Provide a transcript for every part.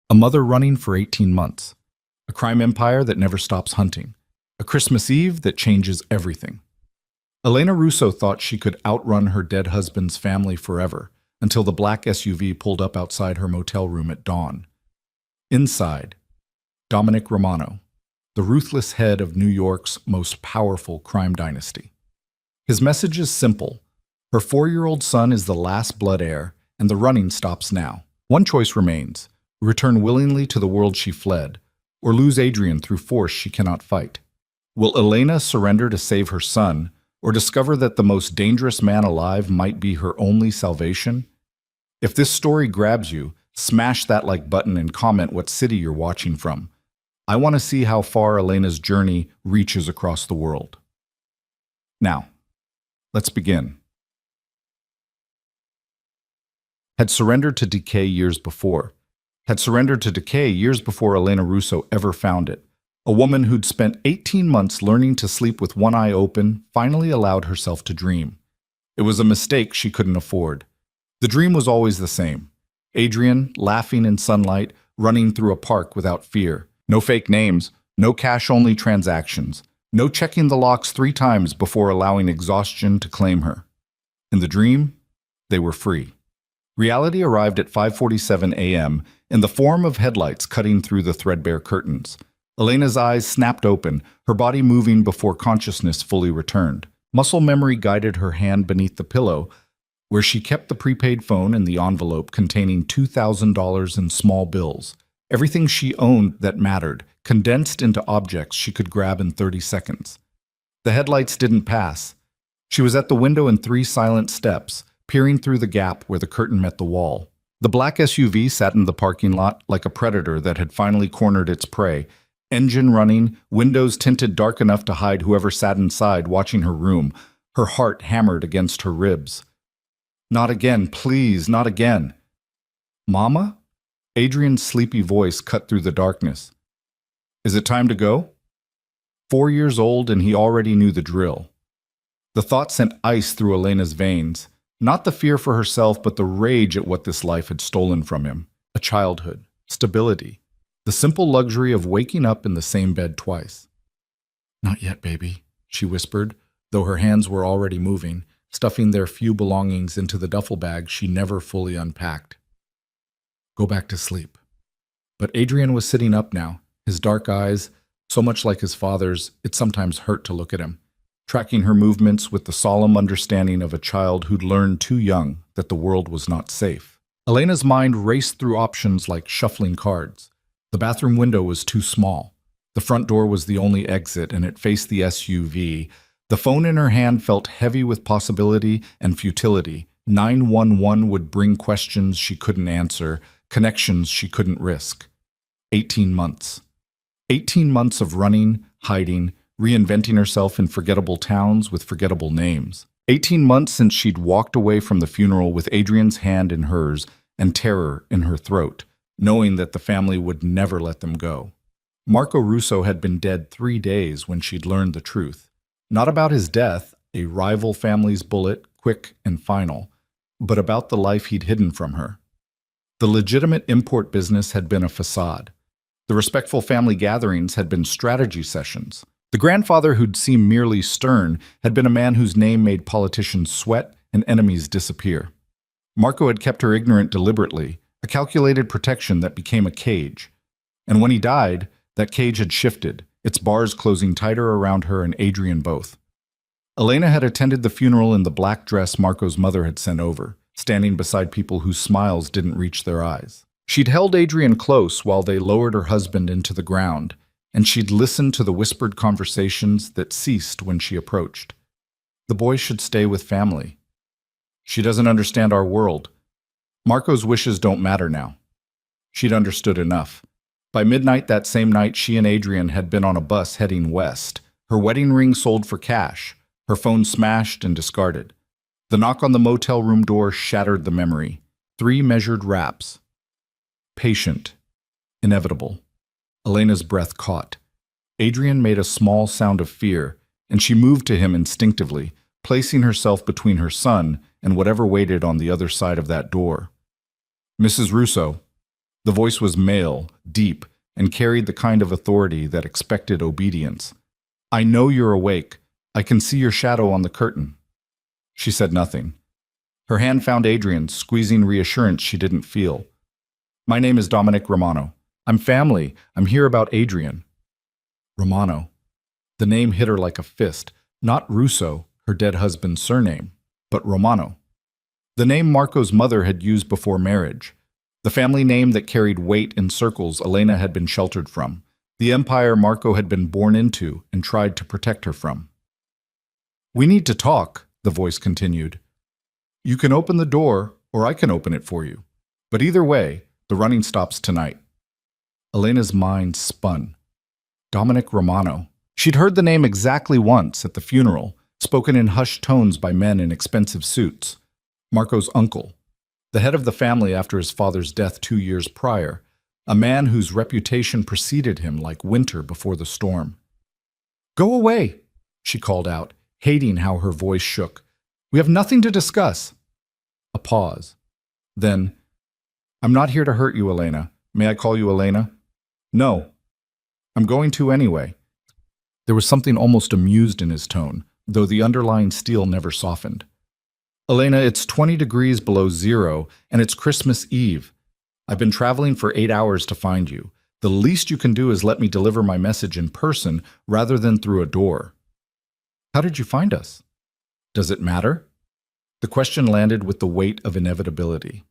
A mother running for 18 months. A crime empire that never stops hunting. A Christmas Eve that changes everything. Elena Russo thought she could outrun her dead husband's family forever until the black SUV pulled up outside her motel room at dawn. Inside, Dominic Romano, the ruthless head of New York's most powerful crime dynasty. His message is simple. Her 4-year-old son is the last blood heir, and the running stops now. One choice remains: return willingly to the world she fled, or lose Adrian through force she cannot fight. Will Elena surrender to save her son, or discover that the most dangerous man alive might be her only salvation? If this story grabs you, smash that like button and comment what city you're watching from. I want to see how far Elena's journey reaches across the world. Now, let's begin. Had surrendered to decay years before. Had surrendered to decay years before Elena Russo ever found it. A woman who'd spent 18 months learning to sleep with one eye open finally allowed herself to dream. It was a mistake she couldn't afford. The dream was always the same. Adrian, laughing in sunlight, running through a park without fear. No fake names, no cash-only transactions, no checking the locks 3 times before allowing exhaustion to claim her. In the dream, they were free. Reality arrived at 5:47 a.m. in the form of headlights cutting through the threadbare curtains. Elena's eyes snapped open, her body moving before consciousness fully returned. Muscle memory guided her hand beneath the pillow, where she kept the prepaid phone and the envelope containing $2,000 in small bills. Everything she owned that mattered, condensed into objects she could grab in 30 seconds. The headlights didn't pass. She was at the window in 3 silent steps, peering through the gap where the curtain met the wall. The black SUV sat in the parking lot like a predator that had finally cornered its prey. Engine running, windows tinted dark enough to hide whoever sat inside watching her room, her heart hammered against her ribs. Not again, please, not again. Mama? Adrian's sleepy voice cut through the darkness. Is it time to go? 4 years old and he already knew the drill. The thought sent ice through Elena's veins. Not the fear for herself, but the rage at what this life had stolen from him. A childhood, stability, the simple luxury of waking up in the same bed twice. Not yet, baby, she whispered, though her hands were already moving, stuffing their few belongings into the duffel bag she never fully unpacked. Go back to sleep. But Adrian was sitting up now, his dark eyes, so much like his father's, it sometimes hurt to look at him, tracking her movements with the solemn understanding of a child who'd learned too young that the world was not safe. Elena's mind raced through options like shuffling cards. The bathroom window was too small. The front door was the only exit, and it faced the SUV. The phone in her hand felt heavy with possibility and futility. 911 would bring questions she couldn't answer, connections she couldn't risk. 18 months. 18 months of running, hiding, reinventing herself in forgettable towns with forgettable names. 18 months since she'd walked away from the funeral with Adrian's hand in hers and terror in her throat, knowing that the family would never let them go. Marco Russo had been dead 3 days when she'd learned the truth. Not about his death, a rival family's bullet, quick and final, but about the life he'd hidden from her. The legitimate import business had been a facade. The respectful family gatherings had been strategy sessions. The grandfather who'd seemed merely stern had been a man whose name made politicians sweat and enemies disappear. Marco had kept her ignorant deliberately, a calculated protection that became a cage. And when he died, that cage had shifted, its bars closing tighter around her and Adrian both. Elena had attended the funeral in the black dress Marco's mother had sent over, standing beside people whose smiles didn't reach their eyes. She'd held Adrian close while they lowered her husband into the ground, and she'd listened to the whispered conversations that ceased when she approached. The boy should stay with family. She doesn't understand our world. Marco's wishes don't matter now. She'd understood enough. By midnight that same night, she and Adrian had been on a bus heading west, her wedding ring sold for cash, her phone smashed and discarded. The knock on the motel room door shattered the memory. 3 measured raps. Patient. Inevitable. Elena's breath caught. Adrian made a small sound of fear, and she moved to him instinctively, placing herself between her son and whatever waited on the other side of that door. Mrs. Russo. The voice was male, deep, and carried the kind of authority that expected obedience. I know you're awake. I can see your shadow on the curtain. She said nothing. Her hand found Adrian's, squeezing reassurance she didn't feel. My name is Dominic Romano. I'm family. I'm here about Adrian. Romano. The name hit her like a fist. Not Russo, her dead husband's surname, but Romano. The name Marco's mother had used before marriage. The family name that carried weight in circles Elena had been sheltered from. The empire Marco had been born into and tried to protect her from. We need to talk, the voice continued. You can open the door, or I can open it for you. But either way, the running stops tonight. Elena's mind spun. Dominic Romano. She'd heard the name exactly once at the funeral, spoken in hushed tones by men in expensive suits. Marco's uncle, the head of the family after his father's death 2 years prior, a man whose reputation preceded him like winter before the storm. Go away, she called out, hating how her voice shook. We have nothing to discuss. A pause. Then, I'm not here to hurt you, Elena. May I call you Elena? No. I'm going to anyway. There was something almost amused in his tone, though the underlying steel never softened. Elena, it's 20 degrees below zero, and it's Christmas Eve. I've been traveling for 8 hours to find you. The least you can do is let me deliver my message in person rather than through a door. How did you find us? Does it matter? The question landed with the weight of inevitability.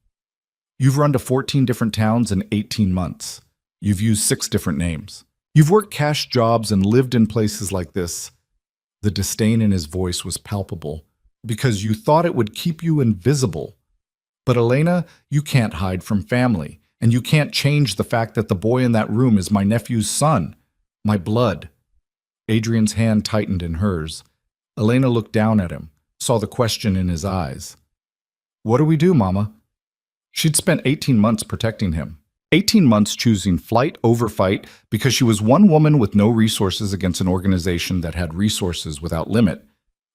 You've run to 14 different towns in 18 months. You've used 6 different names. You've worked cash jobs and lived in places like this. The disdain in his voice was palpable, because you thought it would keep you invisible. But Elena, you can't hide from family, and you can't change the fact that the boy in that room is my nephew's son, my blood. Adrian's hand tightened in hers. Elena looked down at him, saw the question in his eyes. What do we do, Mama? She'd spent 18 months protecting him. 18 months choosing flight over fight because she was one woman with no resources against an organization that had resources without limit.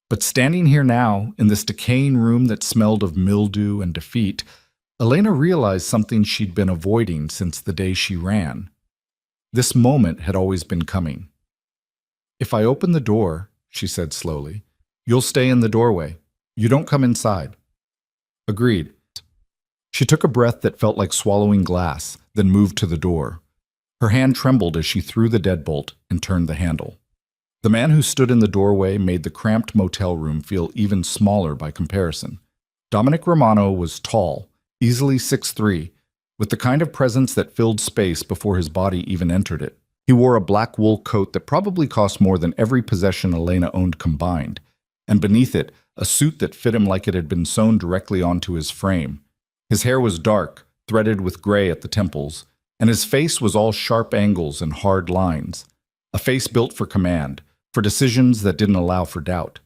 But standing here now, in this decaying room that smelled of mildew and defeat, Elena realized something she'd been avoiding since the day she ran. This moment had always been coming. If I open the door, she said slowly, you'll stay in the doorway. You don't come inside. Agreed. She took a breath that felt like swallowing glass, then moved to the door. Her hand trembled as she threw the deadbolt and turned the handle. The man who stood in the doorway made the cramped motel room feel even smaller by comparison. Dominic Romano was tall, easily 6'3", with the kind of presence that filled space before his body even entered it. He wore a black wool coat that probably cost more than every possession Elena owned combined, and beneath it, a suit that fit him like it had been sewn directly onto his frame. His hair was dark, threaded with gray at the temples, and his face was all sharp angles and hard lines. A face built for command, for decisions that didn't allow for doubt.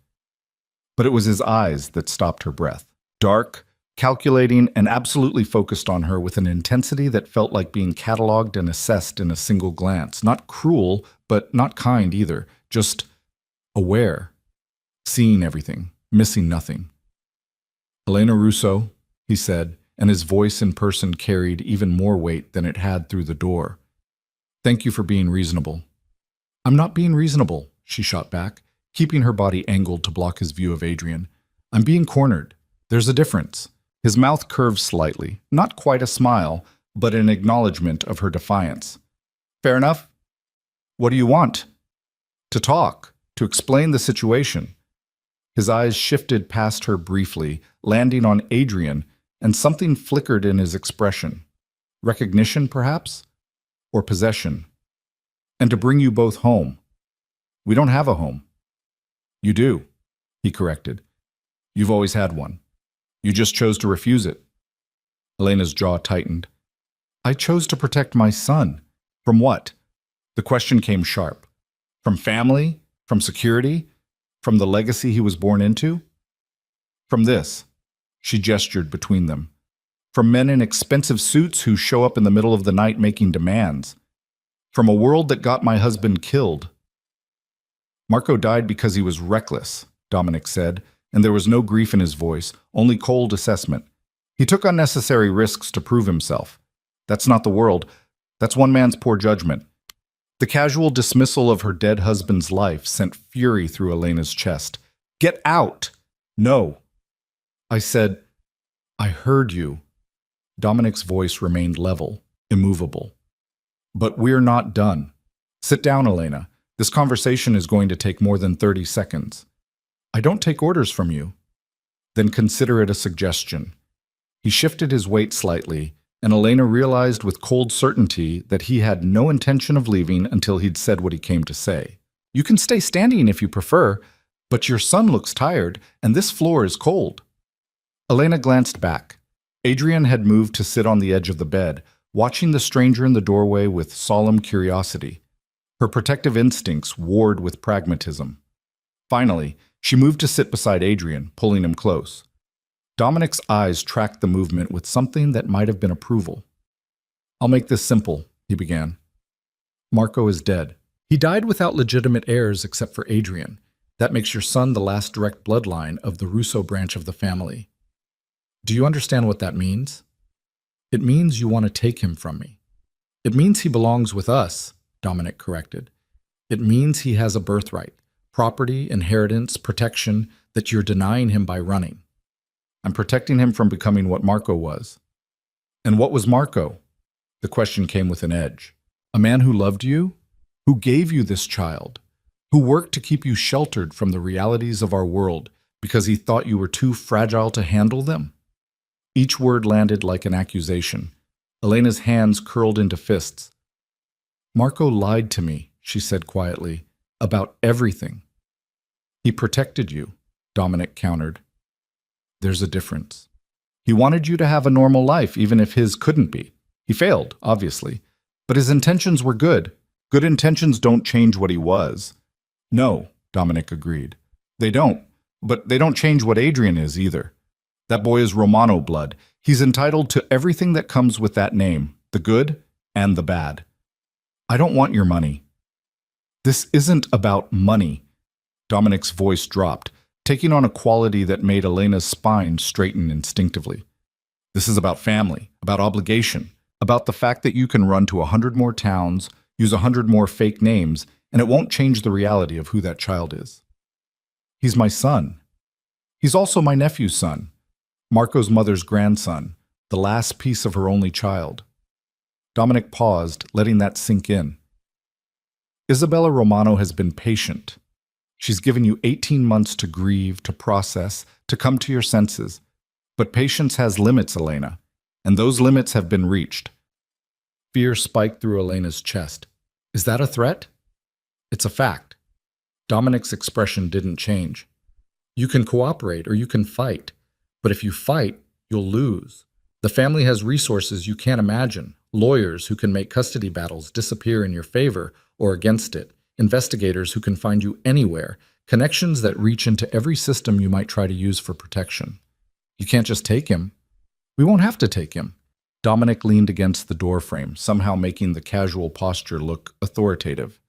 But it was his eyes that stopped her breath. Dark, calculating, and absolutely focused on her with an intensity that felt like being cataloged and assessed in a single glance. Not cruel, but not kind either. Just aware. Seeing everything, missing nothing. Elena Russo, he said, and his voice in person carried even more weight than it had through the door. Thank you for being reasonable. I'm not being reasonable, she shot back, keeping her body angled to block his view of Adrian. I'm being cornered. There's a difference. His mouth curved slightly, not quite a smile, but an acknowledgement of her defiance. Fair enough. What do you want? To talk, to explain the situation. His eyes shifted past her briefly, landing on Adrian, and something flickered in his expression. Recognition, perhaps? Or possession? And to bring you both home. We don't have a home. You do, he corrected. You've always had one. You just chose to refuse it. Elena's jaw tightened. I chose to protect my son. From what? The question came sharp. From family? From security? From the legacy he was born into? From this. She gestured between them. From men in expensive suits who show up in the middle of the night making demands. From a world that got my husband killed. Marco died because he was reckless, Dominic said, and there was no grief in his voice, only cold assessment. He took unnecessary risks to prove himself. That's not the world. That's one man's poor judgment. The casual dismissal of her dead husband's life sent fury through Elena's chest. Get out! No. I said, I heard you. Dominic's voice remained level, immovable. But we're not done. Sit down, Elena. This conversation is going to take more than 30 seconds. I don't take orders from you. Then consider it a suggestion. He shifted his weight slightly, and Elena realized with cold certainty that he had no intention of leaving until he'd said what he came to say. You can stay standing if you prefer, but your son looks tired, and this floor is cold. Elena glanced back. Adrian had moved to sit on the edge of the bed, watching the stranger in the doorway with solemn curiosity. Her protective instincts warred with pragmatism. Finally, she moved to sit beside Adrian, pulling him close. Dominic's eyes tracked the movement with something that might have been approval. I'll make this simple, he began. Marco is dead. He died without legitimate heirs except for Adrian. That makes your son the last direct bloodline of the Russo branch of the family. Do you understand what that means? It means you want to take him from me. It means he belongs with us, Dominic corrected. It means he has a birthright, property, inheritance, protection that you're denying him by running. I'm protecting him from becoming what Marco was. And what was Marco? The question came with an edge. A man who loved you? Who gave you this child? Who worked to keep you sheltered from the realities of our world because he thought you were too fragile to handle them? Each word landed like an accusation. Elena's hands curled into fists. Marco lied to me, she said quietly, about everything. He protected you, Dominic countered. There's a difference. He wanted you to have a normal life, even if his couldn't be. He failed, obviously, but his intentions were good. Good intentions don't change what he was. No, Dominic agreed. They don't, but they don't change what Adrian is either. That boy is Romano blood. He's entitled to everything that comes with that name, the good and the bad. I don't want your money. This isn't about money. Dominic's voice dropped, taking on a quality that made Elena's spine straighten instinctively. This is about family, about obligation, about the fact that you can run to 100 more towns, use 100 more fake names, and it won't change the reality of who that child is. He's my son. He's also my nephew's son, Marco's mother's grandson, the last piece of her only child. Dominic paused, letting that sink in. Isabella Romano has been patient. She's given you 18 months to grieve, to process, to come to your senses. But patience has limits, Elena, and those limits have been reached. Fear spiked through Elena's chest. Is that a threat? It's a fact. Dominic's expression didn't change. You can cooperate or you can fight, but if you fight, you'll lose. The family has resources you can't imagine, lawyers who can make custody battles disappear in your favor or against it, investigators who can find you anywhere, connections that reach into every system you might try to use for protection. You can't just take him. We won't have to take him. Dominic leaned against the doorframe, somehow making the casual posture look authoritative.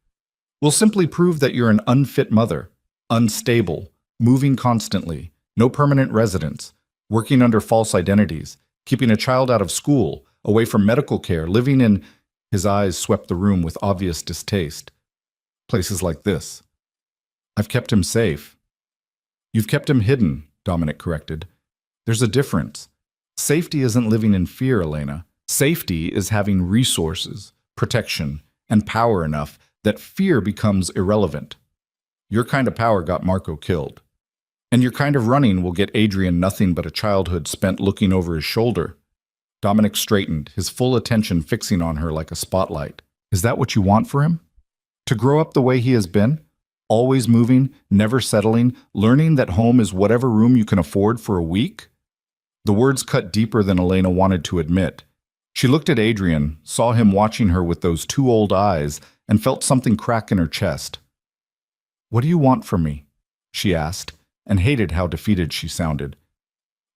We'll simply prove that you're an unfit mother, unstable, moving constantly, no permanent residence, working under false identities, keeping a child out of school, away from medical care, living in— His eyes swept the room with obvious distaste. Places like this. I've kept him safe. You've kept him hidden, Dominic corrected. There's a difference. Safety isn't living in fear, Elena. Safety is having resources, protection, and power enough that fear becomes irrelevant. Your kind of power got Marco killed. And your kind of running will get Adrian nothing but a childhood spent looking over his shoulder. Dominic straightened, his full attention fixing on her like a spotlight. Is that what you want for him? To grow up the way he has been? Always moving, never settling, learning that home is whatever room you can afford for a week? The words cut deeper than Elena wanted to admit. She looked at Adrian, saw him watching her with those two old eyes, and felt something crack in her chest. What do you want from me? She asked, and hated how defeated she sounded.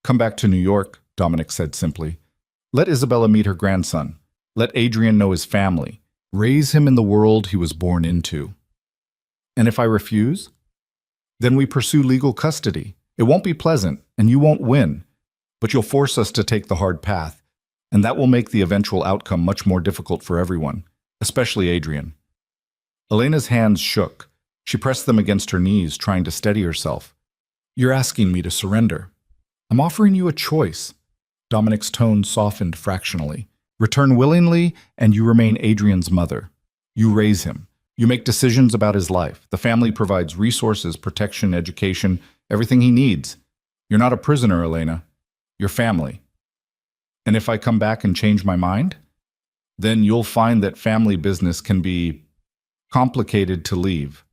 Come back to New York, Dominic said simply. Let Isabella meet her grandson. Let Adrian know his family. Raise him in the world he was born into. And if I refuse? Then we pursue legal custody. It won't be pleasant, and you won't win. But you'll force us to take the hard path. and that will make the eventual outcome much more difficult for everyone, especially Adrian. Elena's hands shook. She pressed them against her knees, trying to steady herself. You're asking me to surrender. I'm offering you a choice. Dominic's tone softened fractionally. Return willingly, and you remain Adrian's mother. You raise him. You make decisions about his life. The family provides resources, protection, education, everything he needs. You're not a prisoner, Elena. You're family. And if I come back and change my mind, then you'll find that family business can be complicated to leave.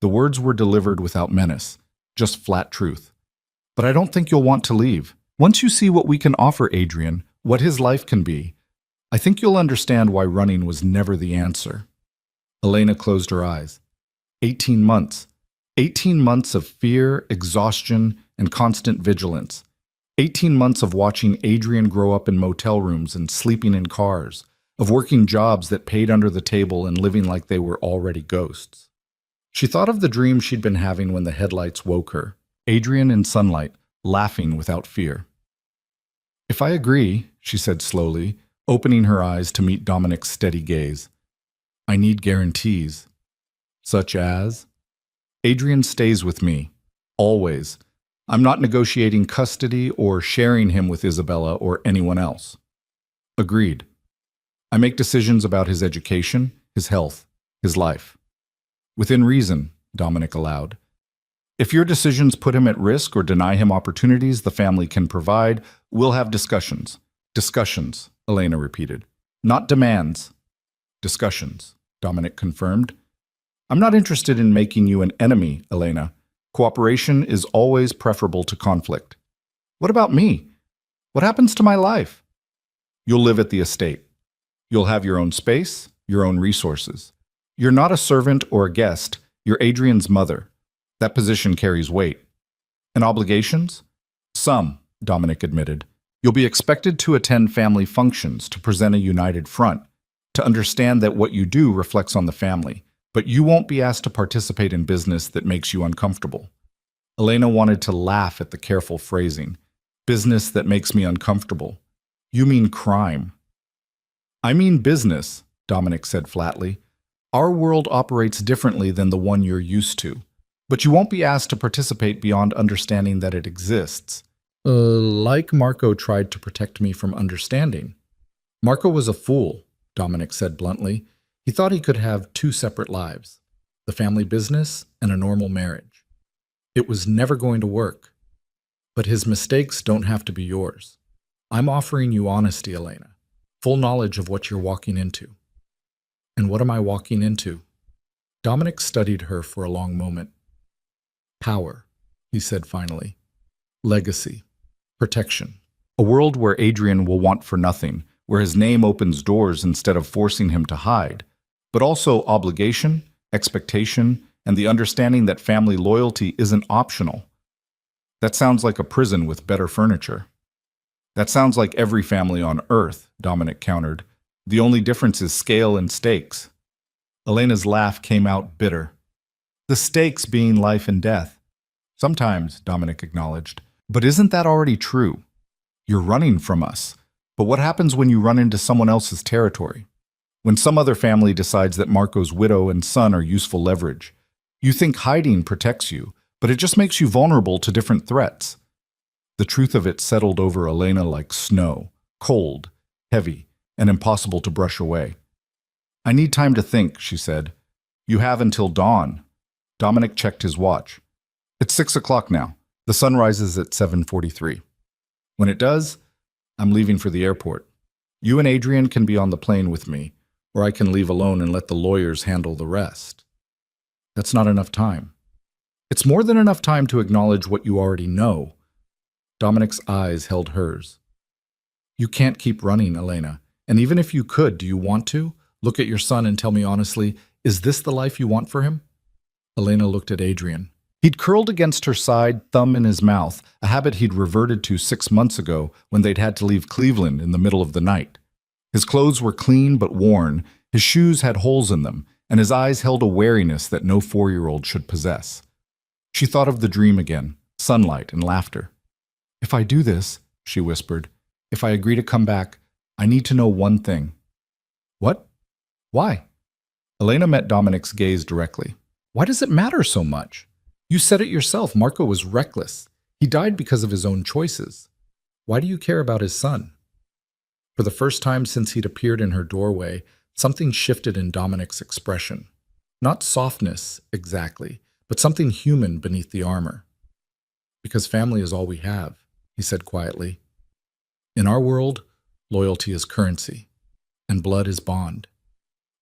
The words were delivered without menace, just flat truth. But I don't think you'll want to leave. Once you see what we can offer Adrian, what his life can be, I think you'll understand why running was never the answer. Elena closed her eyes. 18 months. 18 months of fear, exhaustion, and constant vigilance. 18 months of watching Adrian grow up in motel rooms and sleeping in cars, of working jobs that paid under the table and living like they were already ghosts. She thought of the dream she'd been having when the headlights woke her. Adrian in sunlight, laughing without fear. If I agree, she said slowly, opening her eyes to meet Dominic's steady gaze, I need guarantees. Such as? Adrian stays with me. Always. I'm not negotiating custody or sharing him with Isabella or anyone else. Agreed. I make decisions about his education, his health, his life. Within reason, Dominic allowed. If your decisions put him at risk or deny him opportunities the family can provide, we'll have discussions. Discussions, Elena repeated. Not demands. Discussions, Dominic confirmed. I'm not interested in making you an enemy, Elena. Cooperation is always preferable to conflict. What about me? What happens to my life? You'll live at the estate. You'll have your own space, your own resources. You're not a servant or a guest. You're Adrian's mother. That position carries weight. And obligations? Some, Dominic admitted. You'll be expected to attend family functions, to present a united front, to understand that what you do reflects on the family. But you won't be asked to participate in business that makes you uncomfortable. Elena wanted to laugh at the careful phrasing. Business that makes me uncomfortable. You mean crime. I mean business, Dominic said flatly. Our world operates differently than the one you're used to. But you won't be asked to participate beyond understanding that it exists. Like Marco tried to protect me from understanding. Marco was a fool, Dominic said bluntly. He thought he could have two separate lives, the family business and a normal marriage. It was never going to work. But his mistakes don't have to be yours. I'm offering you honesty, Elena, full knowledge of what you're walking into. And what am I walking into? Dominic studied her for a long moment. Power, he said finally. Legacy. Protection. A world where Adrian will want for nothing, where his name opens doors instead of forcing him to hide, but also obligation, expectation, and the understanding that family loyalty isn't optional. That sounds like a prison with better furniture. That sounds like every family on Earth, Dominic countered. The only difference is scale and stakes. Elena's laugh came out bitter. The stakes being life and death. Sometimes, Dominic acknowledged. But isn't that already true? You're running from us. But what happens when you run into someone else's territory? When some other family decides that Marco's widow and son are useful leverage? You think hiding protects you, but it just makes you vulnerable to different threats. The truth of it settled over Elena like snow, cold, heavy, and impossible to brush away. I need time to think, she said. You have until dawn. Dominic checked his watch. It's 6 o'clock now. The sun rises at 7:43. When it does, I'm leaving for the airport. You and Adrian can be on the plane with me, or I can leave alone and let the lawyers handle the rest. That's not enough time. It's more than enough time to acknowledge what you already know. Dominic's eyes held hers. You can't keep running, Elena. And even if you could, do you want to? Look at your son and tell me honestly, is this the life you want for him? Elena looked at Adrian. He'd curled against her side, thumb in his mouth, a habit he'd reverted to 6 months ago when they'd had to leave Cleveland in the middle of the night. His clothes were clean but worn, his shoes had holes in them, and his eyes held a wariness that no 4-year-old should possess. She thought of the dream again, sunlight and laughter. If I do this, she whispered, if I agree to come back, I need to know one thing. What? Why? Elena met Dominic's gaze directly. Why does it matter so much? You said it yourself, Marco was reckless. He died because of his own choices. Why do you care about his son? For the first time since he'd appeared in her doorway, something shifted in Dominic's expression. Not softness, exactly, but something human beneath the armor. Because family is all we have, he said quietly. In our world, loyalty is currency, and blood is bond.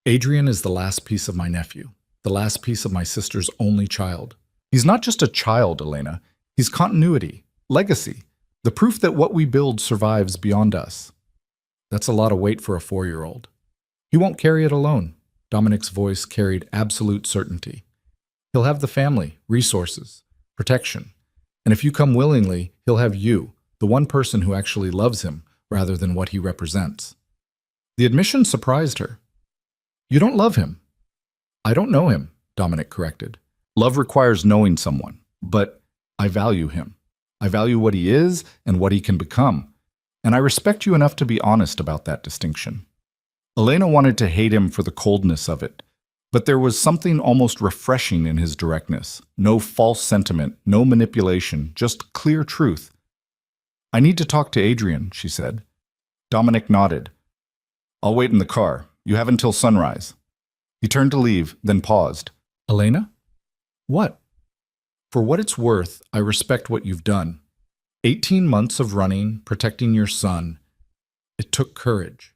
Adrian is the last piece of my nephew, the last piece of my sister's only child. He's not just a child, Elena. He's continuity, legacy, the proof that what we build survives beyond us. That's a lot of weight for a 4-year-old. He won't carry it alone. Dominic's voice carried absolute certainty. He'll have the family, resources, protection. And if you come willingly, he'll have you, the one person who actually loves him rather than what he represents. The admission surprised her. You don't love him. I don't know him, Dominic corrected. Love requires knowing someone, but I value him. I value what he is and what he can become. And I respect you enough to be honest about that distinction. Elena wanted to hate him for the coldness of it, but there was something almost refreshing in his directness. No false sentiment, no manipulation, just clear truth. I need to talk to Adrian, she said. Dominic nodded. I'll wait in the car. You have until sunrise. He turned to leave, then paused. Elena? What? For what it's worth, I respect what you've done. 18 months of running, protecting your son. It took courage.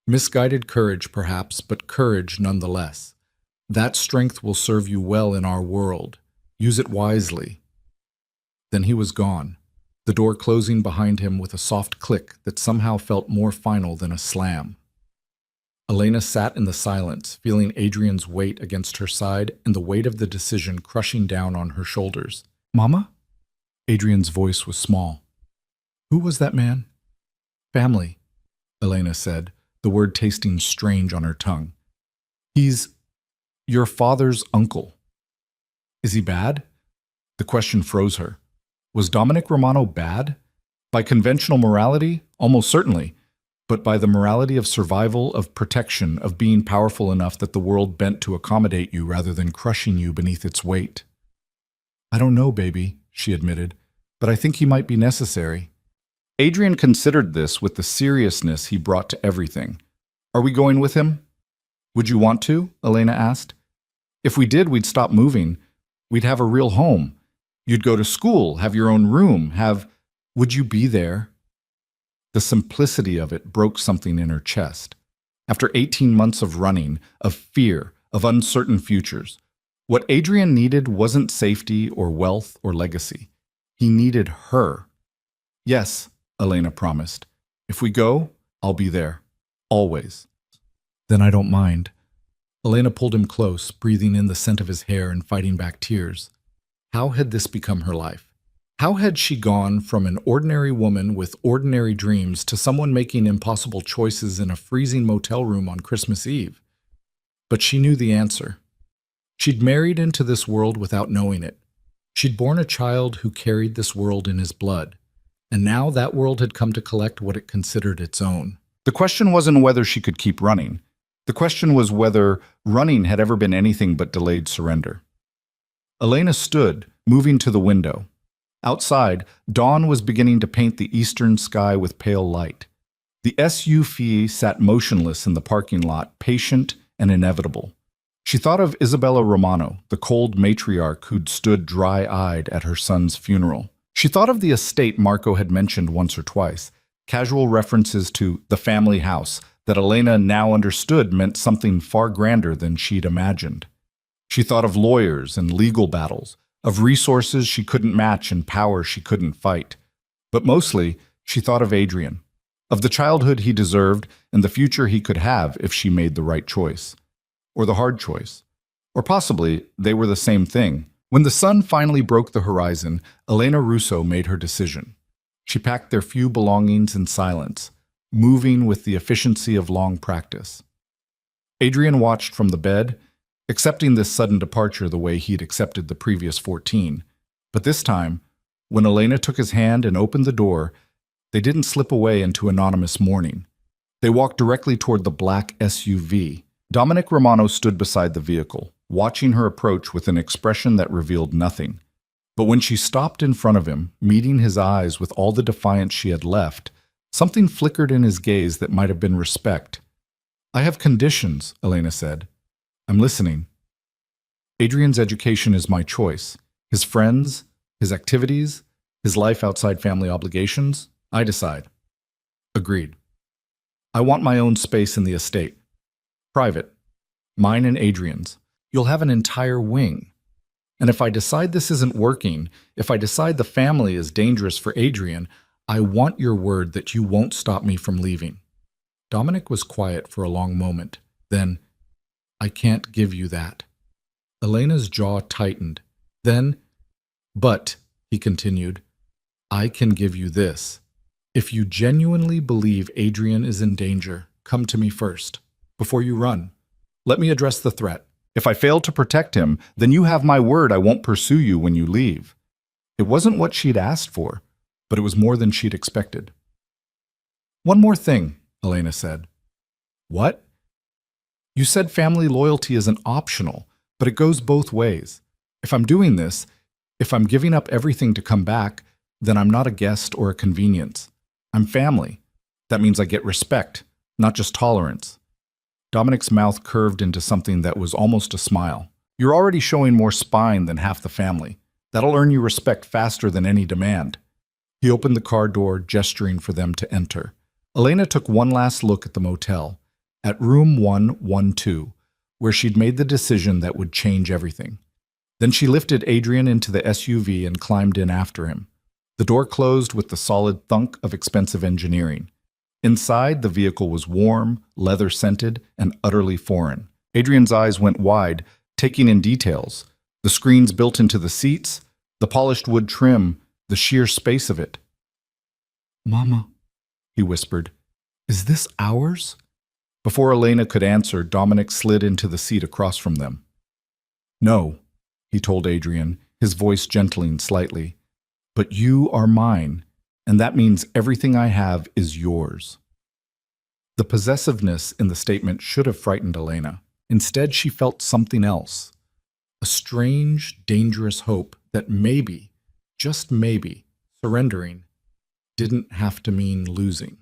Misguided courage, perhaps, but courage nonetheless. That strength will serve you well in our world. Use it wisely. Then he was gone, the door closing behind him with a soft click that somehow felt more final than a slam. Elena sat in the silence, feeling Adrian's weight against her side and the weight of the decision crushing down on her shoulders. Mama? Adrian's voice was small. Who was that man? Family, Elena said, the word tasting strange on her tongue. He's your father's uncle. Is he bad? The question froze her. Was Dominic Romano bad? By conventional morality, almost certainly, but by the morality of survival, of protection, of being powerful enough that the world bent to accommodate you rather than crushing you beneath its weight. I don't know, baby, she admitted, but I think he might be necessary. Adrian considered this with the seriousness he brought to everything. Are we going with him? Would you want to? Elena asked. If we did, we'd stop moving. We'd have a real home. You'd go to school, have your own room, Would you be there? The simplicity of it broke something in her chest. After 18 months of running, of fear, of uncertain futures, what Adrian needed wasn't safety or wealth or legacy. He needed her. Yes, Elena promised. If we go, I'll be there. Always. Then I don't mind. Elena pulled him close, breathing in the scent of his hair and fighting back tears. How had this become her life? How had she gone from an ordinary woman with ordinary dreams to someone making impossible choices in a freezing motel room on Christmas Eve? But she knew the answer. She'd married into this world without knowing it. She'd borne a child who carried this world in his blood, and now that world had come to collect what it considered its own. The question wasn't whether she could keep running. The question was whether running had ever been anything but delayed surrender. Elena stood, moving to the window. Outside, dawn was beginning to paint the eastern sky with pale light. The SUV sat motionless in the parking lot, patient and inevitable. She thought of Isabella Romano, the cold matriarch who'd stood dry-eyed at her son's funeral. She thought of the estate Marco had mentioned once or twice, casual references to the family house that Elena now understood meant something far grander than she'd imagined. She thought of lawyers and legal battles, of resources she couldn't match and power she couldn't fight. But mostly, she thought of Adrian, of the childhood he deserved and the future he could have if she made the right choice. Or the hard choice. Or possibly, they were the same thing. When the sun finally broke the horizon, Elena Russo made her decision. She packed their few belongings in silence, moving with the efficiency of long practice. Adrian watched from the bed, accepting this sudden departure the way he'd accepted the previous 14. But this time, when Elena took his hand and opened the door, they didn't slip away into anonymous mourning. They walked directly toward the black SUV. Dominic Romano stood beside the vehicle, watching her approach with an expression that revealed nothing. But when she stopped in front of him, meeting his eyes with all the defiance she had left, something flickered in his gaze that might have been respect. "I have conditions," Elena said. "I'm listening." "Adrian's education is my choice. His friends, his activities, his life outside family obligations, I decide." "Agreed." "I want my own space in the estate. Private. Mine and Adrian's. You'll have an entire wing. And if I decide this isn't working, if I decide the family is dangerous for Adrian, I want your word that you won't stop me from leaving." Dominic was quiet for a long moment. Then, "I can't give you that." Elena's jaw tightened. Then, "But," he continued, "I can give you this. If you genuinely believe Adrian is in danger, come to me first, before you run. Let me address the threat. If I fail to protect him, then you have my word I won't pursue you when you leave." It wasn't what she'd asked for, but it was more than she'd expected. "One more thing," Elena said. "What?" "You said family loyalty isn't optional, but it goes both ways. If I'm doing this, if I'm giving up everything to come back, then I'm not a guest or a convenience. I'm family. That means I get respect, not just tolerance." Dominic's mouth curved into something that was almost a smile. "You're already showing more spine than half the family. That'll earn you respect faster than any demand." He opened the car door, gesturing for them to enter. Elena took one last look at the motel, at room 112, where she'd made the decision that would change everything. Then she lifted Adrian into the SUV and climbed in after him. The door closed with the solid thunk of expensive engineering. Inside, the vehicle was warm, leather-scented, and utterly foreign. Adrian's eyes went wide, taking in details. The screens built into the seats, the polished wood trim, the sheer space of it. "Mama," he whispered, "is this ours?" Before Elena could answer, Dominic slid into the seat across from them. "No," he told Adrian, his voice gentling slightly, "but you are mine, and that means everything I have is yours." The possessiveness in the statement should have frightened Elena. Instead, she felt something else. A strange, dangerous hope that maybe, just maybe, surrendering didn't have to mean losing.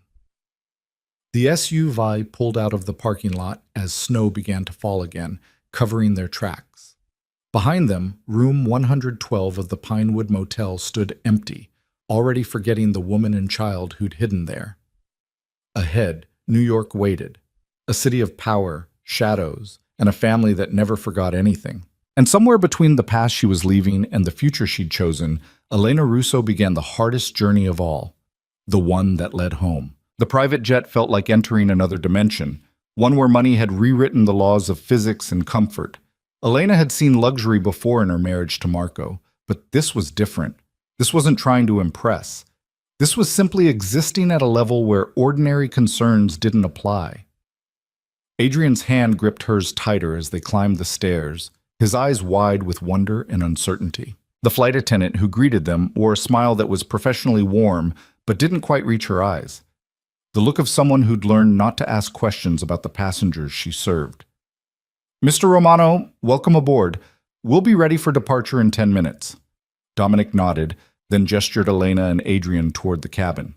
The SUV pulled out of the parking lot as snow began to fall again, covering their tracks. Behind them, room 112 of the Pinewood Motel stood empty, already forgetting the woman and child who'd hidden there. Ahead, New York waited, a city of power, shadows, and a family that never forgot anything. And somewhere between the past she was leaving and the future she'd chosen, Elena Russo began the hardest journey of all, the one that led home. The private jet felt like entering another dimension, one where money had rewritten the laws of physics and comfort. Elena had seen luxury before in her marriage to Marco, but this was different. This wasn't trying to impress. This was simply existing at a level where ordinary concerns didn't apply. Adrian's hand gripped hers tighter as they climbed the stairs, his eyes wide with wonder and uncertainty. The flight attendant who greeted them wore a smile that was professionally warm but didn't quite reach her eyes. The look of someone who'd learned not to ask questions about the passengers she served. "Mr. Romano, welcome aboard. We'll be ready for departure in 10 minutes. Dominic nodded, then gestured Elena and Adrian toward the cabin.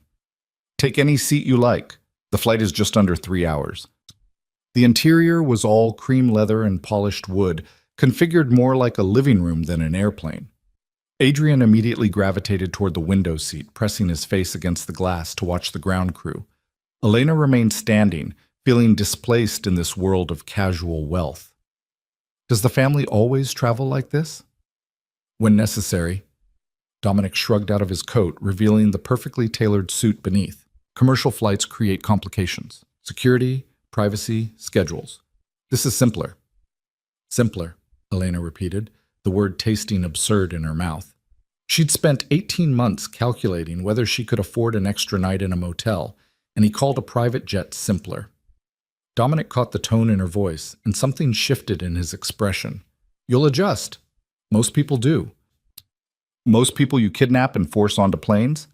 "Take any seat you like. The flight is just under 3 hours." The interior was all cream leather and polished wood, configured more like a living room than an airplane. Adrian immediately gravitated toward the window seat, pressing his face against the glass to watch the ground crew. Elena remained standing, feeling displaced in this world of casual wealth. Does the family always travel like this? When necessary. Dominic shrugged out of his coat, revealing the perfectly tailored suit beneath. Commercial flights create complications. Security, privacy, schedules. This is simpler. Simpler, Elena repeated, the word tasting absurd in her mouth. She'd spent 18 months calculating whether she could afford an extra night in a motel, and he called a private jet simpler. Dominic caught the tone in her voice, and something shifted in his expression. You'll adjust. Most people do. Most people you kidnap and force onto planes?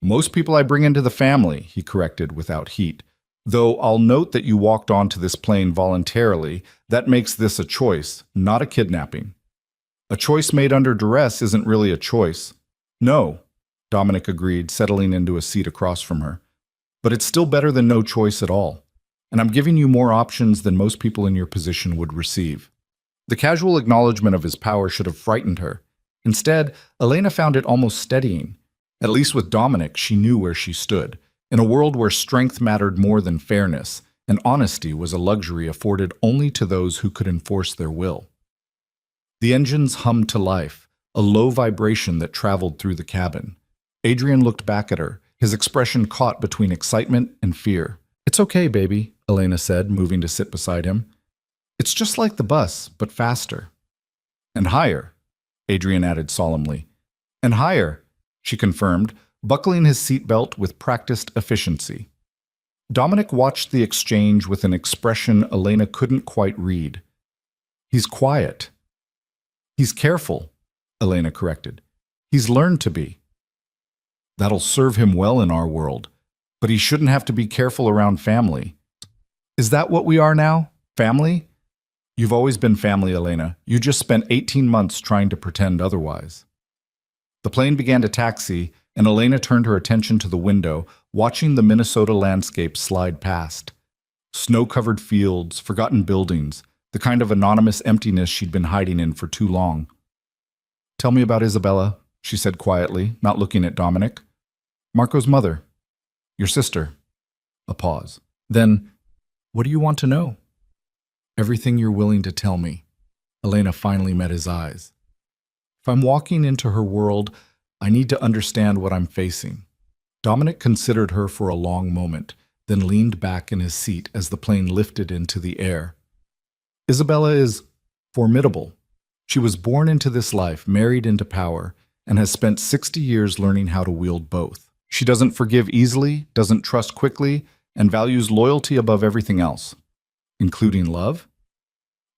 Most people I bring into the family, he corrected without heat. Though I'll note that you walked onto this plane voluntarily, that makes this a choice, not a kidnapping. A choice made under duress isn't really a choice. No, Dominic agreed, settling into a seat across from her. But it's still better than no choice at all. And I'm giving you more options than most people in your position would receive. The casual acknowledgement of his power should have frightened her. Instead, Elena found it almost steadying. At least with Dominic, she knew where she stood. In a world where strength mattered more than fairness, and honesty was a luxury afforded only to those who could enforce their will. The engines hummed to life, a low vibration that traveled through the cabin. Adrian looked back at her, his expression caught between excitement and fear. "It's okay, baby," Elena said, moving to sit beside him. "It's just like the bus, but faster." "And higher," Adrian added solemnly. "And higher," she confirmed, buckling his seatbelt with practiced efficiency. Dominic watched the exchange with an expression Elena couldn't quite read. "He's quiet." "He's careful," Elena corrected. "He's learned to be." "That'll serve him well in our world, but he shouldn't have to be careful around family." "Is that what we are now? Family?" "You've always been family, Elena. You just spent 18 months trying to pretend otherwise." The plane began to taxi, and Elena turned her attention to the window, watching the Minnesota landscape slide past. Snow-covered fields, forgotten buildings, the kind of anonymous emptiness she'd been hiding in for too long. "Tell me about Isabella," she said quietly, not looking at Dominic. "Marco's mother. Your sister." A pause. Then, "What do you want to know?" "Everything you're willing to tell me." Elena finally met his eyes. "If I'm walking into her world, I need to understand what I'm facing." Dominic considered her for a long moment, then leaned back in his seat as the plane lifted into the air. "Isabella is formidable. She was born into this life, married into power, and has spent 60 years learning how to wield both. She doesn't forgive easily, doesn't trust quickly, and values loyalty above everything else." "Including love?"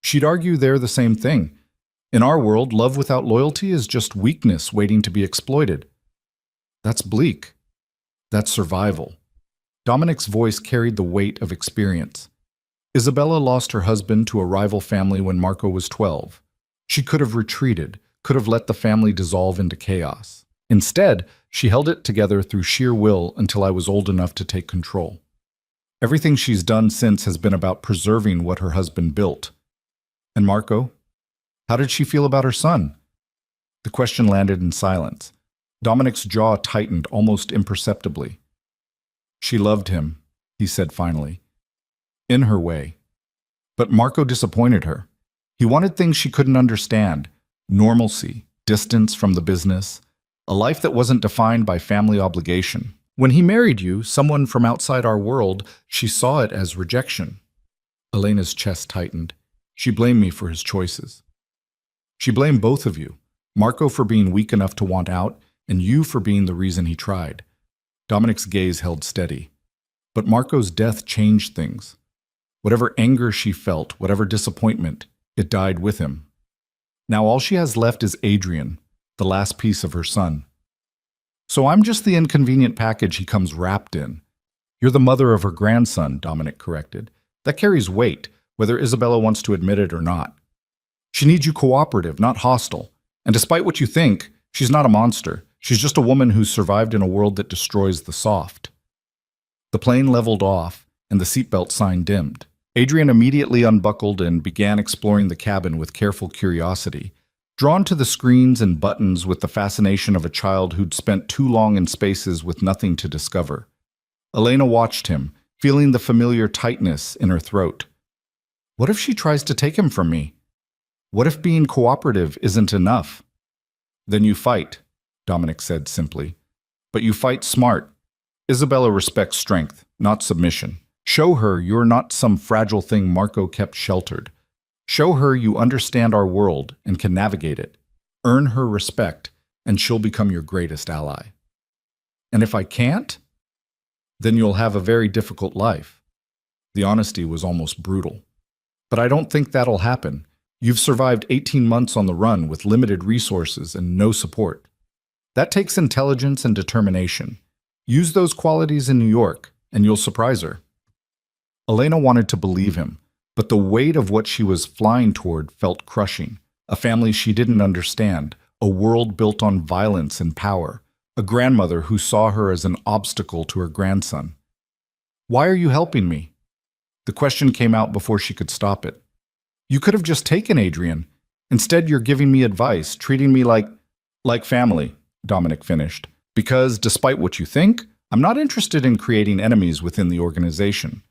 "She'd argue they're the same thing. In our world, love without loyalty is just weakness waiting to be exploited." "That's bleak. That's survival." Dominic's voice carried the weight of experience. Isabella lost her husband to a rival family when Marco was 12. She could have retreated, could have let the family dissolve into chaos. Instead, she held it together through sheer will until I was old enough to take control. Everything she's done since has been about preserving what her husband built. And Marco? How did she feel about her son? The question landed in silence. Dominic's jaw tightened almost imperceptibly. "She loved him," he said finally. "In her way. But Marco disappointed her. He wanted things she couldn't understand. Normalcy, distance from the business, a life that wasn't defined by family obligation. When he married you, someone from outside our world, she saw it as rejection." Elena's chest tightened. She blamed me for his choices. "She blamed both of you, Marco for being weak enough to want out, and you for being the reason he tried." Dominic's gaze held steady. But Marco's death changed things. Whatever anger she felt, whatever disappointment, it died with him. Now all she has left is Adrian, the last piece of her son. "So I'm just the inconvenient package he comes wrapped in." "You're the mother of her grandson," Dominic corrected. "That carries weight, whether Isabella wants to admit it or not. She needs you cooperative, not hostile. And despite what you think, she's not a monster. She's just a woman who's survived in a world that destroys the soft." The plane leveled off, and the seatbelt sign dimmed. Adrian immediately unbuckled and began exploring the cabin with careful curiosity, drawn to the screens and buttons with the fascination of a child who'd spent too long in spaces with nothing to discover. Elena watched him, feeling the familiar tightness in her throat. What if she tries to take him from me? What if being cooperative isn't enough? "Then you fight," Dominic said simply. "But you fight smart. Isabella respects strength, not submission. Show her you're not some fragile thing Marco kept sheltered. Show her you understand our world and can navigate it. Earn her respect, and she'll become your greatest ally. And if I can't, then you'll have a very difficult life." The honesty was almost brutal. "But I don't think that'll happen. You've survived 18 months on the run with limited resources and no support. That takes intelligence and determination. Use those qualities in New York, and you'll surprise her." Elena wanted to believe him, but the weight of what she was flying toward felt crushing. A family she didn't understand, a world built on violence and power, a grandmother who saw her as an obstacle to her grandson. "Why are you helping me?" The question came out before she could stop it. "You could have just taken Adrian. Instead, you're giving me advice, treating me like family," Dominic finished. "Because, despite what you think, I'm not interested in creating enemies within the organization.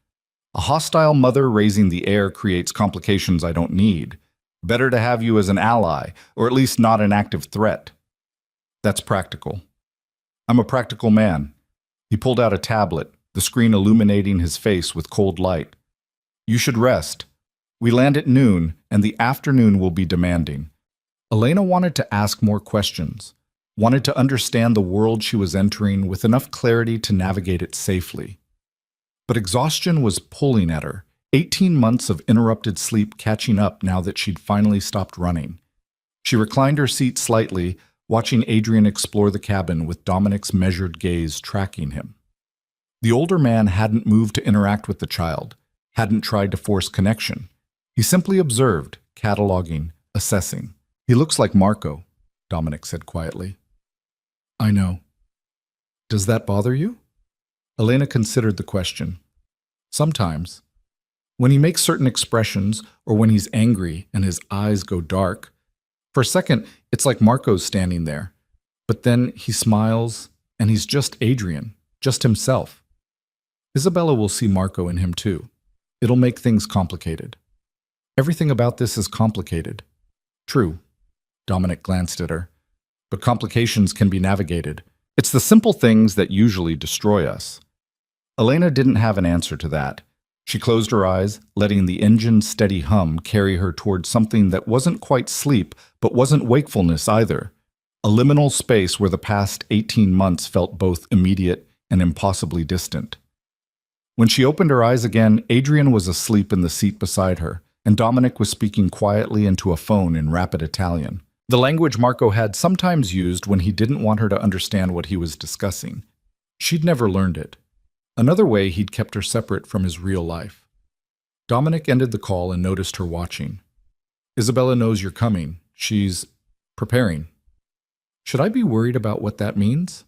A hostile mother raising the heir creates complications I don't need. Better to have you as an ally, or at least not an active threat." "That's practical." "I'm a practical man." He pulled out a tablet, the screen illuminating his face with cold light. "You should rest. We land at noon, and the afternoon will be demanding." Elena wanted to ask more questions, wanted to understand the world she was entering with enough clarity to navigate it safely. But exhaustion was pulling at her, 18 months of interrupted sleep catching up now that she'd finally stopped running. She reclined her seat slightly, watching Adrian explore the cabin with Dominic's measured gaze tracking him. The older man hadn't moved to interact with the child, hadn't tried to force connection. He simply observed, cataloging, assessing. "He looks like Marco," Dominic said quietly. "I know." "Does that bother you?" Elena considered the question. "Sometimes. When he makes certain expressions, or when he's angry and his eyes go dark. For a second, it's like Marco's standing there. But then he smiles, and he's just Adrian, just himself. Isabella will see Marco in him too. It'll make things complicated." "Everything about this is complicated." "True." Dominic glanced at her. "But complications can be navigated. It's the simple things that usually destroy us." Elena didn't have an answer to that. She closed her eyes, letting the engine's steady hum carry her toward something that wasn't quite sleep, but wasn't wakefulness either. A liminal space where the past 18 months felt both immediate and impossibly distant. When she opened her eyes again, Adrian was asleep in the seat beside her, and Dominic was speaking quietly into a phone in rapid Italian, the language Marco had sometimes used when he didn't want her to understand what he was discussing. She'd never learned it. Another way he'd kept her separate from his real life. Dominic ended the call and noticed her watching. "Isabella knows you're coming. She's preparing." "Should I be worried about what that means?"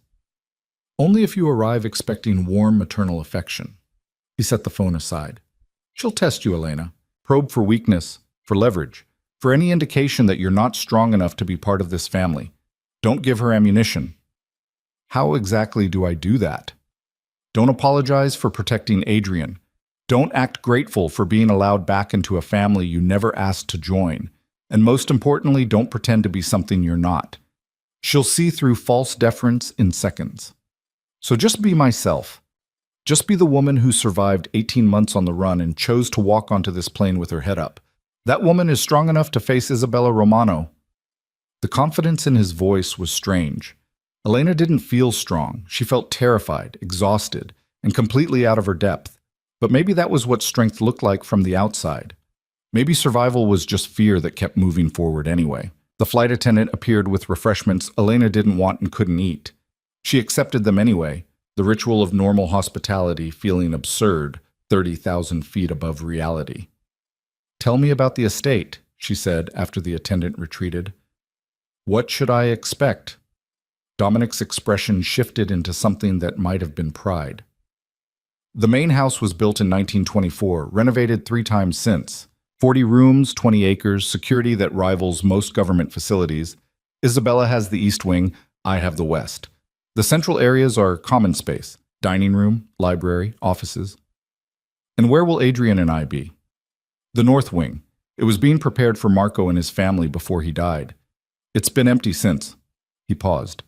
"Only if you arrive expecting warm maternal affection." He set the phone aside. "She'll test you, Elena. Probe for weakness, for leverage, for any indication that you're not strong enough to be part of this family. Don't give her ammunition." "How exactly do I do that?" "Don't apologize for protecting Adrian. Don't act grateful for being allowed back into a family you never asked to join. And most importantly, don't pretend to be something you're not. She'll see through false deference in seconds. So just be myself. Just be the woman who survived 18 months on the run and chose to walk onto this plane with her head up. That woman is strong enough to face Isabella Romano." The confidence in his voice was strange. Elena didn't feel strong. She felt terrified, exhausted, and completely out of her depth. But maybe that was what strength looked like from the outside. Maybe survival was just fear that kept moving forward anyway. The flight attendant appeared with refreshments Elena didn't want and couldn't eat. She accepted them anyway, the ritual of normal hospitality feeling absurd, 30,000 feet above reality. "Tell me about the estate," she said after the attendant retreated. "What should I expect?" Dominic's expression shifted into something that might have been pride. "The main house was built in 1924, renovated 3 times since. 40 rooms, 20 acres, security that rivals most government facilities. Isabella has the east wing, I have the west. The central areas are common space, dining room, library, offices. And where will Adrian and I be?" "The north wing. It was being prepared for Marco and his family before he died. It's been empty since." He paused.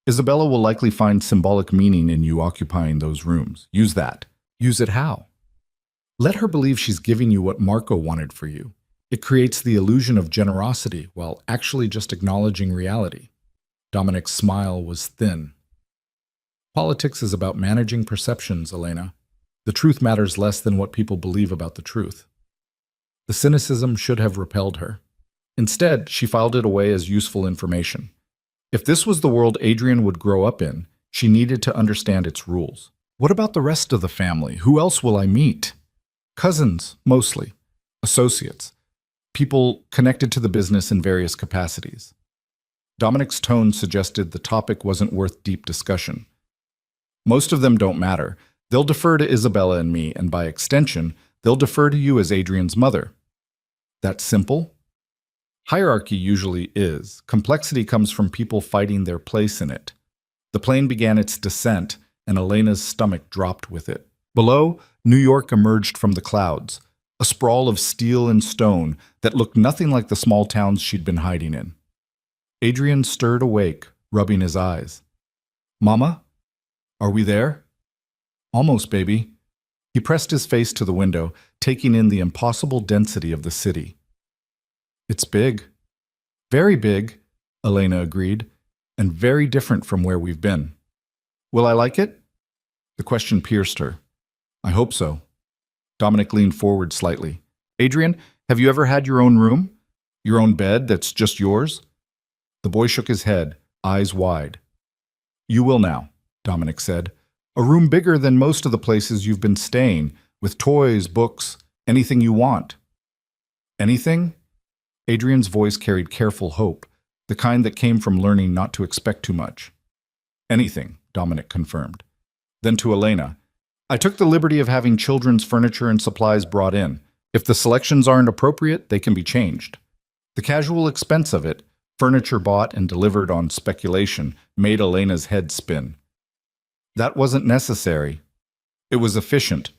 "Isabella will likely find symbolic meaning in you occupying those rooms. Use that." "Use it how?" "Let her believe she's giving you what Marco wanted for you. It creates the illusion of generosity while actually just acknowledging reality." Dominic's smile was thin. "Politics is about managing perceptions, Elena. The truth matters less than what people believe about the truth." The cynicism should have repelled her. Instead, she filed it away as useful information. If this was the world Adrian would grow up in, she needed to understand its rules. "What about the rest of the family? Who else will I meet?" Cousins, mostly. Associates. People connected to the business in various capacities. Dominic's tone suggested the topic wasn't worth deep discussion. Most of them don't matter. They'll defer to Isabella and me, and by extension, they'll defer to you as Adrian's mother. That simple? Hierarchy usually is. Complexity comes from people fighting their place in it. The plane began its descent, and Elena's stomach dropped with it. Below, New York emerged from the clouds, a sprawl of steel and stone that looked nothing like the small towns she'd been hiding in. Adrian stirred awake, rubbing his eyes. "Mama? Are we there?" "Almost, baby." He pressed his face to the window, taking in the impossible density of the city. "It's big." "Very big," Elena agreed, "and very different from where we've been." "Will I like it?" The question pierced her. "I hope so." Dominic leaned forward slightly. "Adrian, have you ever had your own room? Your own bed that's just yours?" The boy shook his head, eyes wide. "You will now," Dominic said. "A room bigger than most of the places you've been staying, with toys, books, anything you want." "Anything?" Adrian's voice carried careful hope, the kind that came from learning not to expect too much. "Anything," Dominic confirmed. Then to Elena, "I took the liberty of having children's furniture and supplies brought in. If the selections aren't appropriate, they can be changed." The casual expense of it, furniture bought and delivered on speculation, made Elena's head spin. "That wasn't necessary. It was efficient.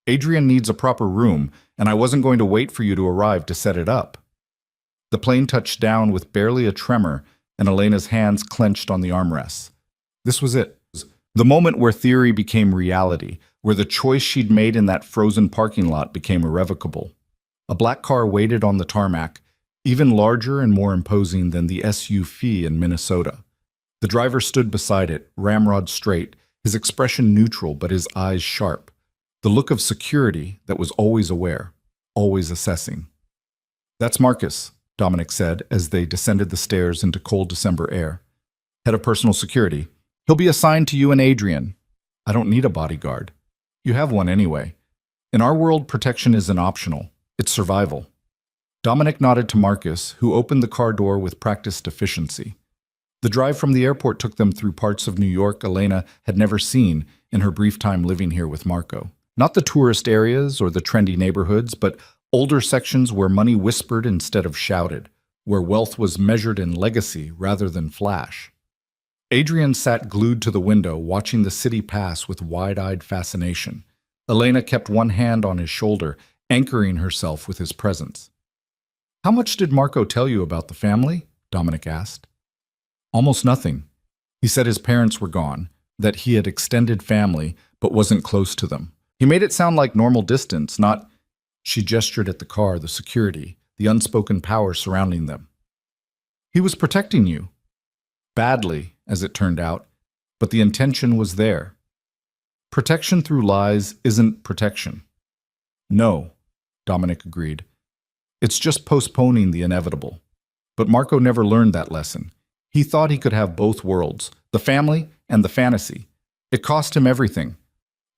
Adrian needs a proper room, and I wasn't going to wait for you to arrive to set it up." The plane touched down with barely a tremor, and Elena's hands clenched on the armrests. This was it. The moment where theory became reality, where the choice she'd made in that frozen parking lot became irrevocable. A black car waited on the tarmac, even larger and more imposing than the SUV in Minnesota. The driver stood beside it, ramrod straight, his expression neutral but his eyes sharp. The look of security that was always aware, always assessing. "That's Marcus," Dominic said as they descended the stairs into cold December air. "Head of personal security. He'll be assigned to you and Adrian." "I don't need a bodyguard." "You have one anyway. In our world, protection isn't optional. It's survival." Dominic nodded to Marcus, who opened the car door with practiced efficiency. The drive from the airport took them through parts of New York Elena had never seen in her brief time living here with Marco. Not the tourist areas or the trendy neighborhoods, but older sections where money whispered instead of shouted, where wealth was measured in legacy rather than flash. Adrian sat glued to the window, watching the city pass with wide-eyed fascination. Elena kept one hand on his shoulder, anchoring herself with his presence. "How much did Marco tell you about the family?" Dominic asked. "Almost nothing. He said his parents were gone, that he had extended family but wasn't close to them. He made it sound like normal distance, not—" She gestured at the car, the security, the unspoken power surrounding them. "He was protecting you. Badly, as it turned out, but the intention was there. Protection through lies isn't protection." "No," Dominic agreed. "It's just postponing the inevitable." But Marco never learned that lesson. He thought he could have both worlds, the family and the fantasy. It cost him everything.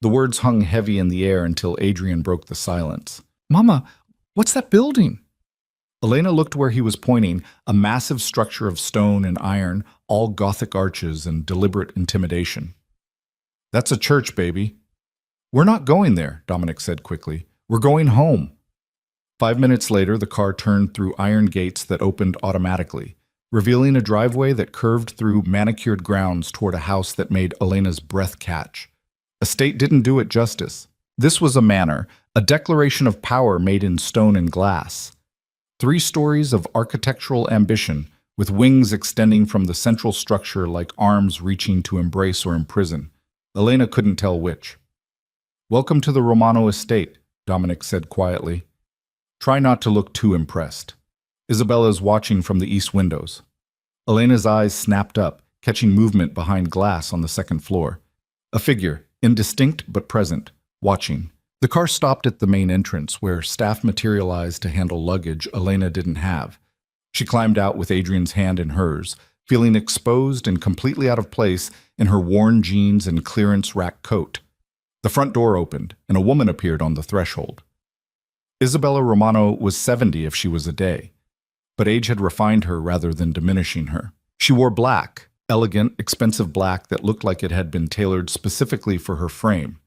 The words hung heavy in the air until Adrian broke the silence. "Mama, what's that building?" Elena looked where he was pointing, a massive structure of stone and iron, all Gothic arches and deliberate intimidation. "That's a church, baby." "We're not going there," Dominic said quickly. "We're going home." 5 minutes later, the car turned through iron gates that opened automatically, revealing a driveway that curved through manicured grounds toward a house that made Elena's breath catch. A state didn't do it justice. This was a manor, a declaration of power made in stone and glass. 3 stories of architectural ambition, with wings extending from the central structure like arms reaching to embrace or imprison. Elena couldn't tell which. "Welcome to the Romano estate," Dominic said quietly. "Try not to look too impressed. Isabella's watching from the east windows." Elena's eyes snapped up, catching movement behind glass on the second floor. A figure, indistinct but present, watching. The car stopped at the main entrance, where staff materialized to handle luggage Elena didn't have. She climbed out with Adrian's hand in hers, feeling exposed and completely out of place in her worn jeans and clearance rack coat. The front door opened, and a woman appeared on the threshold. Isabella Romano was 70 if she was a day, but age had refined her rather than diminishing her. She wore black, elegant, expensive black that looked like it had been tailored specifically for her frame.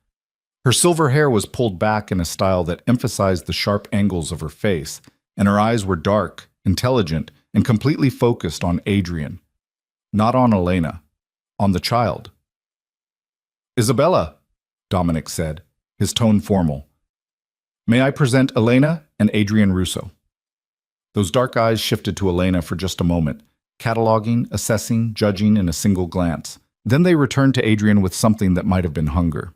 Her silver hair was pulled back in a style that emphasized the sharp angles of her face, and her eyes were dark, intelligent, and completely focused on Adrian. Not on Elena, on the child. "Isabella," Dominic said, his tone formal. "May I present Elena and Adrian Russo?" Those dark eyes shifted to Elena for just a moment, cataloging, assessing, judging in a single glance. Then they returned to Adrian with something that might have been hunger.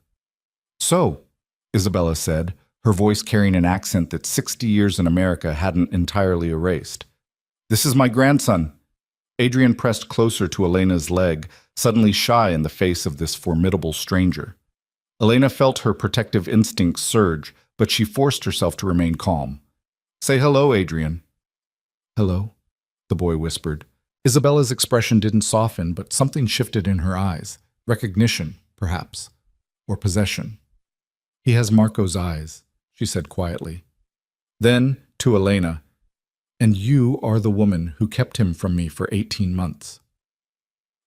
"So," Isabella said, her voice carrying an accent that 60 years in America hadn't entirely erased. "This is my grandson." Adrian pressed closer to Elena's leg, suddenly shy in the face of this formidable stranger. Elena felt her protective instincts surge, but she forced herself to remain calm. "Say hello, Adrian." "Hello," the boy whispered. Isabella's expression didn't soften, but something shifted in her eyes. Recognition, perhaps, or possession. "He has Marco's eyes," she said quietly. Then, to Elena, "And you are the woman who kept him from me for 18 months.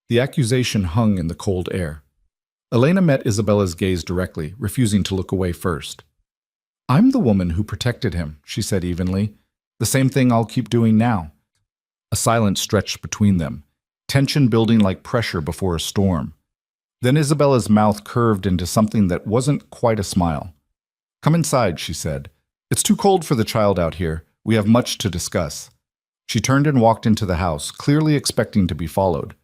The accusation hung in the cold air. Elena met Isabella's gaze directly, refusing to look away first. "I'm the woman who protected him," she said evenly. "The same thing I'll keep doing now." A silence stretched between them, tension building like pressure before a storm. Then Isabella's mouth curved into something that wasn't quite a smile. "Come inside," she said. "It's too cold for the child out here. We have much to discuss." She turned and walked into the house, clearly expecting to be followed.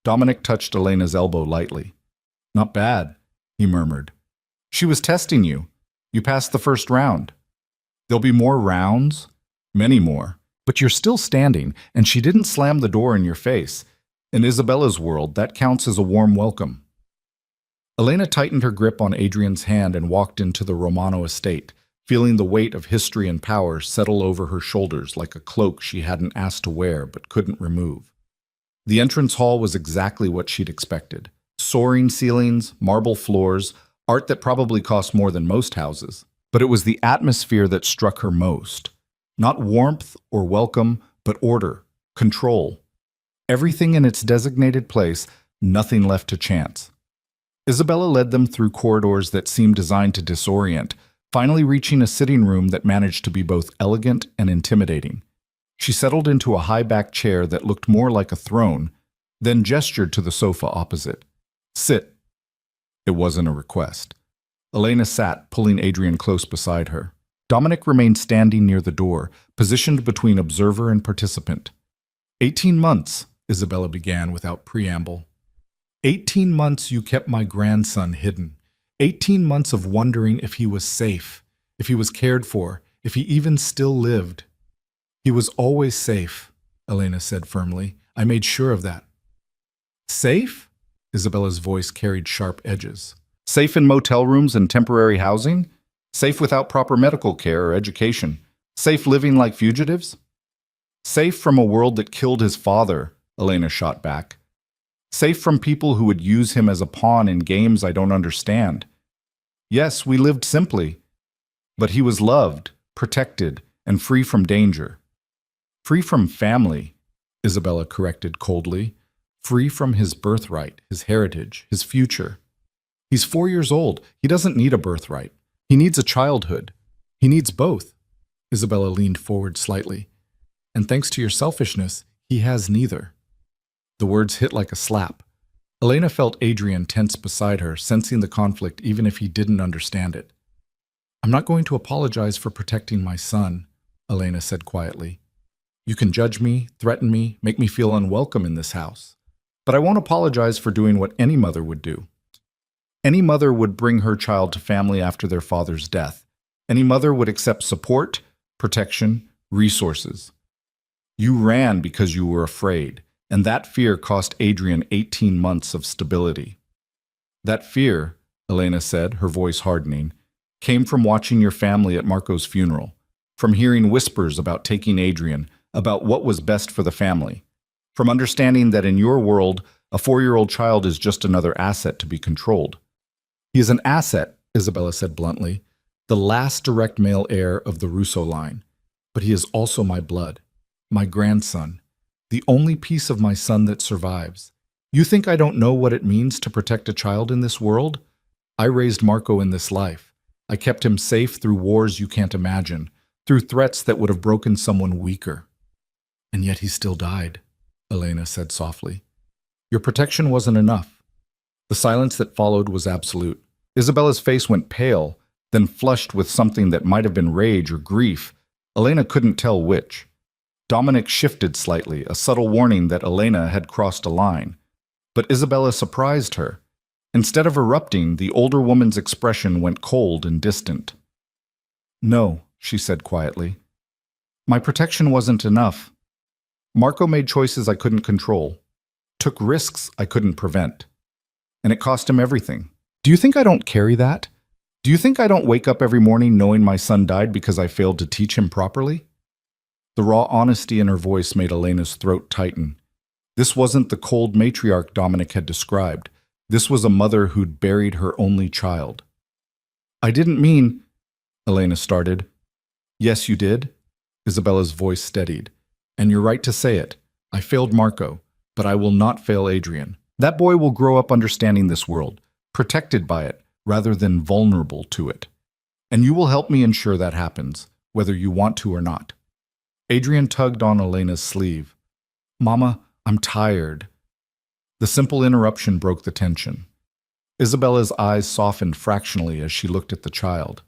Dominic touched Elena's elbow lightly. "Not bad," he murmured. "She was testing you. You passed the first round. There'll be more rounds, many more. But you're still standing, and she didn't slam the door in your face. In Isabella's world, that counts as a warm welcome." Elena tightened her grip on Adrian's hand and walked into the Romano estate, feeling the weight of history and power settle over her shoulders like a cloak she hadn't asked to wear but couldn't remove. The entrance hall was exactly what she'd expected. Soaring ceilings, marble floors, art that probably cost more than most houses. But it was the atmosphere that struck her most. Not warmth or welcome, but order, control. Everything in its designated place, nothing left to chance. Isabella led them through corridors that seemed designed to disorient, finally reaching a sitting room that managed to be both elegant and intimidating. She settled into a high-backed chair that looked more like a throne, then gestured to the sofa opposite. "Sit." It wasn't a request. Elena sat, pulling Adrian close beside her. Dominic remained standing near the door, positioned between observer and participant. 18 months, Isabella began without preamble. 18 months you kept my grandson hidden. 18 months of wondering if he was safe, if he was cared for, if he even still lived. "He was always safe," Elena said firmly. "I made sure of that." "Safe?" Isabella's voice carried sharp edges. "Safe in motel rooms and temporary housing? Safe without proper medical care or education? Safe living like fugitives? Safe from a world that killed his father," Elena shot back. "Safe from people who would use him as a pawn in games I don't understand. Yes, we lived simply, but he was loved, protected, and free from danger. Free from family," Isabella corrected coldly. "Free from his birthright, his heritage, his future. He's 4 years old. He doesn't need a birthright. He needs a childhood. He needs both." Isabella leaned forward slightly. "And thanks to your selfishness, he has neither." The words hit like a slap. Elena felt Adrian tense beside her, sensing the conflict even if he didn't understand it. "I'm not going to apologize for protecting my son," Elena said quietly. "You can judge me, threaten me, make me feel unwelcome in this house. But I won't apologize for doing what any mother would do. Any mother would bring her child to family after their father's death. Any mother would accept support, protection, resources. You ran because you were afraid, and that fear cost Adrian 18 months of stability. That fear," Elena said, her voice hardening, "came from watching your family at Marco's funeral, from hearing whispers about taking Adrian, about what was best for the family, from understanding that in your world, a 4-year-old child is just another asset to be controlled." "He is an asset," Isabella said bluntly, the last direct male heir of the Russo line. But he is also my blood, my grandson, the only piece of my son that survives. You think I don't know what it means to protect a child in this world? I raised Marco in this life. I kept him safe through wars you can't imagine, through threats that would have broken someone weaker. And yet he still died, Elena said softly. Your protection wasn't enough. The silence that followed was absolute. Isabella's face went pale, then flushed with something that might have been rage or grief. Elena couldn't tell which. Dominic shifted slightly, a subtle warning that Elena had crossed a line. But Isabella surprised her. Instead of erupting, the older woman's expression went cold and distant. No, she said quietly. My protection wasn't enough. Marco made choices I couldn't control, took risks I couldn't prevent. And it cost him everything. Do you think I don't carry that? Do you think I don't wake up every morning knowing my son died because I failed to teach him properly? The raw honesty in her voice made Elena's throat tighten. This wasn't the cold matriarch Dominic had described. This was a mother who'd buried her only child. I didn't mean, Elena started. Yes, you did. Isabella's voice steadied. And you're right to say it. I failed Marco, but I will not fail Adrian. That boy will grow up understanding this world, protected by it, rather than vulnerable to it. And you will help me ensure that happens, whether you want to or not. Adrian tugged on Elena's sleeve. Mama, I'm tired. The simple interruption broke the tension. Isabella's eyes softened fractionally as she looked at the child.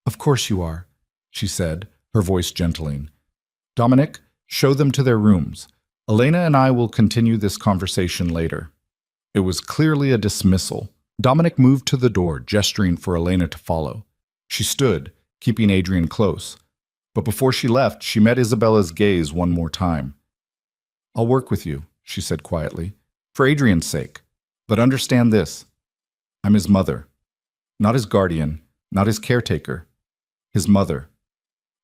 Of course you are, she said, her voice gentling. Dominic, show them to their rooms. Elena and I will continue this conversation later. It was clearly a dismissal. Dominic moved to the door, gesturing for Elena to follow. She stood, keeping Adrian close. But before she left, she met Isabella's gaze one more time. I'll work with you, she said quietly, for Adrian's sake. But understand this. I'm his mother. Not his guardian, not his caretaker. His mother.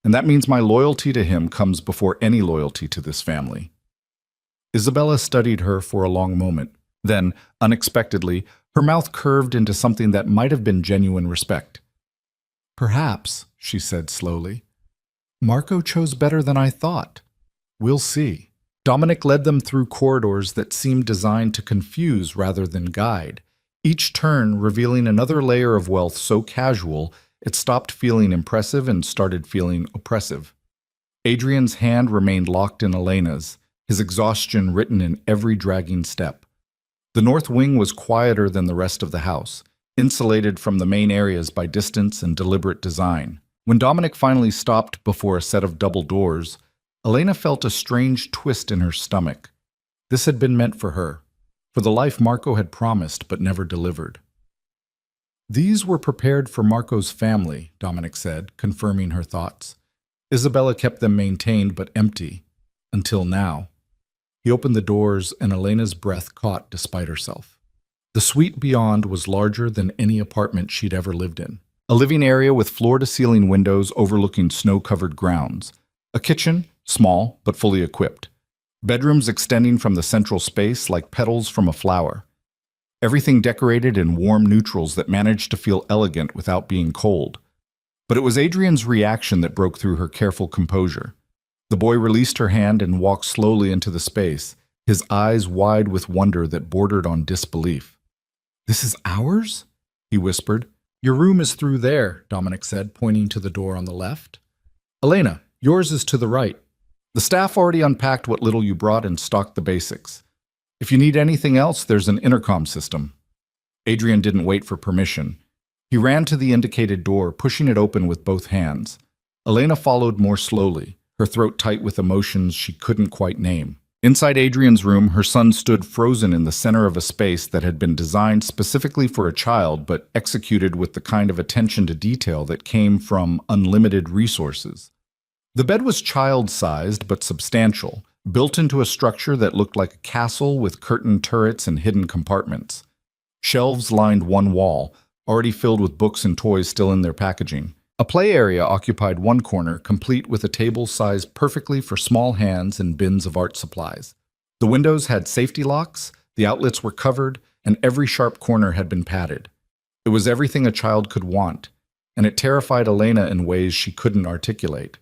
And that means my loyalty to him comes before any loyalty to this family. Isabella studied her for a long moment. Then, unexpectedly, her mouth curved into something that might have been genuine respect. Perhaps, she said slowly, Marco chose better than I thought. We'll see. Dominic led them through corridors that seemed designed to confuse rather than guide, each turn revealing another layer of wealth so casual it stopped feeling impressive and started feeling oppressive. Adrian's hand remained locked in Elena's, his exhaustion written in every dragging step. The north wing was quieter than the rest of the house, insulated from the main areas by distance and deliberate design. When Dominic finally stopped before a set of double doors, Elena felt a strange twist in her stomach. This had been meant for her, for the life Marco had promised but never delivered. These were prepared for Marco's family, Dominic said, confirming her thoughts. Isabella kept them maintained but empty, until now. He opened the doors and Elena's breath caught despite herself. The suite beyond was larger than any apartment she'd ever lived in. A living area with floor-to-ceiling windows overlooking snow-covered grounds. A kitchen, small but fully equipped. Bedrooms extending from the central space like petals from a flower. Everything decorated in warm neutrals that managed to feel elegant without being cold. But it was Adrian's reaction that broke through her careful composure. The boy released her hand and walked slowly into the space, his eyes wide with wonder that bordered on disbelief. This is ours? He whispered. Your room is through there, Dominic said, pointing to the door on the left. Elena, yours is to the right. The staff already unpacked what little you brought and stocked the basics. If you need anything else, there's an intercom system. Adrian didn't wait for permission. He ran to the indicated door, pushing it open with both hands. Elena followed more slowly, her throat tight with emotions she couldn't quite name. Inside Adrian's room, her son stood frozen in the center of a space that had been designed specifically for a child but executed with the kind of attention to detail that came from unlimited resources. The bed was child-sized but substantial, built into a structure that looked like a castle with curtained turrets and hidden compartments. Shelves lined one wall, already filled with books and toys still in their packaging. A play area occupied one corner, complete with a table sized perfectly for small hands and bins of art supplies. The windows had safety locks, the outlets were covered, and every sharp corner had been padded. It was everything a child could want, and it terrified Elena in ways she couldn't articulate.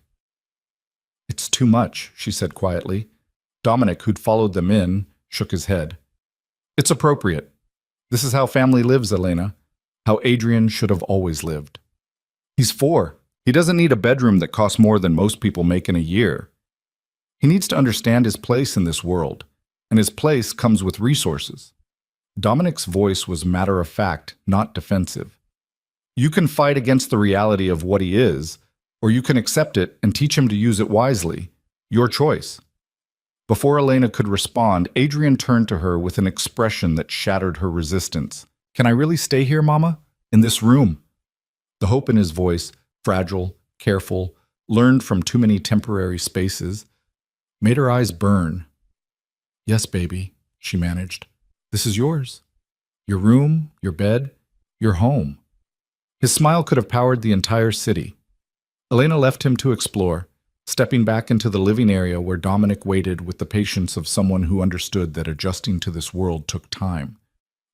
"It's too much," she said quietly. Dominic, who'd followed them in, shook his head. "It's appropriate. This is how family lives, Elena. How Adrian should have always lived. He's 4. He doesn't need a bedroom that costs more than most people make in a year. He needs to understand his place in this world, and his place comes with resources." Dominic's voice was matter-of-fact, not defensive. "You can fight against the reality of what he is, or you can accept it and teach him to use it wisely. Your choice." Before Elena could respond, Adrian turned to her with an expression that shattered her resistance. "Can I really stay here, Mama? In this room?" The hope in his voice, fragile, careful, learned from too many temporary spaces, made her eyes burn. "Yes, baby," she managed. "This is yours. Your room, your bed, your home." His smile could have powered the entire city. Elena left him to explore, stepping back into the living area where Dominic waited with the patience of someone who understood that adjusting to this world took time.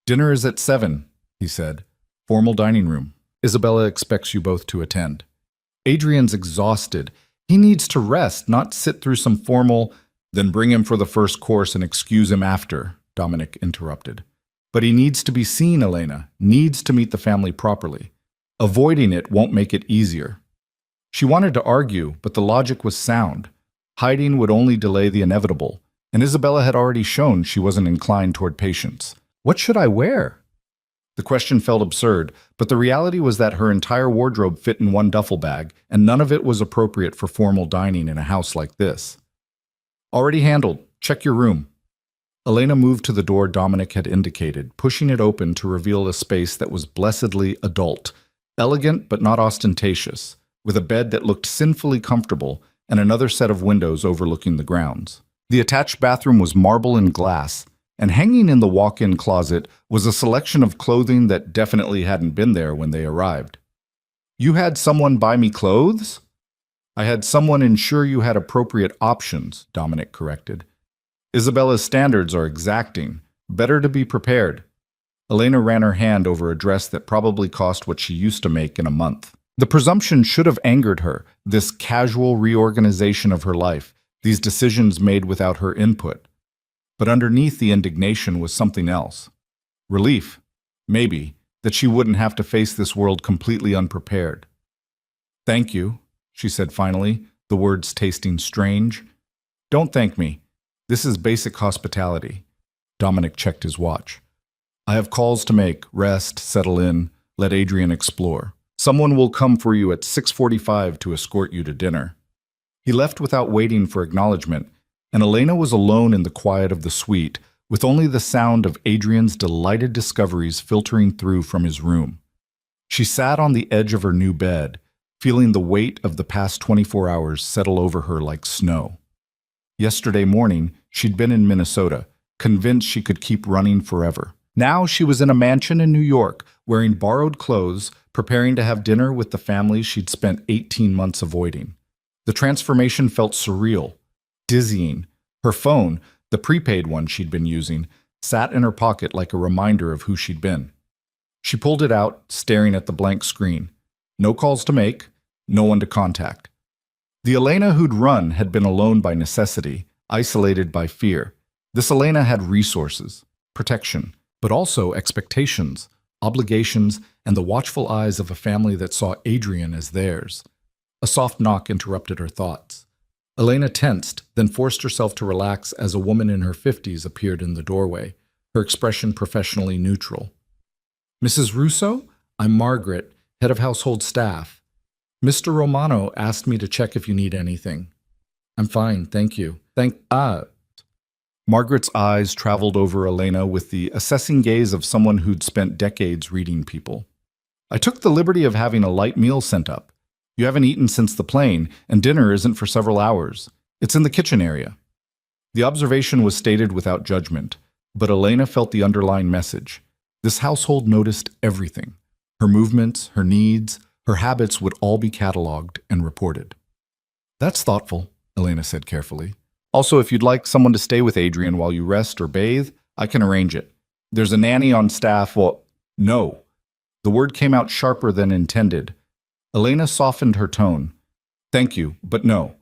"Dinner is at 7, he said. "Formal dining room. Isabella expects you both to attend." Adrian's exhausted. He needs to rest, not sit through some formal, "Then bring him for the first course and excuse him after," Dominic interrupted. "But he needs to be seen, Elena, needs to meet the family properly. Avoiding it won't make it easier." She wanted to argue, but the logic was sound. Hiding would only delay the inevitable, and Isabella had already shown she wasn't inclined toward patience. "What should I wear?" The question felt absurd, but the reality was that her entire wardrobe fit in one duffel bag, and none of it was appropriate for formal dining in a house like this. "Already handled. Check your room." Elena moved to the door Dominic had indicated, pushing it open to reveal a space that was blessedly adult, elegant but not ostentatious, with a bed that looked sinfully comfortable and another set of windows overlooking the grounds. The attached bathroom was marble and glass, and hanging in the walk-in closet was a selection of clothing that definitely hadn't been there when they arrived. "You had someone buy me clothes?" "I had someone ensure you had appropriate options," Dominic corrected. "Isabella's standards are exacting. Better to be prepared." Elena ran her hand over a dress that probably cost what she used to make in a month. The presumption should have angered her, this casual reorganization of her life, these decisions made without her input. But underneath the indignation was something else. Relief, maybe, that she wouldn't have to face this world completely unprepared. "Thank you," she said finally, the words tasting strange. "Don't thank me. This is basic hospitality." Dominic checked his watch. "I have calls to make. Rest, settle in, let Adrian explore. Someone will come for you at 6:45 to escort you to dinner." He left without waiting for acknowledgement, and Elena was alone in the quiet of the suite, with only the sound of Adrian's delighted discoveries filtering through from his room. She sat on the edge of her new bed, feeling the weight of the past 24 hours settle over her like snow. Yesterday morning, she'd been in Minnesota, convinced she could keep running forever. Now she was in a mansion in New York, wearing borrowed clothes, preparing to have dinner with the family she'd spent 18 months avoiding. The transformation felt surreal, dizzying. Her phone, the prepaid one she'd been using, sat in her pocket like a reminder of who she'd been. She pulled it out, staring at the blank screen. No calls to make, no one to contact. The Elena who'd run had been alone by necessity, isolated by fear. This Elena had resources, protection, but also expectations, obligations, and the watchful eyes of a family that saw Adrian as theirs. A soft knock interrupted her thoughts. Elena tensed, then forced herself to relax as a woman in her 50s appeared in the doorway, her expression professionally neutral. "Mrs. Russo? I'm Margaret, head of household staff. Mr. Romano asked me to check if you need anything." "I'm fine, thank you." Margaret's eyes traveled over Elena with the assessing gaze of someone who'd spent decades reading people. "I took the liberty of having a light meal sent up. You haven't eaten since the plane, and dinner isn't for several hours. It's in the kitchen area." The observation was stated without judgment, but Elena felt the underlying message. This household noticed everything. Her movements, her needs, her habits would all be cataloged and reported. "That's thoughtful," Elena said carefully. "Also, if you'd like someone to stay with Adrian while you rest or bathe, I can arrange it. There's a nanny on staff." "Well, no." The word came out sharper than intended. Elena softened her tone. Thank you, but no.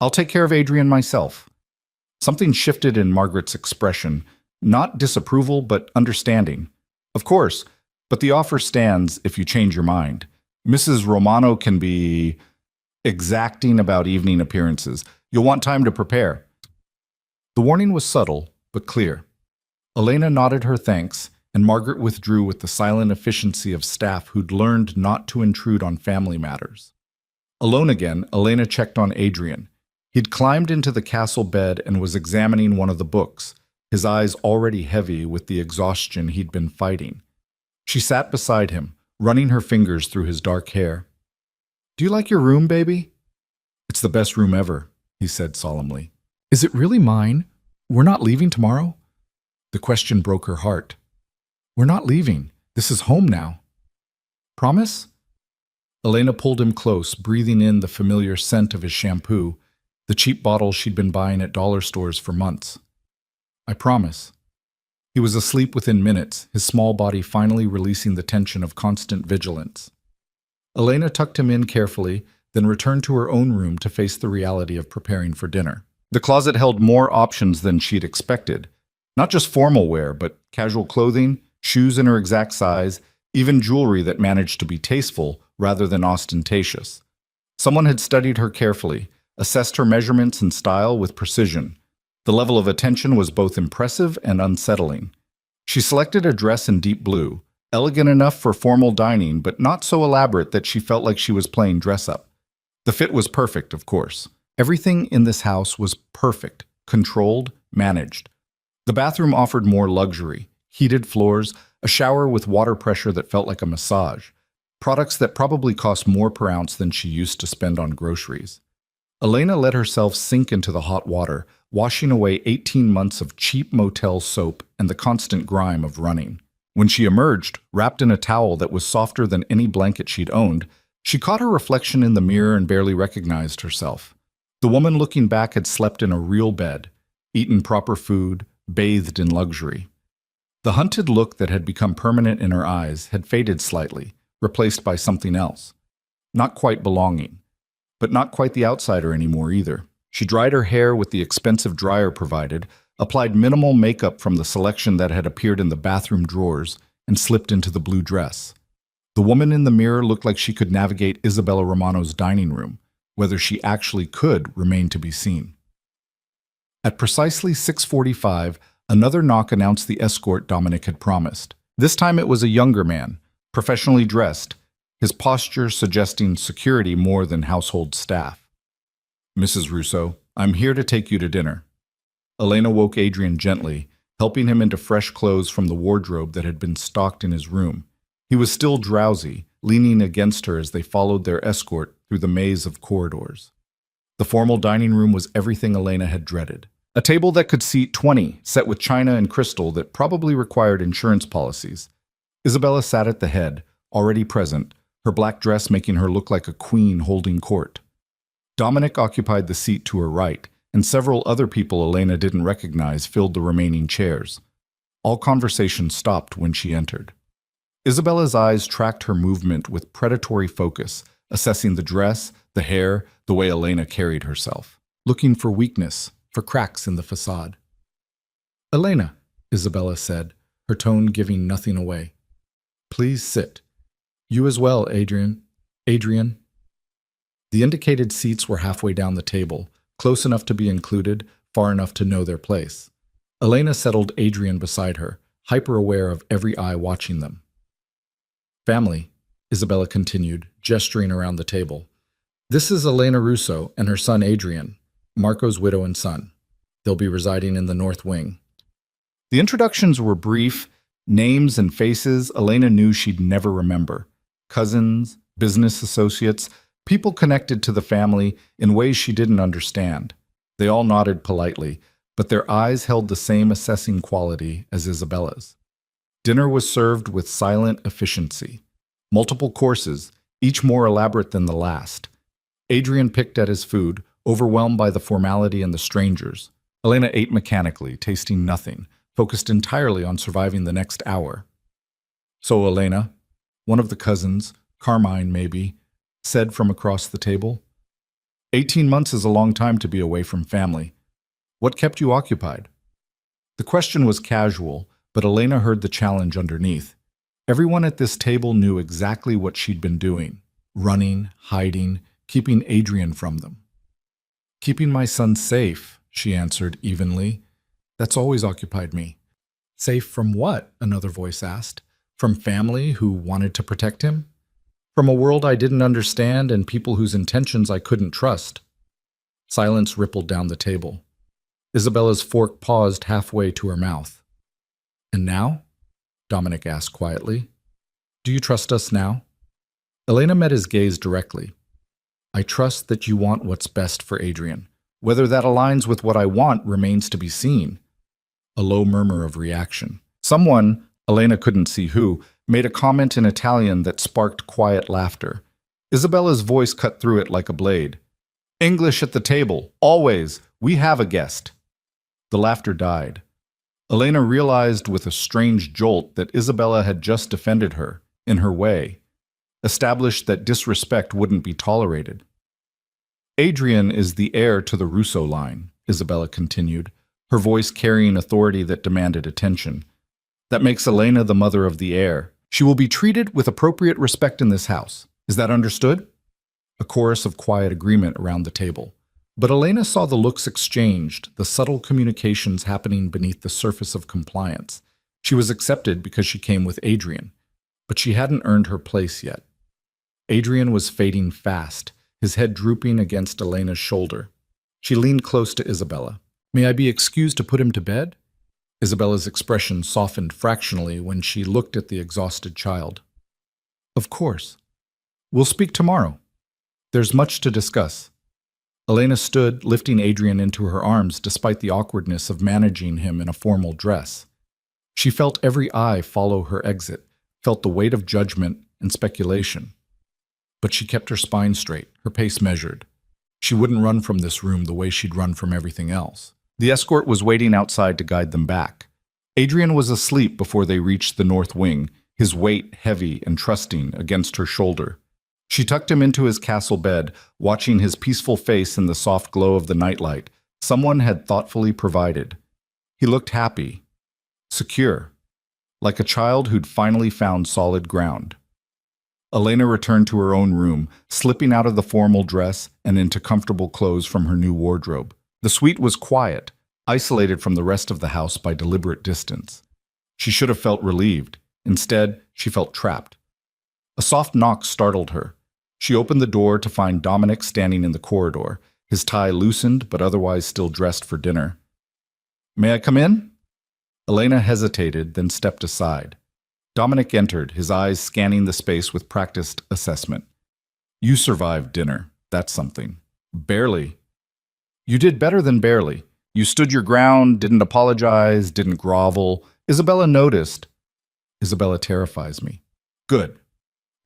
I'll take care of Adrian myself. Something shifted in Margaret's expression, not disapproval, but understanding. Of course, but the offer stands if you change your mind. Mrs. Romano can be exacting about evening appearances. You'll want time to prepare. The warning was subtle, but clear. Elena nodded her thanks, and Margaret withdrew with the silent efficiency of staff who'd learned not to intrude on family matters. Alone again, Elena checked on Adrian. He'd climbed into the castle bed and was examining one of the books, his eyes already heavy with the exhaustion he'd been fighting. She sat beside him, running her fingers through his dark hair. Do you like your room, baby? It's the best room ever, he said solemnly. Is it really mine? We're not leaving tomorrow? The question broke her heart. We're not leaving. This is home now. Promise? Elena pulled him close, breathing in the familiar scent of his shampoo, the cheap bottle she'd been buying at dollar stores for months. I promise. He was asleep within minutes, his small body finally releasing the tension of constant vigilance. Elena tucked him in carefully, then returned to her own room to face the reality of preparing for dinner. The closet held more options than she'd expected. Not just formal wear, but casual clothing, shoes in her exact size, even jewelry that managed to be tasteful rather than ostentatious. Someone had studied her carefully, assessed her measurements and style with precision. The level of attention was both impressive and unsettling. She selected a dress in deep blue, elegant enough for formal dining, but not so elaborate that she felt like she was playing dress-up. The fit was perfect, of course. Everything in this house was perfect, controlled, managed. The bathroom offered more luxury, heated floors, a shower with water pressure that felt like a massage, products that probably cost more per ounce than she used to spend on groceries. Elena let herself sink into the hot water, washing away 18 months of cheap motel soap and the constant grime of running. When she emerged, wrapped in a towel that was softer than any blanket she'd owned, she caught her reflection in the mirror and barely recognized herself. The woman looking back had slept in a real bed, eaten proper food, bathed in luxury. The hunted look that had become permanent in her eyes had faded slightly, replaced by something else. Not quite belonging, but not quite the outsider anymore either. She dried her hair with the expensive dryer provided, applied minimal makeup from the selection that had appeared in the bathroom drawers, and slipped into the blue dress. The woman in the mirror looked like she could navigate Isabella Romano's dining room. Whether she actually could remained to be seen. At precisely 6:45, another knock announced the escort Dominic had promised. This time it was a younger man, professionally dressed, his posture suggesting security more than household staff. Mrs. Russo, I'm here to take you to dinner. Elena woke Adrian gently, helping him into fresh clothes from the wardrobe that had been stocked in his room. He was still drowsy, leaning against her as they followed their escort through the maze of corridors. The formal dining room was everything Elena had dreaded. A table that could seat 20, set with china and crystal that probably required insurance policies. Isabella sat at the head, already present, her black dress making her look like a queen holding court. Dominic occupied the seat to her right, and several other people Elena didn't recognize filled the remaining chairs. All conversation stopped when she entered. Isabella's eyes tracked her movement with predatory focus, assessing the dress, the hair, the way Elena carried herself, looking for weakness, for cracks in the facade. Elena, Isabella said, her tone giving nothing away. Please sit. You as well, Adrian. Adrian. The indicated seats were halfway down the table, close enough to be included, far enough to know their place. Elena settled Adrian beside her, hyper-aware of every eye watching them. Family, Isabella continued, gesturing around the table. This is Elena Russo and her son Adrian, Marco's widow and son. They'll be residing in the North Wing. The introductions were brief, names and faces Elena knew she'd never remember. Cousins, business associates, people connected to the family in ways she didn't understand. They all nodded politely, but their eyes held the same assessing quality as Isabella's. Dinner was served with silent efficiency. Multiple courses, each more elaborate than the last. Adrian picked at his food, overwhelmed by the formality and the strangers. Elena ate mechanically, tasting nothing, focused entirely on surviving the next hour. So Elena, one of the cousins, Carmine maybe, said from across the table. 18 months is a long time to be away from family. What kept you occupied? The question was casual, but Elena heard the challenge underneath. Everyone at this table knew exactly what she'd been doing. Running, hiding, keeping Adrian from them. Keeping my son safe, she answered evenly. That's always occupied me. Safe from what? Another voice asked. From family who wanted to protect him? From a world I didn't understand and people whose intentions I couldn't trust. Silence rippled down the table. Isabella's fork paused halfway to her mouth. And now? Dominic asked quietly. Do you trust us now? Elena met his gaze directly. I trust that you want what's best for Adrian. Whether that aligns with what I want remains to be seen. A low murmur of reaction. Someone, Elena couldn't see who, made a comment in Italian that sparked quiet laughter. Isabella's voice cut through it like a blade. English at the table, always. We have a guest. The laughter died. Elena realized with a strange jolt that Isabella had just defended her, in her way, established that disrespect wouldn't be tolerated. Adrian is the heir to the Russo line, Isabella continued, her voice carrying authority that demanded attention. That makes Elena the mother of the heir. She will be treated with appropriate respect in this house. Is that understood? A chorus of quiet agreement around the table. But Elena saw the looks exchanged, the subtle communications happening beneath the surface of compliance. She was accepted because she came with Adrian, but she hadn't earned her place yet. Adrian was fading fast, his head drooping against Elena's shoulder. She leaned close to Isabella. May I be excused to put him to bed? Isabella's expression softened fractionally when she looked at the exhausted child. Of course. We'll speak tomorrow. There's much to discuss. Elena stood, lifting Adrian into her arms despite the awkwardness of managing him in a formal dress. She felt every eye follow her exit, felt the weight of judgment and speculation. But she kept her spine straight, her pace measured. She wouldn't run from this room the way she'd run from everything else. The escort was waiting outside to guide them back. Adrian was asleep before they reached the north wing, his weight heavy and trusting against her shoulder. She tucked him into his castle bed, watching his peaceful face in the soft glow of the nightlight someone had thoughtfully provided. He looked happy, secure, like a child who'd finally found solid ground. Elena returned to her own room, slipping out of the formal dress and into comfortable clothes from her new wardrobe. The suite was quiet, isolated from the rest of the house by deliberate distance. She should have felt relieved. Instead, she felt trapped. A soft knock startled her. She opened the door to find Dominic standing in the corridor, his tie loosened but otherwise still dressed for dinner. May I come in? Elena hesitated, then stepped aside. Dominic entered, his eyes scanning the space with practiced assessment. You survived dinner. That's something. Barely. You did better than barely. You stood your ground, didn't apologize, didn't grovel. Isabella noticed. Isabella terrifies me. Good.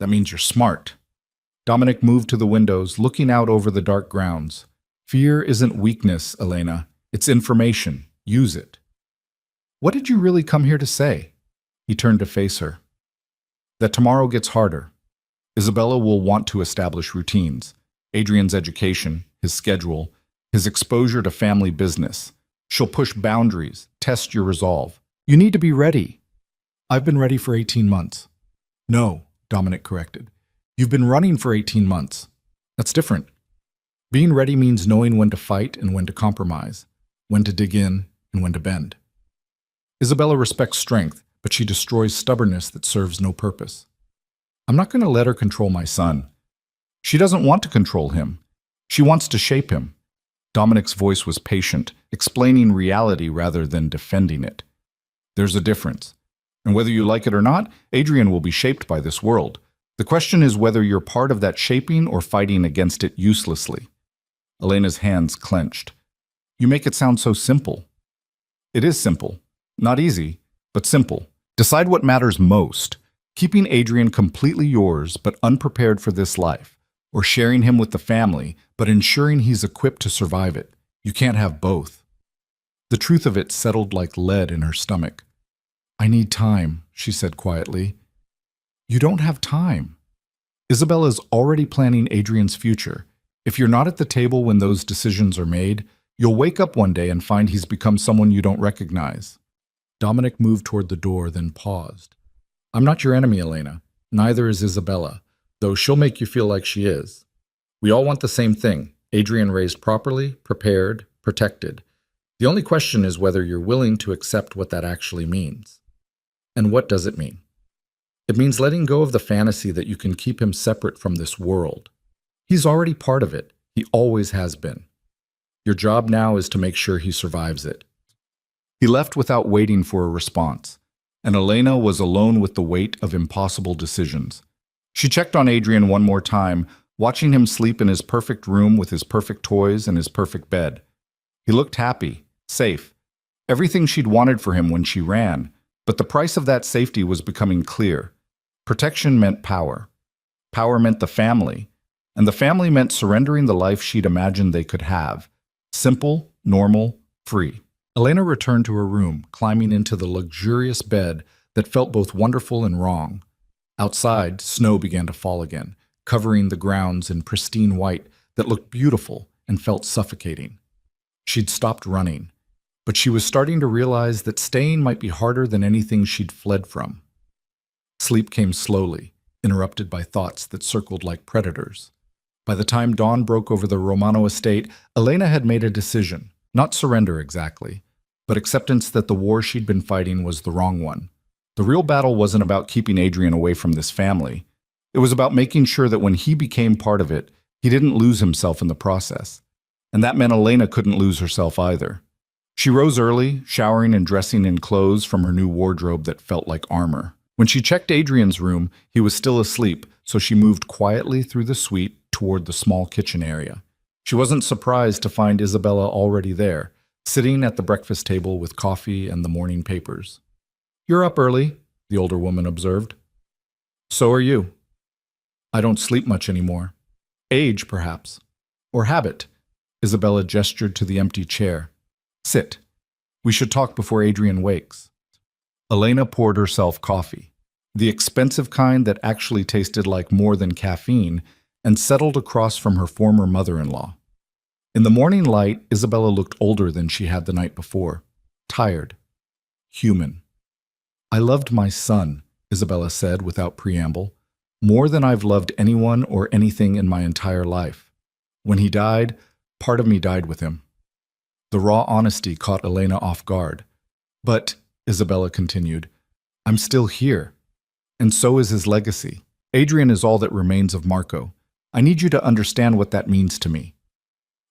That means you're smart. Dominic moved to the windows, looking out over the dark grounds. Fear isn't weakness, Elena. It's information. Use it. What did you really come here to say? He turned to face her. That tomorrow gets harder. Isabella will want to establish routines. Adrian's education, his schedule, his exposure to family business. She'll push boundaries, test your resolve. You need to be ready. I've been ready for 18 months. No, Dominic corrected. You've been running for 18 months. That's different. Being ready means knowing when to fight and when to compromise, when to dig in and when to bend. Isabella respects strength, but she destroys stubbornness that serves no purpose. I'm not going to let her control my son. She doesn't want to control him. She wants to shape him. Dominic's voice was patient, explaining reality rather than defending it. There's a difference. And whether you like it or not, Adrian will be shaped by this world. The question is whether you're part of that shaping or fighting against it uselessly. Elena's hands clenched. You make it sound so simple. It is simple. Not easy, but simple. Decide what matters most. Keeping Adrian completely yours but unprepared for this life, or sharing him with the family but ensuring he's equipped to survive it. You can't have both. The truth of it settled like lead in her stomach. I need time, she said quietly. You don't have time. Isabella's already planning Adrian's future. If you're not at the table when those decisions are made, you'll wake up one day and find he's become someone you don't recognize. Dominic moved toward the door, then paused. I'm not your enemy, Elena. Neither is Isabella, though she'll make you feel like she is. We all want the same thing: Adrian raised properly, prepared, protected. The only question is whether you're willing to accept what that actually means. And what does it mean? It means letting go of the fantasy that you can keep him separate from this world. He's already part of it. He always has been. Your job now is to make sure he survives it. He left without waiting for a response, and Elena was alone with the weight of impossible decisions. She checked on Adrian one more time, watching him sleep in his perfect room with his perfect toys and his perfect bed. He looked happy, safe, everything she'd wanted for him when she ran, but the price of that safety was becoming clear. Protection meant power. Power meant the family, and the family meant surrendering the life she'd imagined they could have. Simple, normal, free. Elena returned to her room, climbing into the luxurious bed that felt both wonderful and wrong. Outside, snow began to fall again, covering the grounds in pristine white that looked beautiful and felt suffocating. She'd stopped running, but she was starting to realize that staying might be harder than anything she'd fled from. Sleep came slowly, interrupted by thoughts that circled like predators. By the time dawn broke over the Romano estate, Elena had made a decision. Not surrender exactly, but acceptance that the war she'd been fighting was the wrong one. The real battle wasn't about keeping Adrian away from this family. It was about making sure that when he became part of it, he didn't lose himself in the process. And that meant Elena couldn't lose herself either. She rose early, showering and dressing in clothes from her new wardrobe that felt like armor. When she checked Adrian's room, he was still asleep, so she moved quietly through the suite toward the small kitchen area. She wasn't surprised to find Isabella already there, sitting at the breakfast table with coffee and the morning papers. You're up early, the older woman observed. So are you. I don't sleep much anymore. Age, perhaps. Or habit. Isabella gestured to the empty chair. Sit. We should talk before Adrian wakes. Elena poured herself coffee, the expensive kind that actually tasted like more than caffeine, and settled across from her former mother-in-law. In the morning light, Isabella looked older than she had the night before. Tired. Human. I loved my son, Isabella said without preamble, more than I've loved anyone or anything in my entire life. When he died, part of me died with him. The raw honesty caught Elena off guard. But, Isabella continued, I'm still here. And so is his legacy. Adrian is all that remains of Marco. I need you to understand what that means to me.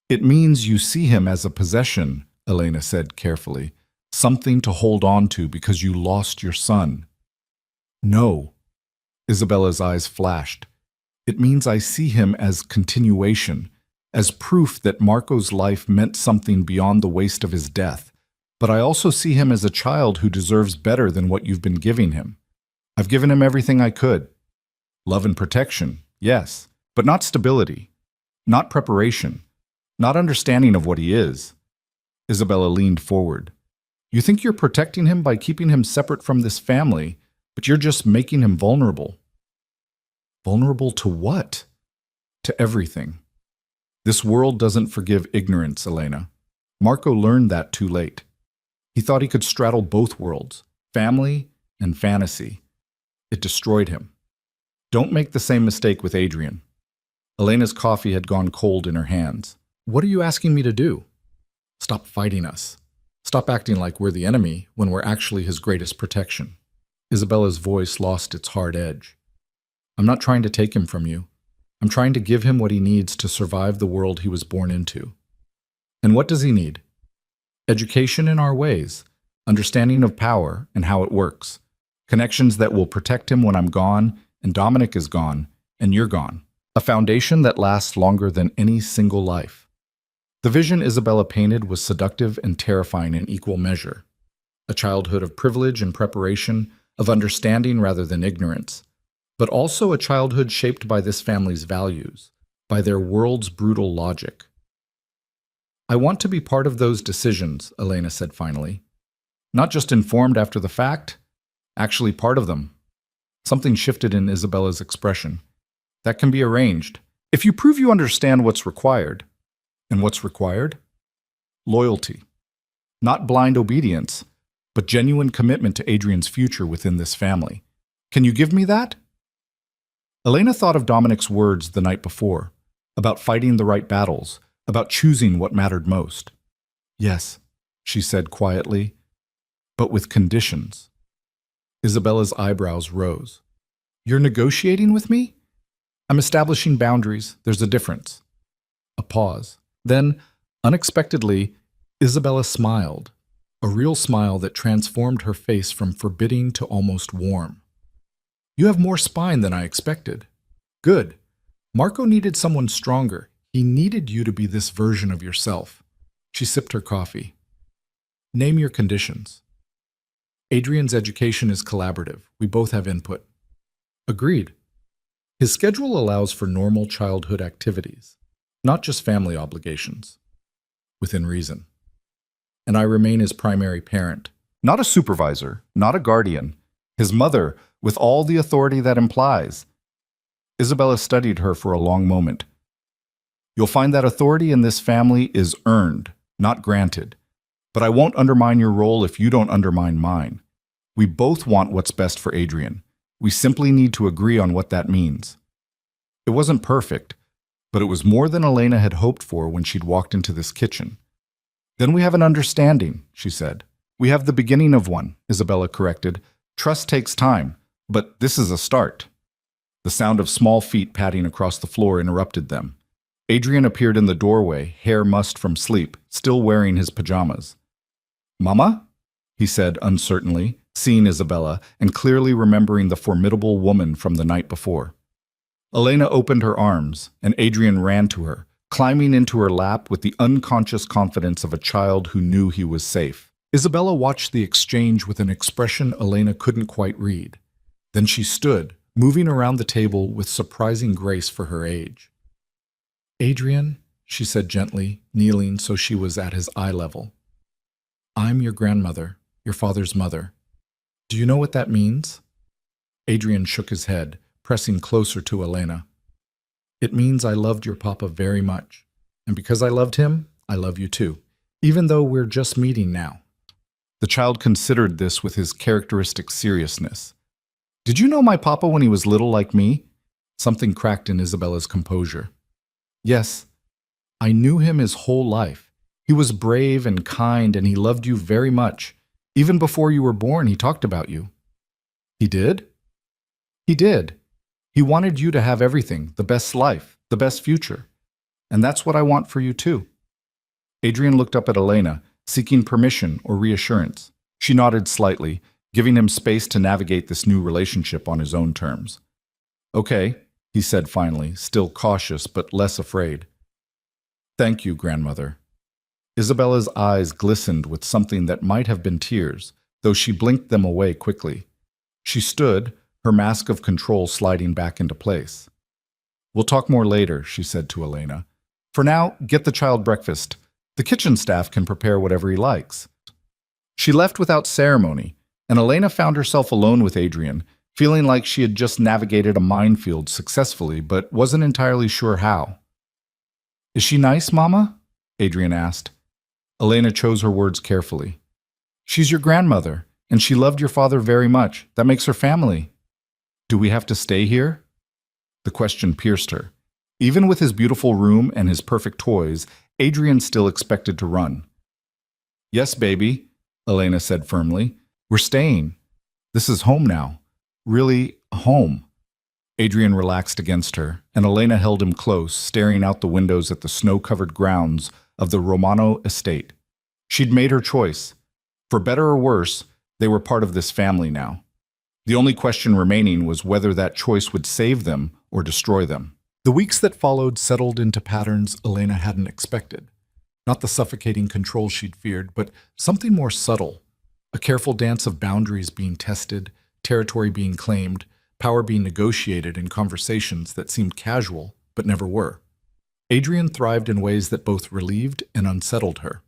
It means you see him as a possession, Elena said carefully, something to hold on to because you lost your son. No. Isabella's eyes flashed. It means I see him as continuation, as proof that Marco's life meant something beyond the waste of his death. But I also see him as a child who deserves better than what you've been giving him. I've given him everything I could. Love and protection, yes, but not stability, not preparation, not understanding of what he is. Isabella leaned forward. You think you're protecting him by keeping him separate from this family, but you're just making him vulnerable. Vulnerable to what? To everything. This world doesn't forgive ignorance, Elena. Marco learned that too late. He thought he could straddle both worlds, family and fantasy. It destroyed him. Don't make the same mistake with Adrian. Elena's coffee had gone cold in her hands. What are you asking me to do? Stop fighting us. Stop acting like we're the enemy when we're actually his greatest protection. Isabella's voice lost its hard edge. I'm not trying to take him from you. I'm trying to give him what he needs to survive the world he was born into. And what does he need? Education in our ways, understanding of power and how it works, connections that will protect him when I'm gone and Dominic is gone and you're gone, a foundation that lasts longer than any single life. The vision Isabella painted was seductive and terrifying in equal measure. A childhood of privilege and preparation, of understanding rather than ignorance, but also a childhood shaped by this family's values, by their world's brutal logic. I want to be part of those decisions, Elena said finally. Not just informed after the fact, actually part of them. Something shifted in Isabella's expression. That can be arranged. If you prove you understand what's required. And what's required? Loyalty. Not blind obedience, but genuine commitment to Adrian's future within this family. Can you give me that? Elena thought of Dominic's words the night before, about fighting the right battles, about choosing what mattered most. Yes, she said quietly, but with conditions. Isabella's eyebrows rose. You're negotiating with me? I'm establishing boundaries. There's a difference. A pause. Then, unexpectedly, Isabella smiled, a real smile that transformed her face from forbidding to almost warm. You have more spine than I expected. Good. Marco needed someone stronger. He needed you to be this version of yourself. She sipped her coffee. Name your conditions. Adrian's education is collaborative. We both have input. Agreed. His schedule allows for normal childhood activities, not just family obligations. Within reason. And I remain his primary parent. Not a supervisor, not a guardian. His mother, with all the authority that implies. Isabella studied her for a long moment. You'll find that authority in this family is earned, not granted. But I won't undermine your role if you don't undermine mine. We both want what's best for Adrian. We simply need to agree on what that means. It wasn't perfect, but it was more than Elena had hoped for when she'd walked into this kitchen. Then we have an understanding, she said. We have the beginning of one, Isabella corrected. Trust takes time, but this is a start. The sound of small feet padding across the floor interrupted them. Adrian appeared in the doorway, hair mussed from sleep, still wearing his pajamas. Mama? He said uncertainly, seeing Isabella and clearly remembering the formidable woman from the night before. Elena opened her arms, and Adrian ran to her, climbing into her lap with the unconscious confidence of a child who knew he was safe. Isabella watched the exchange with an expression Elena couldn't quite read. Then she stood, moving around the table with surprising grace for her age. Adrian, she said gently, kneeling so she was at his eye level. I'm your grandmother, your father's mother. Do you know what that means? Adrian shook his head, pressing closer to Elena. It means I loved your papa very much. And because I loved him, I love you too, even though we're just meeting now. The child considered this with his characteristic seriousness. Did you know my papa when he was little like me? Something cracked in Isabella's composure. Yes, I knew him his whole life. He was brave and kind, and he loved you very much. Even before you were born, he talked about you. He did? He did. He wanted you to have everything, the best life, the best future. And that's what I want for you too. Adrian looked up at Elena, seeking permission or reassurance. She nodded slightly, giving him space to navigate this new relationship on his own terms. Okay, he said finally, still cautious but less afraid. Thank you, grandmother. Isabella's eyes glistened with something that might have been tears, though she blinked them away quickly. She stood, her mask of control sliding back into place. We'll talk more later, she said to Elena. For now, get the child breakfast. The kitchen staff can prepare whatever he likes. She left without ceremony, and Elena found herself alone with Adrian, feeling like she had just navigated a minefield successfully, but wasn't entirely sure how. Is she nice, Mama? Adrian asked. Elena chose her words carefully. She's your grandmother, and she loved your father very much. That makes her family. Do we have to stay here? The question pierced her. Even with his beautiful room and his perfect toys, Adrian still expected to run. Yes, baby, Elena said firmly. We're staying. This is home now. Really, home. Adrian relaxed against her, and Elena held him close, staring out the windows at the snow-covered grounds of the Romano estate. She'd made her choice. For better or worse, they were part of this family now. The only question remaining was whether that choice would save them or destroy them. The weeks that followed settled into patterns Elena hadn't expected. Not the suffocating control she'd feared, but something more subtle. A careful dance of boundaries being tested, territory being claimed, power being negotiated in conversations that seemed casual but never were. Adrian thrived in ways that both relieved and unsettled her.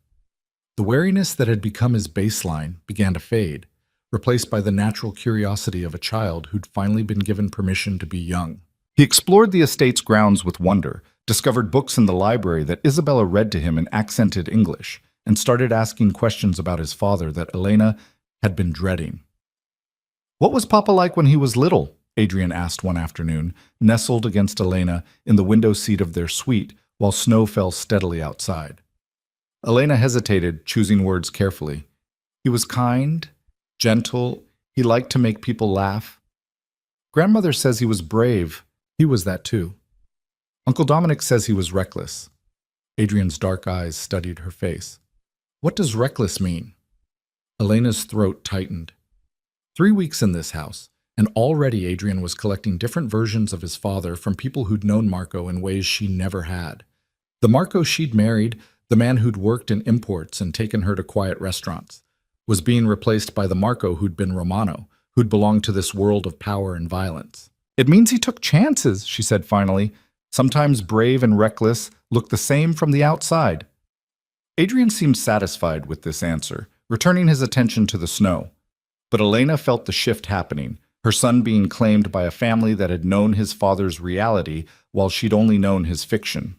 The wariness that had become his baseline began to fade, replaced by the natural curiosity of a child who'd finally been given permission to be young. He explored the estate's grounds with wonder, discovered books in the library that Isabella read to him in accented English, and started asking questions about his father that Elena had been dreading. "What was Papa like when he was little?" Adrian asked one afternoon, nestled against Elena in the window seat of their suite while snow fell steadily outside. Elena hesitated, choosing words carefully. "He was kind, gentle, he liked to make people laugh. Grandmother says he was brave. He was that too. Uncle Dominic says he was reckless." Adrian's dark eyes studied her face. "What does reckless mean?" Elena's throat tightened. 3 weeks in this house, and already Adrian was collecting different versions of his father from people who'd known Marco in ways she never had. The Marco she'd married, the man who'd worked in imports and taken her to quiet restaurants, was being replaced by the Marco who'd been Romano, who'd belonged to this world of power and violence. "It means he took chances," she said finally. "Sometimes brave and reckless look the same from the outside." Adrian seemed satisfied with this answer, returning his attention to the snow. But Elena felt the shift happening, her son being claimed by a family that had known his father's reality while she'd only known his fiction.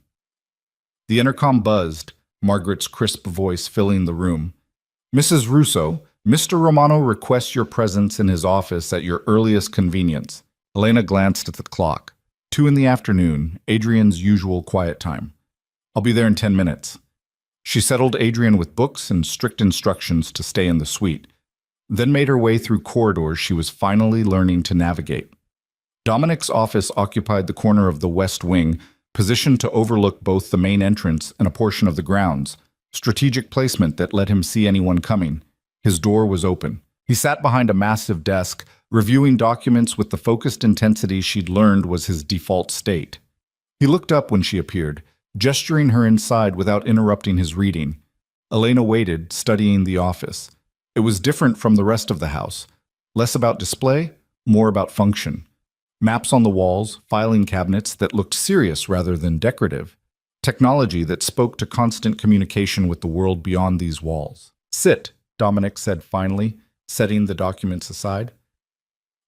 The intercom buzzed, Margaret's crisp voice filling the room. "Mrs. Russo, Mr. Romano requests your presence in his office at your earliest convenience." Elena glanced at the clock. 2 in the afternoon, Adrian's usual quiet time. "I'll be there in 10 minutes." She settled Adrian with books and strict instructions to stay in the suite, then made her way through corridors she was finally learning to navigate. Dominic's office occupied the corner of the west wing, positioned to overlook both the main entrance and a portion of the grounds, strategic placement that let him see anyone coming. His door was open. He sat behind a massive desk, reviewing documents with the focused intensity she'd learned was his default state. He looked up when she appeared, gesturing her inside without interrupting his reading. Elena waited, studying the office. It was different from the rest of the house. Less about display, more about function. Maps on the walls, filing cabinets that looked serious rather than decorative. Technology that spoke to constant communication with the world beyond these walls. "Sit," Dominic said finally, setting the documents aside.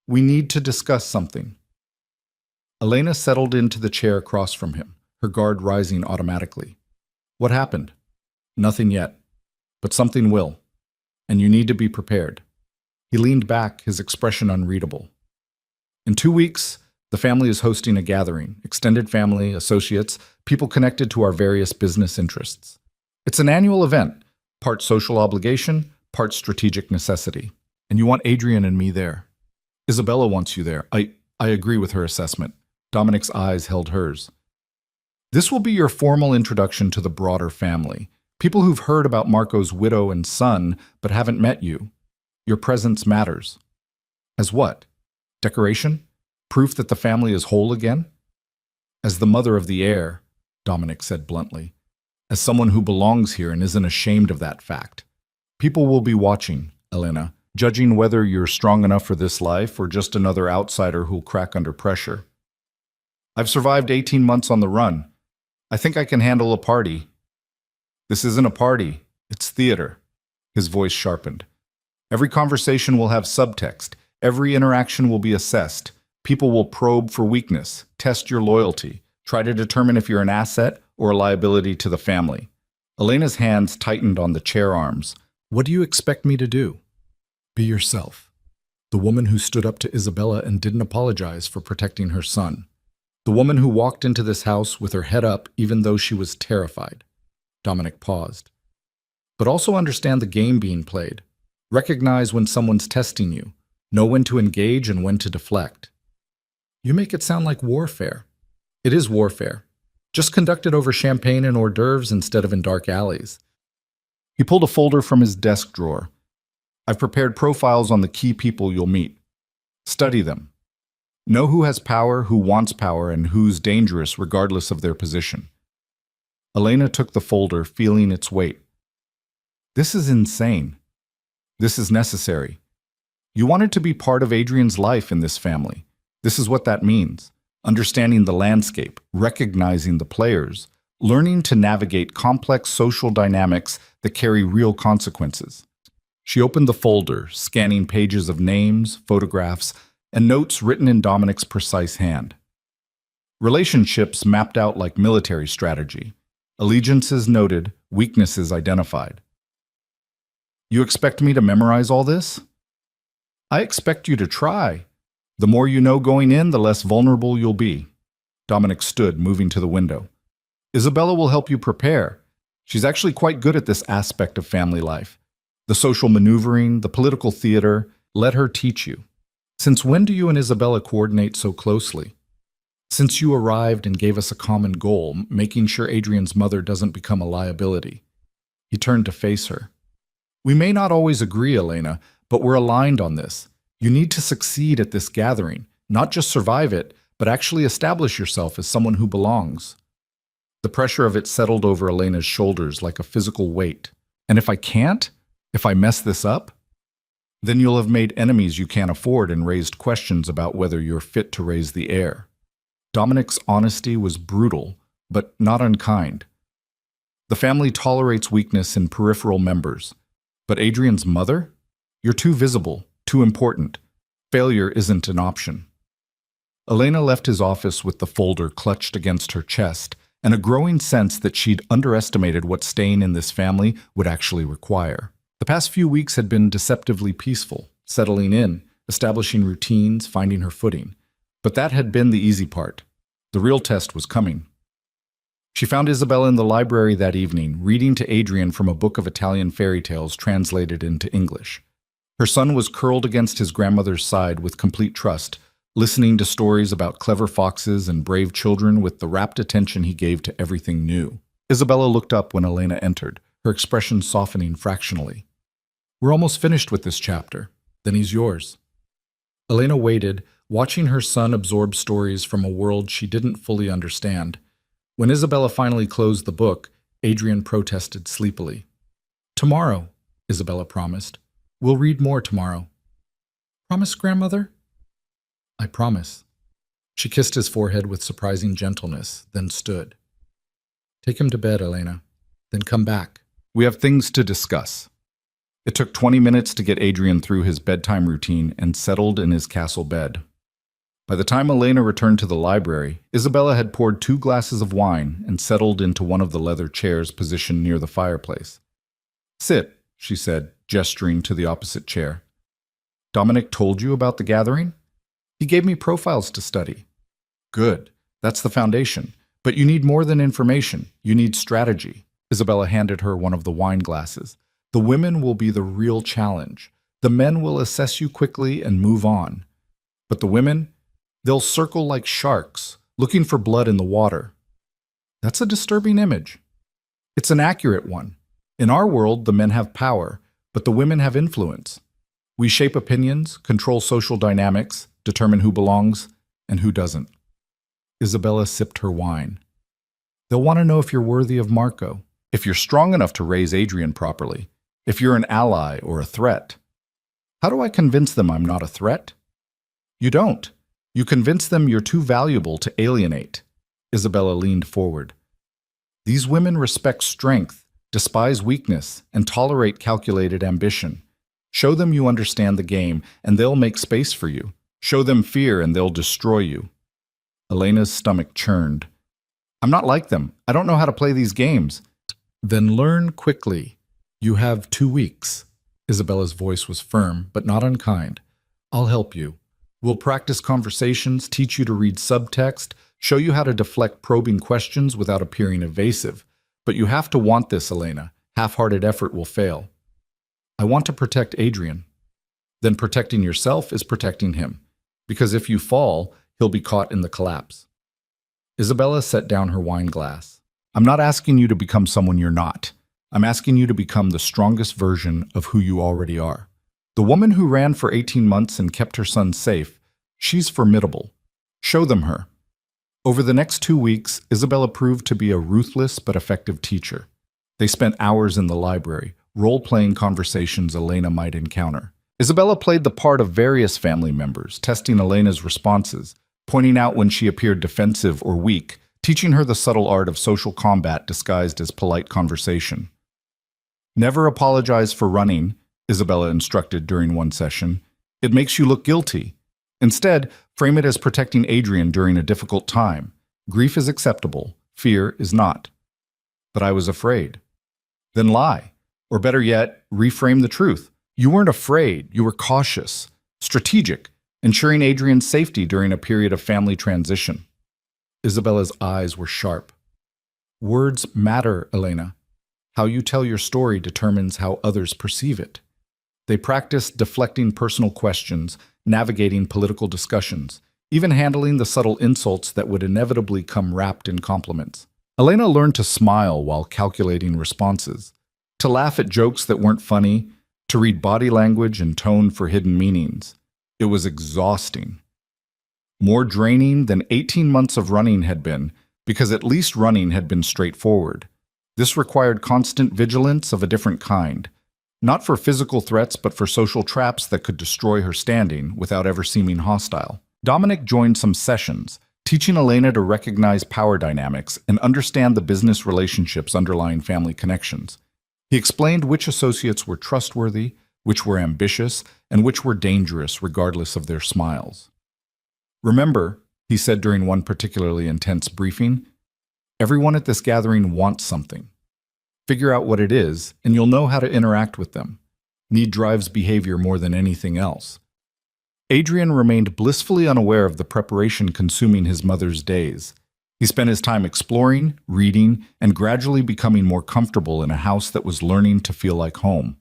"We need to discuss something." Elena settled into the chair across from him, her guard rising automatically. "What happened?" "Nothing yet, but something will. And you need to be prepared." He leaned back, his expression unreadable. "In 2 weeks, the family is hosting a gathering, extended family, associates, people connected to our various business interests. It's an annual event, part social obligation, part strategic necessity. And you want Adrian and me there. Isabella wants you there. I agree with her assessment." Dominic's eyes held hers. "This will be your formal introduction to the broader family. People who've heard about Marco's widow and son, but haven't met you. Your presence matters." "As what? Decoration? Proof that the family is whole again?" "As the mother of the heir," Dominic said bluntly. "As someone who belongs here and isn't ashamed of that fact. People will be watching, Elena, judging whether you're strong enough for this life or just another outsider who'll crack under pressure. I've survived 18 months on the run. I think I can handle a party." "This isn't a party. It's theater." His voice sharpened. "Every conversation will have subtext. Every interaction will be assessed. People will probe for weakness, test your loyalty, try to determine if you're an asset or a liability to the family." Elena's hands tightened on the chair arms. "What do you expect me to do?" "Be yourself. The woman who stood up to Isabella and didn't apologize for protecting her son. The woman who walked into this house with her head up even though she was terrified." Dominic paused. "But also understand the game being played. Recognize when someone's testing you. Know when to engage and when to deflect." "You make it sound like warfare." "It is warfare. Just conducted over champagne and hors d'oeuvres instead of in dark alleys." He pulled a folder from his desk drawer. "I've prepared profiles on the key people you'll meet. Study them. Know who has power, who wants power, and who's dangerous regardless of their position." Elena took the folder, feeling its weight. "This is insane. This is necessary. You wanted to be part of Adrian's life in this family. This is what that means. Understanding the landscape, recognizing the players, learning to navigate complex social dynamics that carry real consequences." She opened the folder, scanning pages of names, photographs, and notes written in Dominic's precise hand. Relationships mapped out like military strategy. Allegiances noted, weaknesses identified. You expect me to memorize all this? I expect you to try. The more you know going in, the less vulnerable you'll be. Dominic stood, moving to the window. Isabella will help you prepare. She's actually quite good at this aspect of family life. The social maneuvering, the political theater, let her teach you. Since when do you and Isabella coordinate so closely? Since you arrived and gave us a common goal, making sure Adrian's mother doesn't become a liability. He turned to face her. We may not always agree, Elena, but we're aligned on this. You need to succeed at this gathering, not just survive it, but actually establish yourself as someone who belongs. The pressure of it settled over Elena's shoulders like a physical weight. And if I can't? If I mess this up? Then you'll have made enemies you can't afford and raised questions about whether you're fit to raise the heir. Dominic's honesty was brutal, but not unkind. The family tolerates weakness in peripheral members. But Adrian's mother? You're too visible, too important. Failure isn't an option. Elena left his office with the folder clutched against her chest and a growing sense that she'd underestimated what staying in this family would actually require. The past few weeks had been deceptively peaceful, settling in, establishing routines, finding her footing. But that had been the easy part. The real test was coming. She found Isabella in the library that evening, reading to Adrian from a book of Italian fairy tales translated into English. Her son was curled against his grandmother's side with complete trust, listening to stories about clever foxes and brave children with the rapt attention he gave to everything new. Isabella looked up when Elena entered, her expression softening fractionally. We're almost finished with this chapter. Then he's yours. Elena waited, watching her son absorb stories from a world she didn't fully understand. When Isabella finally closed the book, Adrian protested sleepily. Tomorrow, Isabella promised. We'll read more tomorrow. Promise, grandmother? I promise. She kissed his forehead with surprising gentleness, then stood. Take him to bed, Elena. Then come back. We have things to discuss. It took 20 minutes to get Adrian through his bedtime routine and settled in his castle bed. By the time Elena returned to the library, Isabella had poured 2 glasses of wine and settled into one of the leather chairs positioned near the fireplace. Sit, she said, gesturing to the opposite chair. Dominic told you about the gathering? He gave me profiles to study. Good. That's the foundation. But you need more than information. You need strategy. Isabella handed her one of the wine glasses. The women will be the real challenge. The men will assess you quickly and move on. But the women, they'll circle like sharks, looking for blood in the water. That's a disturbing image. It's an accurate one. In our world, the men have power, but the women have influence. We shape opinions, control social dynamics, determine who belongs and who doesn't. Isabella sipped her wine. They'll want to know if you're worthy of Marco, if you're strong enough to raise Adrian properly, if you're an ally or a threat. How do I convince them I'm not a threat? You don't. You convince them you're too valuable to alienate. Isabella leaned forward. These women respect strength, despise weakness, and tolerate calculated ambition. Show them you understand the game, and they'll make space for you. Show them fear, and they'll destroy you. Elena's stomach churned. I'm not like them. I don't know how to play these games. Then learn quickly. You have 2 weeks. Isabella's voice was firm, but not unkind. I'll help you. We'll practice conversations, teach you to read subtext, show you how to deflect probing questions without appearing evasive. But you have to want this, Elena. Half-hearted effort will fail. I want to protect Adrian. Then protecting yourself is protecting him. Because if you fall, he'll be caught in the collapse. Isabella set down her wine glass. I'm not asking you to become someone you're not. I'm asking you to become the strongest version of who you already are. The woman who ran for 18 months and kept her son safe, she's formidable. Show them her. Over the next 2 weeks, Isabella proved to be a ruthless but effective teacher. They spent hours in the library, role-playing conversations Elena might encounter. Isabella played the part of various family members, testing Elena's responses, pointing out when she appeared defensive or weak, teaching her the subtle art of social combat disguised as polite conversation. Never apologize for running, Isabella instructed during one session. It makes you look guilty. Instead, frame it as protecting Adrian during a difficult time. Grief is acceptable, fear is not. But I was afraid. Then lie. Or better yet, reframe the truth. You weren't afraid, you were cautious, strategic, ensuring Adrian's safety during a period of family transition. Isabella's eyes were sharp. Words matter, Elena. How you tell your story determines how others perceive it. They practiced deflecting personal questions, navigating political discussions, even handling the subtle insults that would inevitably come wrapped in compliments. Elena learned to smile while calculating responses, to laugh at jokes that weren't funny, to read body language and tone for hidden meanings. It was exhausting. More draining than 18 months of running had been, because at least running had been straightforward. This required constant vigilance of a different kind, not for physical threats but for social traps that could destroy her standing without ever seeming hostile. Dominic joined some sessions, teaching Elena to recognize power dynamics and understand the business relationships underlying family connections. He explained which associates were trustworthy, which were ambitious, and which were dangerous regardless of their smiles. Remember, he said during one particularly intense briefing, everyone at this gathering wants something. Figure out what it is, and you'll know how to interact with them. Need drives behavior more than anything else. Adrian remained blissfully unaware of the preparation consuming his mother's days. He spent his time exploring, reading, and gradually becoming more comfortable in a house that was learning to feel like home.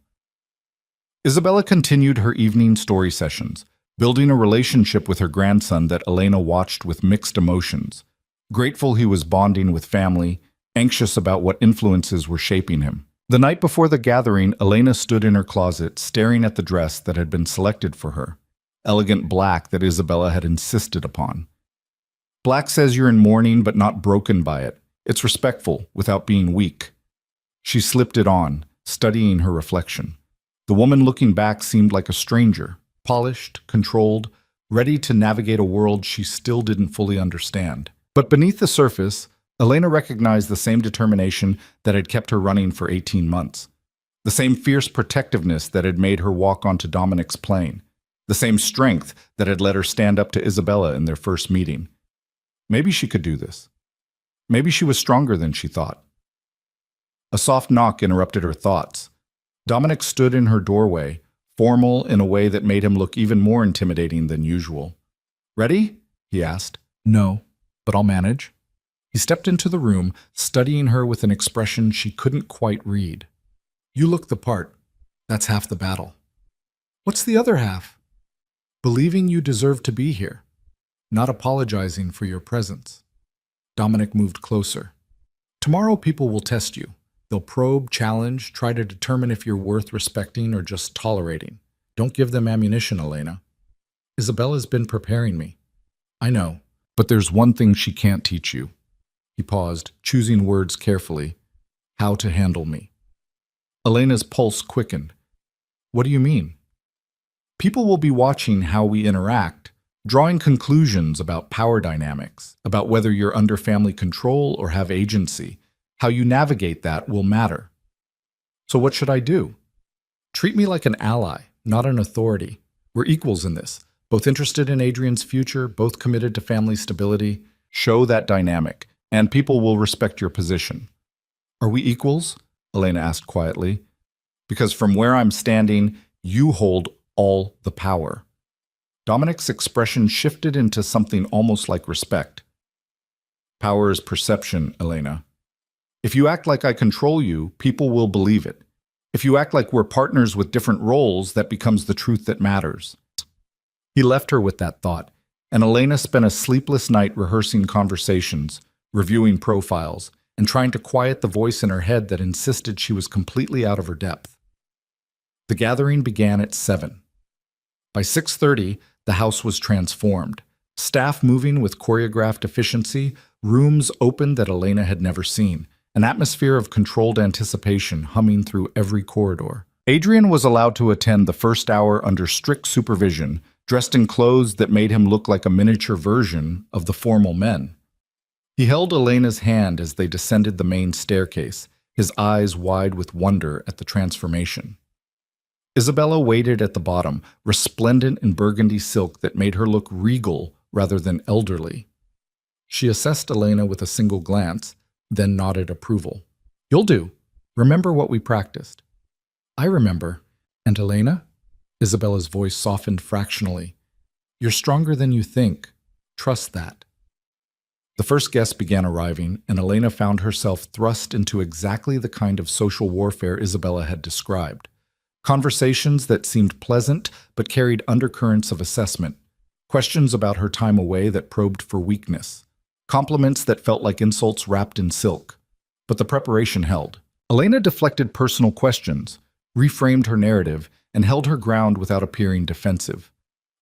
Isabella continued her evening story sessions, building a relationship with her grandson that Elena watched with mixed emotions. Grateful he was bonding with family, anxious about what influences were shaping him. The night before the gathering, Elena stood in her closet, staring at the dress that had been selected for her. Elegant black that Isabella had insisted upon. Black says you're in mourning but not broken by it. It's respectful without being weak. She slipped it on, studying her reflection. The woman looking back seemed like a stranger, polished, controlled, ready to navigate a world she still didn't fully understand. But beneath the surface, Elena recognized the same determination that had kept her running for 18 months. The same fierce protectiveness that had made her walk onto Dominic's plane. The same strength that had let her stand up to Isabella in their first meeting. Maybe she could do this. Maybe she was stronger than she thought. A soft knock interrupted her thoughts. Dominic stood in her doorway, formal in a way that made him look even more intimidating than usual. "Ready?" he asked. "No, but I'll manage." He stepped into the room, studying her with an expression she couldn't quite read. "You look the part. That's half the battle." "What's the other half?" "Believing you deserve to be here. Not apologizing for your presence." Dominic moved closer. "Tomorrow people will test you. They'll probe, challenge, try to determine if you're worth respecting or just tolerating. Don't give them ammunition, Elena." "Isabella's been preparing me." "I know, but there's one thing she can't teach you." He paused, choosing words carefully. "How to handle me." Elena's pulse quickened. "What do you mean?" "People will be watching how we interact, drawing conclusions about power dynamics, about whether you're under family control or have agency. How you navigate that will matter." "So what should I do?" "Treat me like an ally, not an authority. We're equals in this, both interested in Adrian's future, both committed to family stability. Show that dynamic, and people will respect your position." "Are we equals?" Elena asked quietly. "Because from where I'm standing, you hold all the power." Dominic's expression shifted into something almost like respect. "Power is perception, Elena. If you act like I control you, people will believe it. If you act like we're partners with different roles, that becomes the truth that matters." He left her with that thought, and Elena spent a sleepless night rehearsing conversations, reviewing profiles, and trying to quiet the voice in her head that insisted she was completely out of her depth. The gathering began at 7. By 6:30, the house was transformed. Staff moving with choreographed efficiency, rooms opened that Elena had never seen, an atmosphere of controlled anticipation humming through every corridor. Adrian was allowed to attend the first hour under strict supervision, dressed in clothes that made him look like a miniature version of the formal men. He held Elena's hand as they descended the main staircase, his eyes wide with wonder at the transformation. Isabella waited at the bottom, resplendent in burgundy silk that made her look regal rather than elderly. She assessed Elena with a single glance, then nodded approval. You'll do. Remember what we practiced. I remember. And Elena? Isabella's voice softened fractionally. You're stronger than you think. Trust that. The first guests began arriving, and Elena found herself thrust into exactly the kind of social warfare Isabella had described. Conversations that seemed pleasant but carried undercurrents of assessment. Questions about her time away that probed for weakness. Compliments that felt like insults wrapped in silk. But the preparation held. Elena deflected personal questions, reframed her narrative, and held her ground without appearing defensive.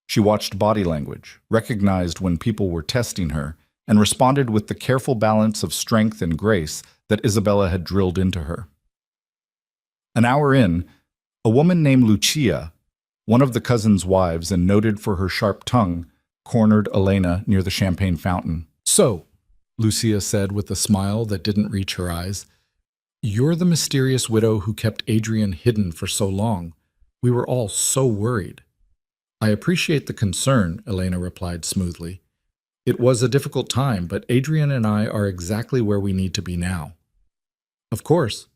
She watched body language, recognized when people were testing her, and responded with the careful balance of strength and grace that Isabella had drilled into her. An hour in, a woman named Lucia, one of the cousin's wives and noted for her sharp tongue, cornered Elena near the champagne fountain. So, Lucia said with a smile that didn't reach her eyes, you're the mysterious widow who kept Adrian hidden for so long. We were all so worried. I appreciate the concern, Elena replied smoothly. It was a difficult time, but Adrian and I are exactly where we need to be now. Of course.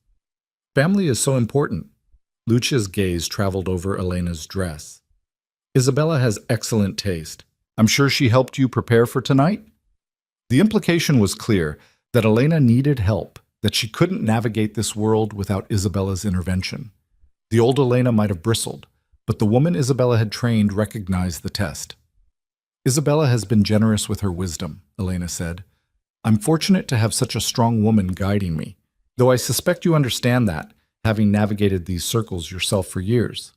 Family is so important. Lucia's gaze traveled over Elena's dress. Isabella has excellent taste. I'm sure she helped you prepare for tonight? The implication was clear that Elena needed help, that she couldn't navigate this world without Isabella's intervention. The old Elena might have bristled, but the woman Isabella had trained recognized the test. Isabella has been generous with her wisdom, Elena said. I'm fortunate to have such a strong woman guiding me, though I suspect you understand that, having navigated these circles yourself for years.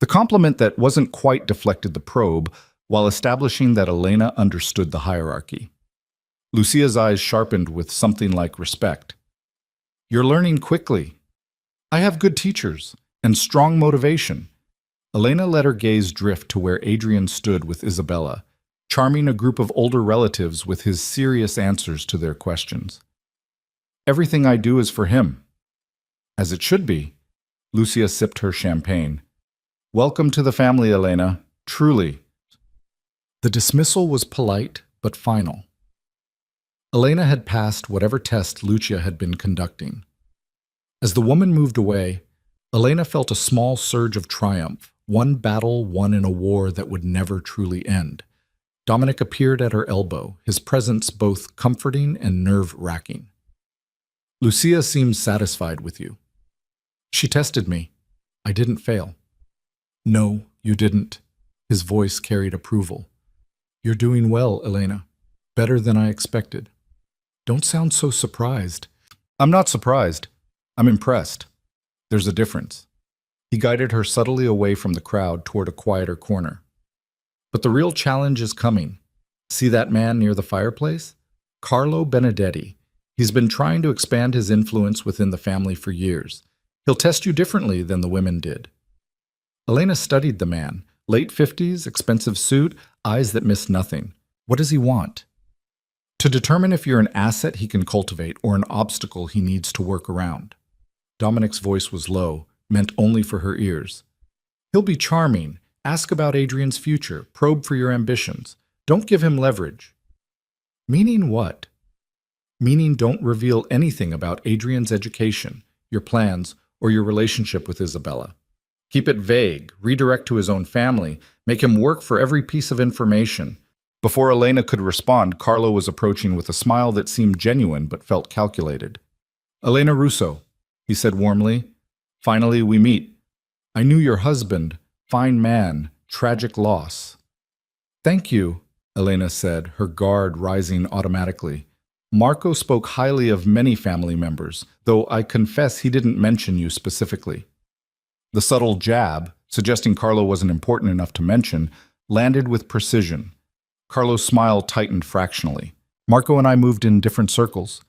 The compliment that wasn't quite deflected the probe, while establishing that Elena understood the hierarchy. Lucia's eyes sharpened with something like respect. You're learning quickly. I have good teachers and strong motivation. Elena let her gaze drift to where Adrian stood with Isabella, charming a group of older relatives with his serious answers to their questions. Everything I do is for him. As it should be. Lucia sipped her champagne. Welcome to the family, Elena. Truly. The dismissal was polite but final. Elena had passed whatever test Lucia had been conducting. As the woman moved away, Elena felt a small surge of triumph, one battle won in a war that would never truly end. Dominic appeared at her elbow, his presence both comforting and nerve-wracking. Lucia seems satisfied with you. She tested me. I didn't fail. No, you didn't. His voice carried approval. You're doing well, Elena. Better than I expected. Don't sound so surprised. I'm not surprised. I'm impressed. There's a difference. He guided her subtly away from the crowd toward a quieter corner. But the real challenge is coming. See that man near the fireplace? Carlo Benedetti. He's been trying to expand his influence within the family for years. He'll test you differently than the women did. Elena studied the man. Late 50s, expensive suit, eyes that miss nothing. What does he want? To determine if you're an asset he can cultivate or an obstacle he needs to work around. Dominic's voice was low, meant only for her ears. He'll be charming. Ask about Adrian's future. Probe for your ambitions. Don't give him leverage. Meaning what? Meaning don't reveal anything about Adrian's education, your plans, or your relationship with Isabella. Keep it vague, redirect to his own family, make him work for every piece of information. Before Elena could respond, Carlo was approaching with a smile that seemed genuine but felt calculated. Elena Russo, he said warmly. Finally, we meet. I knew your husband, fine man, tragic loss. Thank you, Elena said, her guard rising automatically. Marco spoke highly of many family members, though I confess he didn't mention you specifically. The subtle jab, suggesting Carlo wasn't important enough to mention, landed with precision. Carlo's smile tightened fractionally. Marco and I moved in different circles.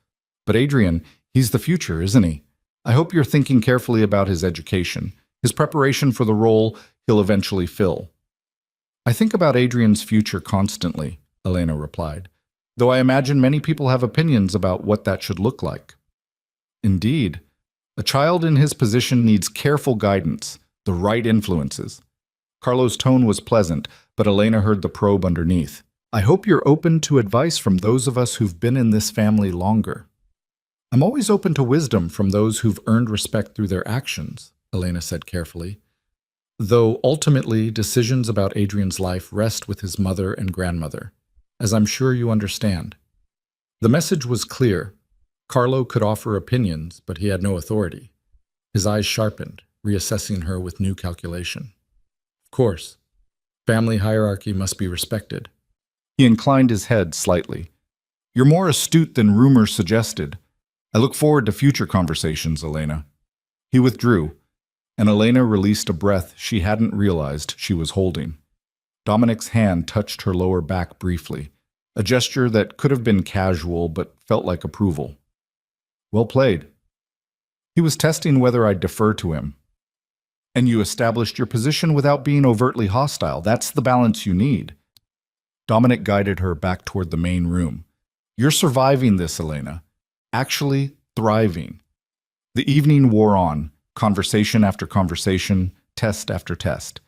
But Adrian, he's the future, isn't he? I hope you're thinking carefully about his education, his preparation for the role he'll eventually fill. I think about Adrian's future constantly, Elena replied, though I imagine many people have opinions about what that should look like. Indeed, a child in his position needs careful guidance, the right influences. Carlo's tone was pleasant, but Elena heard the probe underneath. I hope you're open to advice from those of us who've been in this family longer. I'm always open to wisdom from those who've earned respect through their actions, Elena said carefully. Though ultimately, decisions about Adrian's life rest with his mother and grandmother, as I'm sure you understand. The message was clear. Carlo could offer opinions, but he had no authority. His eyes sharpened, reassessing her with new calculation. Of course, family hierarchy must be respected. He inclined his head slightly. You're more astute than rumors suggested. I look forward to future conversations, Elena. He withdrew, and Elena released a breath she hadn't realized she was holding. Dominic's hand touched her lower back briefly, a gesture that could have been casual but felt like approval. Well played. He was testing whether I'd defer to him. And you established your position without being overtly hostile. That's the balance you need. Dominic guided her back toward the main room. You're surviving this, Elena. Actually thriving. The evening wore on, conversation after conversation, test after test.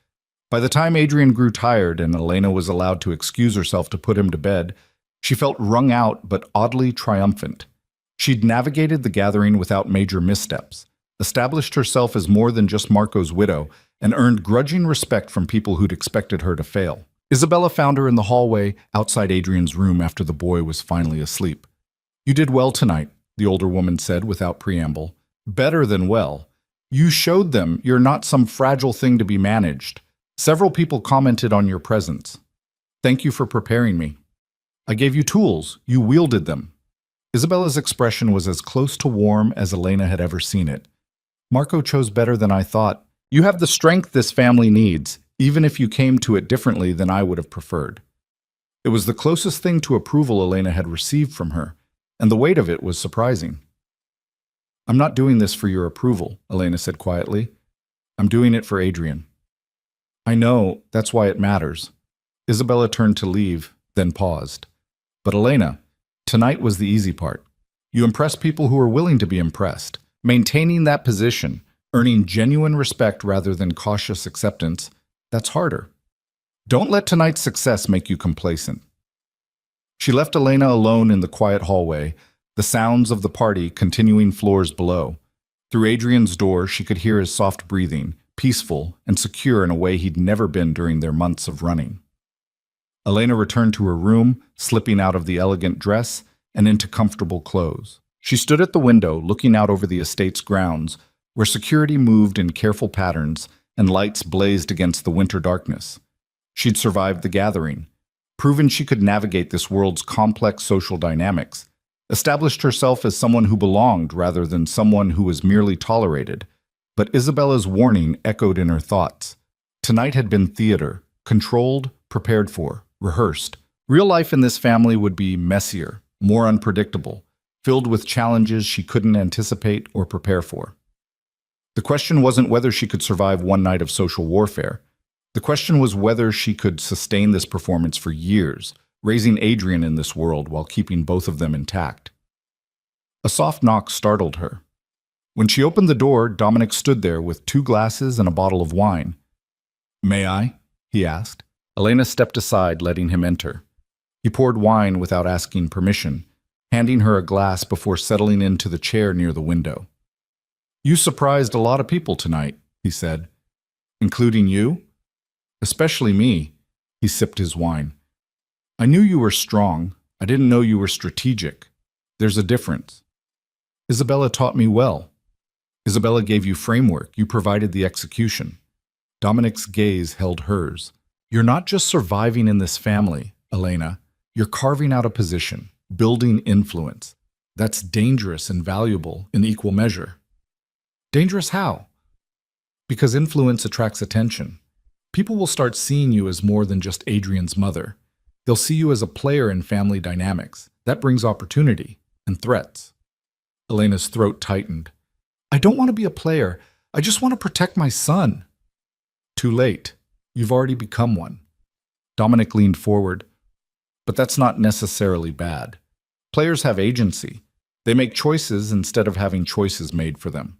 By the time Adrian grew tired and Elena was allowed to excuse herself to put him to bed, she felt wrung out but oddly triumphant. She'd navigated the gathering without major missteps, established herself as more than just Marco's widow, and earned grudging respect from people who'd expected her to fail. Isabella found her in the hallway outside Adrian's room after the boy was finally asleep. You did well tonight, the older woman said without preamble. Better than well. You showed them you're not some fragile thing to be managed. Several people commented on your presence. Thank you for preparing me. I gave you tools. You wielded them. Isabella's expression was as close to warm as Elena had ever seen it. Marco chose better than I thought. You have the strength this family needs, even if you came to it differently than I would have preferred. It was the closest thing to approval Elena had received from her, and the weight of it was surprising. I'm not doing this for your approval, Elena said quietly. I'm doing it for Adrian. I know, that's why it matters. Isabella turned to leave, then paused. But Elena, tonight was the easy part. You impress people who are willing to be impressed. Maintaining that position, earning genuine respect rather than cautious acceptance, that's harder. Don't let tonight's success make you complacent. She left Elena alone in the quiet hallway, the sounds of the party continuing floors below. Through Adrian's door, she could hear his soft breathing, peaceful and secure in a way he'd never been during their months of running. Elena returned to her room, slipping out of the elegant dress and into comfortable clothes. She stood at the window, looking out over the estate's grounds, where security moved in careful patterns and lights blazed against the winter darkness. She'd survived the gathering, proven she could navigate this world's complex social dynamics, established herself as someone who belonged rather than someone who was merely tolerated. But Isabella's warning echoed in her thoughts. Tonight had been theater, controlled, prepared for, rehearsed. Real life in this family would be messier, more unpredictable, filled with challenges she couldn't anticipate or prepare for. The question wasn't whether she could survive one night of social warfare. The question was whether she could sustain this performance for years, raising Adrian in this world while keeping both of them intact. A soft knock startled her. When she opened the door, Dominic stood there with 2 glasses and a bottle of wine. "May I?" he asked. Elena stepped aside, letting him enter. He poured wine without asking permission, handing her a glass before settling into the chair near the window. "You surprised a lot of people tonight," he said. "Including you?" "Especially me." He sipped his wine. "I knew you were strong. I didn't know you were strategic. There's a difference. Isabella taught me well. Isabella gave you framework. You provided the execution." Dominic's gaze held hers. "You're not just surviving in this family, Elena. You're carving out a position, building influence. That's dangerous and valuable in equal measure." "Dangerous how?" "Because influence attracts attention. People will start seeing you as more than just Adrian's mother. They'll see you as a player in family dynamics. That brings opportunity and threats." Elena's throat tightened. "I don't want to be a player. I just want to protect my son." "Too late. You've already become one." Dominic leaned forward. "But that's not necessarily bad. Players have agency. They make choices instead of having choices made for them.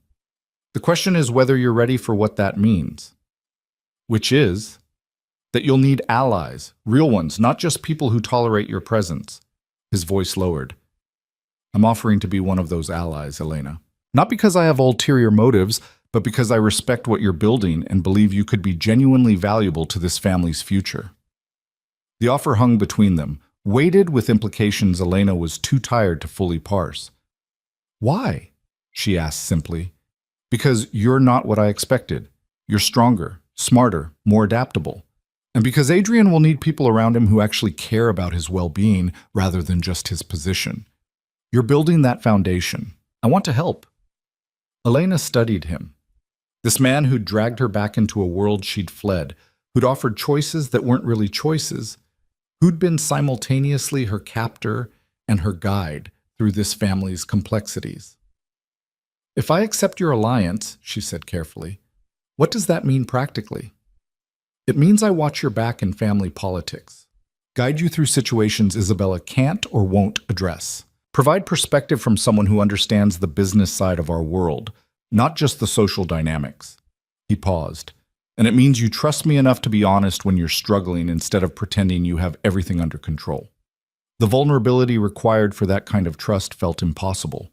The question is whether you're ready for what that means." "Which is?" That you'll need allies, real ones, not just people who tolerate your presence. His voice lowered. I'm offering to be one of those allies, Elena. Not because I have ulterior motives, but because I respect what you're building and believe you could be genuinely valuable to this family's future. The offer hung between them, weighted with implications Elena was too tired to fully parse. Why? She asked simply. Because you're not what I expected. You're stronger, smarter, more adaptable. And because Adrian will need people around him who actually care about his well-being rather than just his position. You're building that foundation. I want to help. Elena studied him. This man who'd dragged her back into a world she'd fled, who'd offered choices that weren't really choices, who'd been simultaneously her captor and her guide through this family's complexities. If I accept your alliance, she said carefully, what does that mean practically? It means I watch your back in family politics, guide you through situations Isabella can't or won't address, provide perspective from someone who understands the business side of our world, not just the social dynamics. He paused. And it means you trust me enough to be honest when you're struggling instead of pretending you have everything under control. The vulnerability required for that kind of trust felt impossible.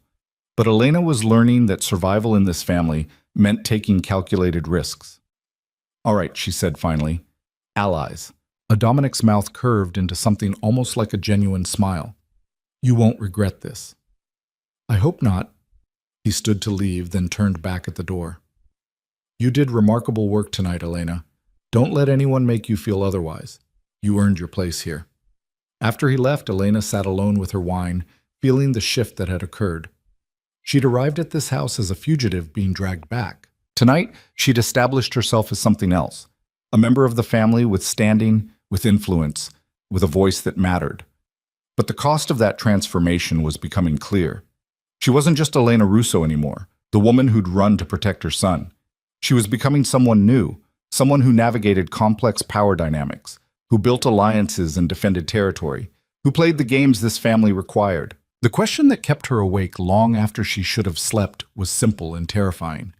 But Elena was learning that survival in this family meant taking calculated risks. All right, she said finally. Allies. Dominic's mouth curved into something almost like a genuine smile. You won't regret this. I hope not. He stood to leave, then turned back at the door. You did remarkable work tonight, Elena. Don't let anyone make you feel otherwise. You earned your place here. After he left, Elena sat alone with her wine, feeling the shift that had occurred. She'd arrived at this house as a fugitive being dragged back. Tonight, she'd established herself as something else, a member of the family with standing, with influence, with a voice that mattered. But the cost of that transformation was becoming clear. She wasn't just Elena Russo anymore, the woman who'd run to protect her son. She was becoming someone new, someone who navigated complex power dynamics, who built alliances and defended territory, who played the games this family required. The question that kept her awake long after she should have slept was simple and terrifying.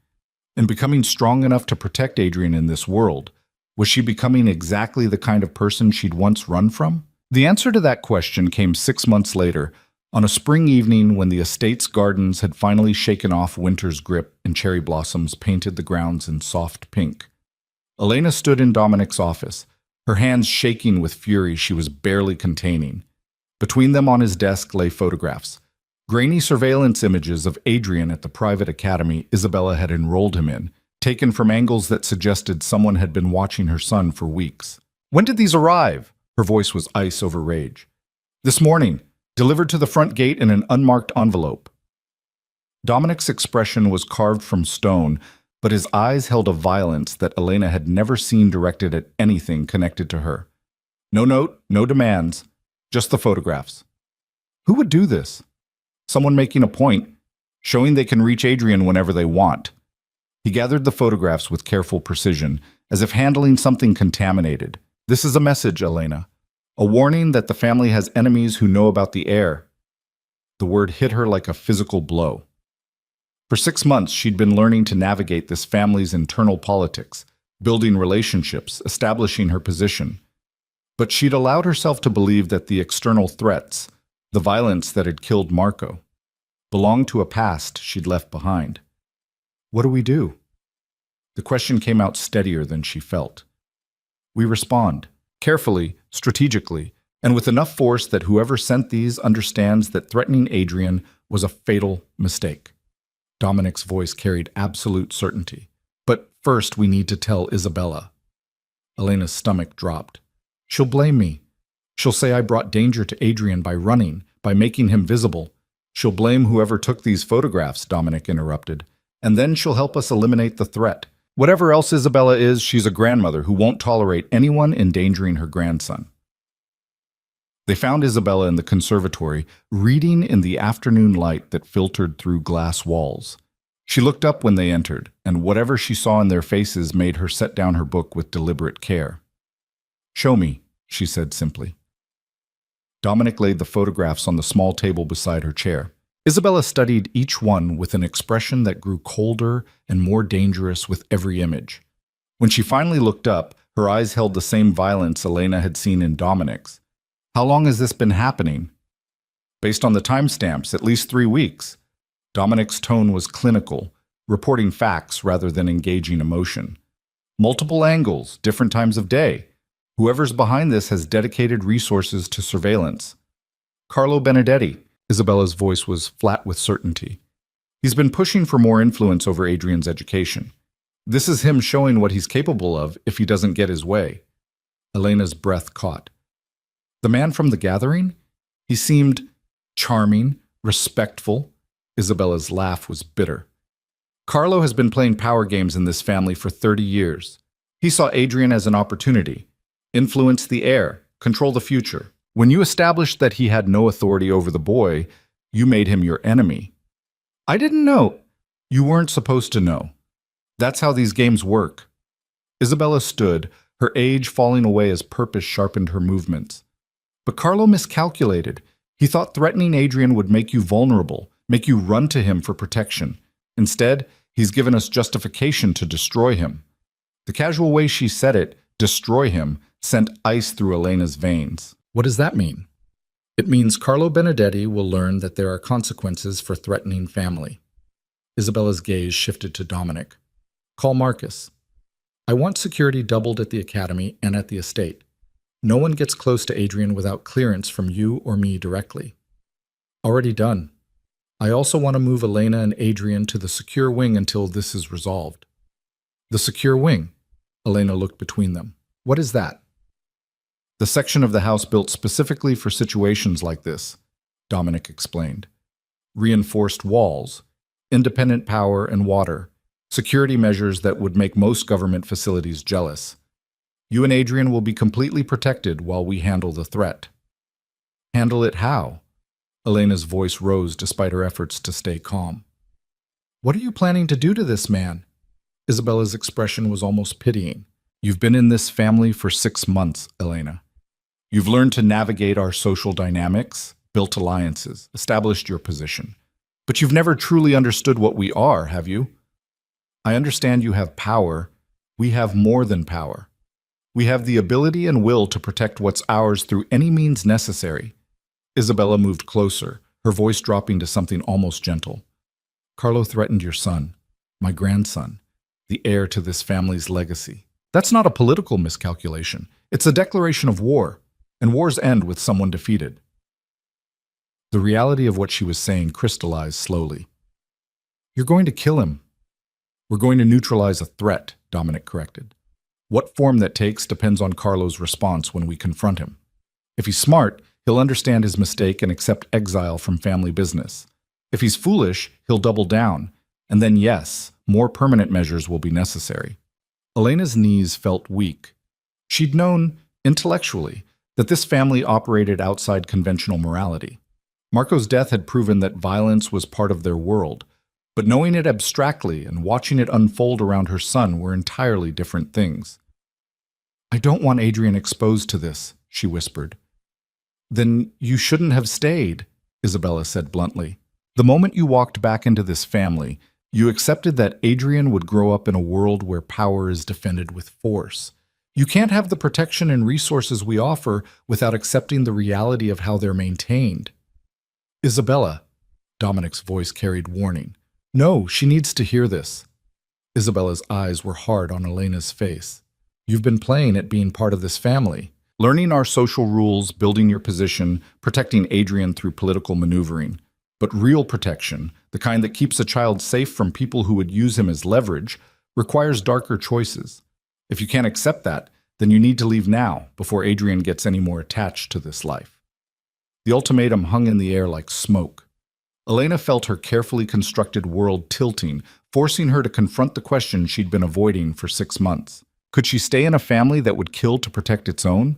In becoming strong enough to protect Adrian in this world, was she becoming exactly the kind of person she'd once run from? The answer to that question came 6 months later, on a spring evening when the estate's gardens had finally shaken off winter's grip and cherry blossoms painted the grounds in soft pink. Elena stood in Dominic's office, her hands shaking with fury she was barely containing. Between them on his desk lay photographs, grainy surveillance images of Adrian at the private academy Isabella had enrolled him in, taken from angles that suggested someone had been watching her son for weeks. When did these arrive? Her voice was ice over rage. This morning. Delivered to the front gate in an unmarked envelope. Dominic's expression was carved from stone, but his eyes held a violence that Elena had never seen directed at anything connected to her. No note, no demands, just the photographs. Who would do this? Someone making a point, showing they can reach Adrian whenever they want. He gathered the photographs with careful precision, as if handling something contaminated. This is a message, Elena. A warning that the family has enemies who know about the heir. The word hit her like a physical blow. For 6 months, she'd been learning to navigate this family's internal politics, building relationships, establishing her position. But she'd allowed herself to believe that the external threats, the violence that had killed Marco, belonged to a past she'd left behind. What do we do? The question came out steadier than she felt. We respond. Carefully, strategically, and with enough force that whoever sent these understands that threatening Adrian was a fatal mistake. Dominic's voice carried absolute certainty. But first we need to tell Isabella. Elena's stomach dropped. She'll blame me. She'll say I brought danger to Adrian by running, by making him visible. She'll blame whoever took these photographs, Dominic interrupted. And then she'll help us eliminate the threat. Whatever else Isabella is, she's a grandmother who won't tolerate anyone endangering her grandson. They found Isabella in the conservatory, reading in the afternoon light that filtered through glass walls. She looked up when they entered, and whatever she saw in their faces made her set down her book with deliberate care. Show me, she said simply. Dominic laid the photographs on the small table beside her chair. Isabella studied each one with an expression that grew colder and more dangerous with every image. When she finally looked up, Her eyes held the same violence Elena had seen in Dominic's. How long has this been happening? Based on the timestamps, at least 3 weeks. Dominic's tone was clinical, reporting facts rather than engaging emotion. Multiple angles, different times of day. Whoever's behind this has dedicated resources to surveillance. Carlo Benedetti. Isabella's voice was flat with certainty. He's been pushing for more influence over Adrian's education. This is him showing what he's capable of if he doesn't get his way. Elena's breath caught. The man from the gathering? He seemed charming, respectful. Isabella's laugh was bitter. Carlo has been playing power games in this family for 30 years. He saw Adrian as an opportunity. Influence the heir, control the future. When you established that he had no authority over the boy, you made him your enemy. I didn't know. You weren't supposed to know. That's how these games work. Isabella stood, her age falling away as purpose sharpened her movements. But Carlo miscalculated. He thought threatening Adrian would make you vulnerable, make you run to him for protection. Instead, he's given us justification to destroy him. The casual way she said it, destroy him, sent ice through Elena's veins. What does that mean? It means Carlo Benedetti will learn that there are consequences for threatening family. Isabella's gaze shifted to Dominic. Call Marcus. I want security doubled at the academy and at the estate. No one gets close to Adrian without clearance from you or me directly. Already done. I also want to move Elena and Adrian to the secure wing until this is resolved. The secure wing? Elena looked between them. What is that? The section of the house built specifically for situations like this, Dominic explained. Reinforced walls, independent power and water, security measures that would make most government facilities jealous. You and Adrian will be completely protected while we handle the threat. Handle it how? Elena's voice rose despite her efforts to stay calm. What are you planning to do to this man? Isabella's expression was almost pitying. You've been in this family for 6 months, Elena. You've learned to navigate our social dynamics, built alliances, established your position. But you've never truly understood what we are, have you? I understand you have power. We have more than power. We have the ability and will to protect what's ours through any means necessary. Isabella moved closer, her voice dropping to something almost gentle. Carlo threatened your son, my grandson, the heir to this family's legacy. That's not a political miscalculation. It's a declaration of war, and wars end with someone defeated. The reality of what she was saying crystallized slowly. You're going to kill him. We're going to neutralize a threat, Dominic corrected. What form that takes depends on Carlo's response when we confront him. If he's smart, he'll understand his mistake and accept exile from family business. If he's foolish, he'll double down, and then yes, more permanent measures will be necessary. Elena's knees felt weak. She'd known, intellectually, that this family operated outside conventional morality. Marco's death had proven that violence was part of their world, but knowing it abstractly and watching it unfold around her son were entirely different things. I don't want Adrian exposed to this, she whispered. Then you shouldn't have stayed, Isabella said bluntly. The moment you walked back into this family, you accepted that Adrian would grow up in a world where power is defended with force. You can't have the protection and resources we offer without accepting the reality of how they're maintained. Isabella, Dominic's voice carried warning. No, she needs to hear this. Isabella's eyes were hard on Elena's face. You've been playing at being part of this family, learning our social rules, building your position, protecting Adrian through political maneuvering. But real protection, the kind that keeps a child safe from people who would use him as leverage, requires darker choices. If you can't accept that, then you need to leave now, before Adrian gets any more attached to this life. The ultimatum hung in the air like smoke. Elena felt her carefully constructed world tilting, forcing her to confront the question she'd been avoiding for 6 months. Could she stay in a family that would kill to protect its own?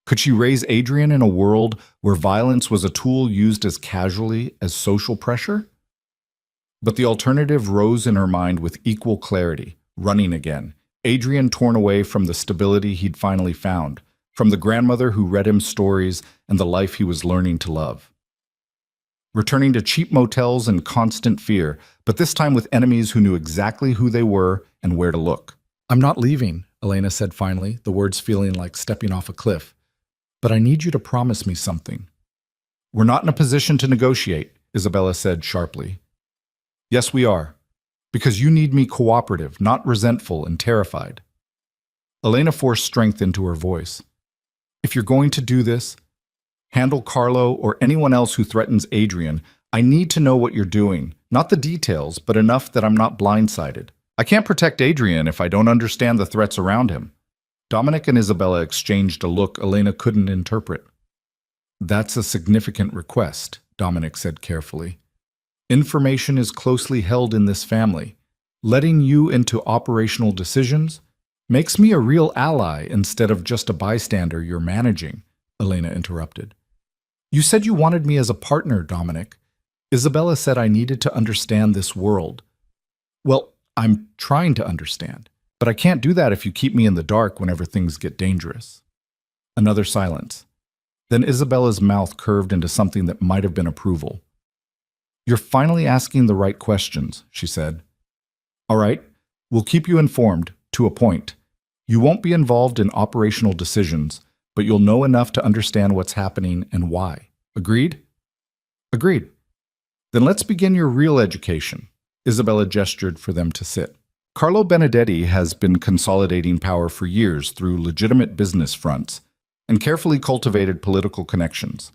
Could she raise Adrian in a world where violence was a tool used as casually as social pressure? But the alternative rose in her mind with equal clarity, running again. Adrian torn away from the stability he'd finally found, from the grandmother who read him stories and the life he was learning to love. Returning to cheap motels and constant fear, but this time with enemies who knew exactly who they were and where to look. I'm not leaving, Elena said finally, the words feeling like stepping off a cliff. But I need you to promise me something. We're not in a position to negotiate, Isabella said sharply. Yes, we are. Because you need me cooperative, not resentful and terrified. Elena forced strength into her voice. If you're going to do this, handle Carlo or anyone else who threatens Adrian, I need to know what you're doing. Not the details, but enough that I'm not blindsided. I can't protect Adrian if I don't understand the threats around him. Dominic and Isabella exchanged a look Elena couldn't interpret. That's a significant request, Dominic said carefully. Information is closely held in this family. Letting you into operational decisions makes me a real ally instead of just a bystander you're managing, Elena interrupted. You said you wanted me as a partner, Dominic. Isabella said I needed to understand this world. Well, I'm trying to understand, but I can't do that if you keep me in the dark whenever things get dangerous. Another silence. Then Isabella's mouth curved into something that might have been approval. You're finally asking the right questions, she said. All right, we'll keep you informed, to a point. You won't be involved in operational decisions, but you'll know enough to understand what's happening and why. Agreed? Agreed. Then let's begin your real education. Isabella gestured for them to sit. Carlo Benedetti has been consolidating power for years through legitimate business fronts and carefully cultivated political connections.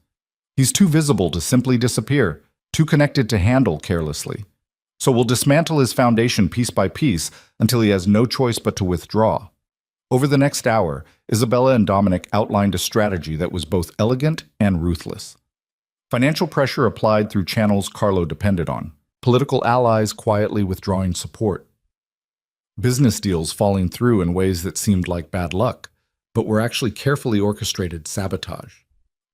He's too visible to simply disappear, too connected to handle carelessly. So we'll dismantle his foundation piece by piece until he has no choice but to withdraw. Over the next hour, Isabella and Dominic outlined a strategy that was both elegant and ruthless. Financial pressure applied through channels Carlo depended on. Political allies quietly withdrawing support. Business deals falling through in ways that seemed like bad luck, but were actually carefully orchestrated sabotage.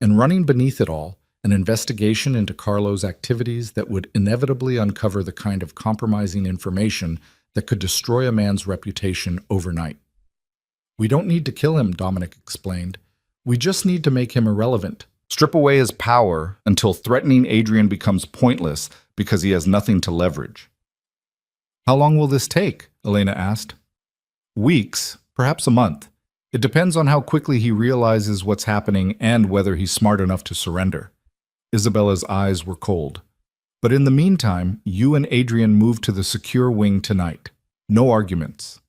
And running beneath it all, an investigation into Carlo's activities that would inevitably uncover the kind of compromising information that could destroy a man's reputation overnight. We don't need to kill him, Dominic explained. We just need to make him irrelevant. Strip away his power until threatening Adrian becomes pointless because he has nothing to leverage. How long will this take? Elena asked. Weeks, perhaps a month. It depends on how quickly he realizes what's happening and whether he's smart enough to surrender. Isabella's eyes were cold. But in the meantime, you and Adrian moved to the secure wing tonight. No arguments.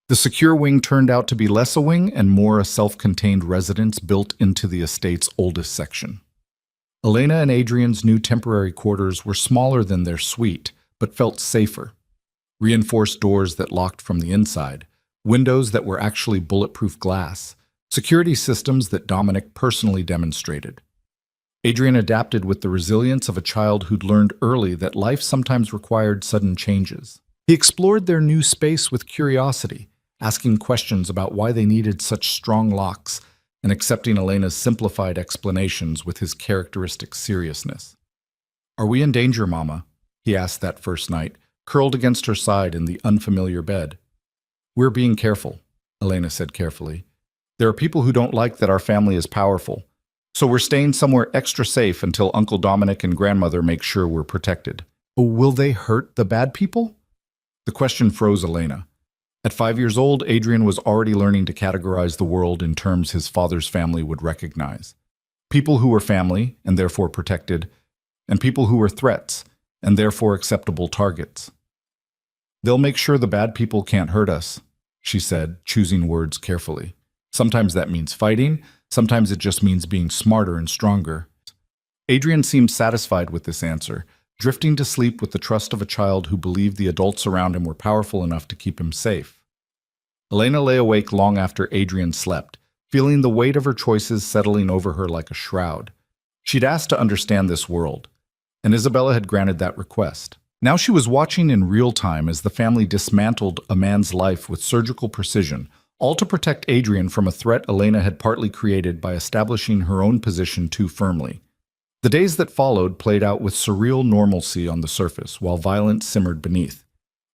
The secure wing turned out to be less a wing and more a self-contained residence built into the estate's oldest section. Elena and Adrian's new temporary quarters were smaller than their suite, but felt safer. Reinforced doors that locked from the inside, windows that were actually bulletproof glass, security systems that Dominic personally demonstrated. Adrian adapted with the resilience of a child who'd learned early that life sometimes required sudden changes. He explored their new space with curiosity, asking questions about why they needed such strong locks and accepting Elena's simplified explanations with his characteristic seriousness. Are we in danger, Mama? He asked that first night, curled against her side in the unfamiliar bed. We're being careful, Elena said carefully. There are people who don't like that our family is powerful, so we're staying somewhere extra safe until Uncle Dominic and Grandmother make sure we're protected. Oh, will they hurt the bad people? The question froze Elena. At 5 years old, Adrian was already learning to categorize the world in terms his father's family would recognize. People who were family, and therefore protected, and people who were threats, and therefore acceptable targets. They'll make sure the bad people can't hurt us, she said, choosing words carefully. Sometimes that means fighting, sometimes it just means being smarter and stronger. Adrian seemed satisfied with this answer, drifting to sleep with the trust of a child who believed the adults around him were powerful enough to keep him safe. Elena lay awake long after Adrian slept, feeling the weight of her choices settling over her like a shroud. She'd asked to understand this world, and Isabella had granted that request. Now she was watching in real time as the family dismantled a man's life with surgical precision, all to protect Adrian from a threat Elena had partly created by establishing her own position too firmly. The days that followed played out with surreal normalcy on the surface, while violence simmered beneath.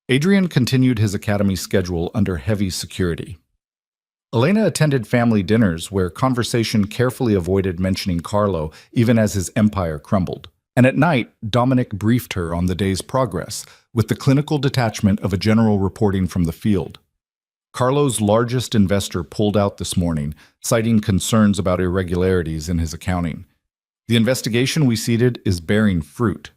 Adrian continued his academy schedule under heavy security. Elena attended family dinners where conversation carefully avoided mentioning Carlo, even as his empire crumbled. And at night, Dominic briefed her on the day's progress, with the clinical detachment of a general reporting from the field. Carlo's largest investor pulled out this morning, citing concerns about irregularities in his accounting. The investigation we seeded is bearing fruit.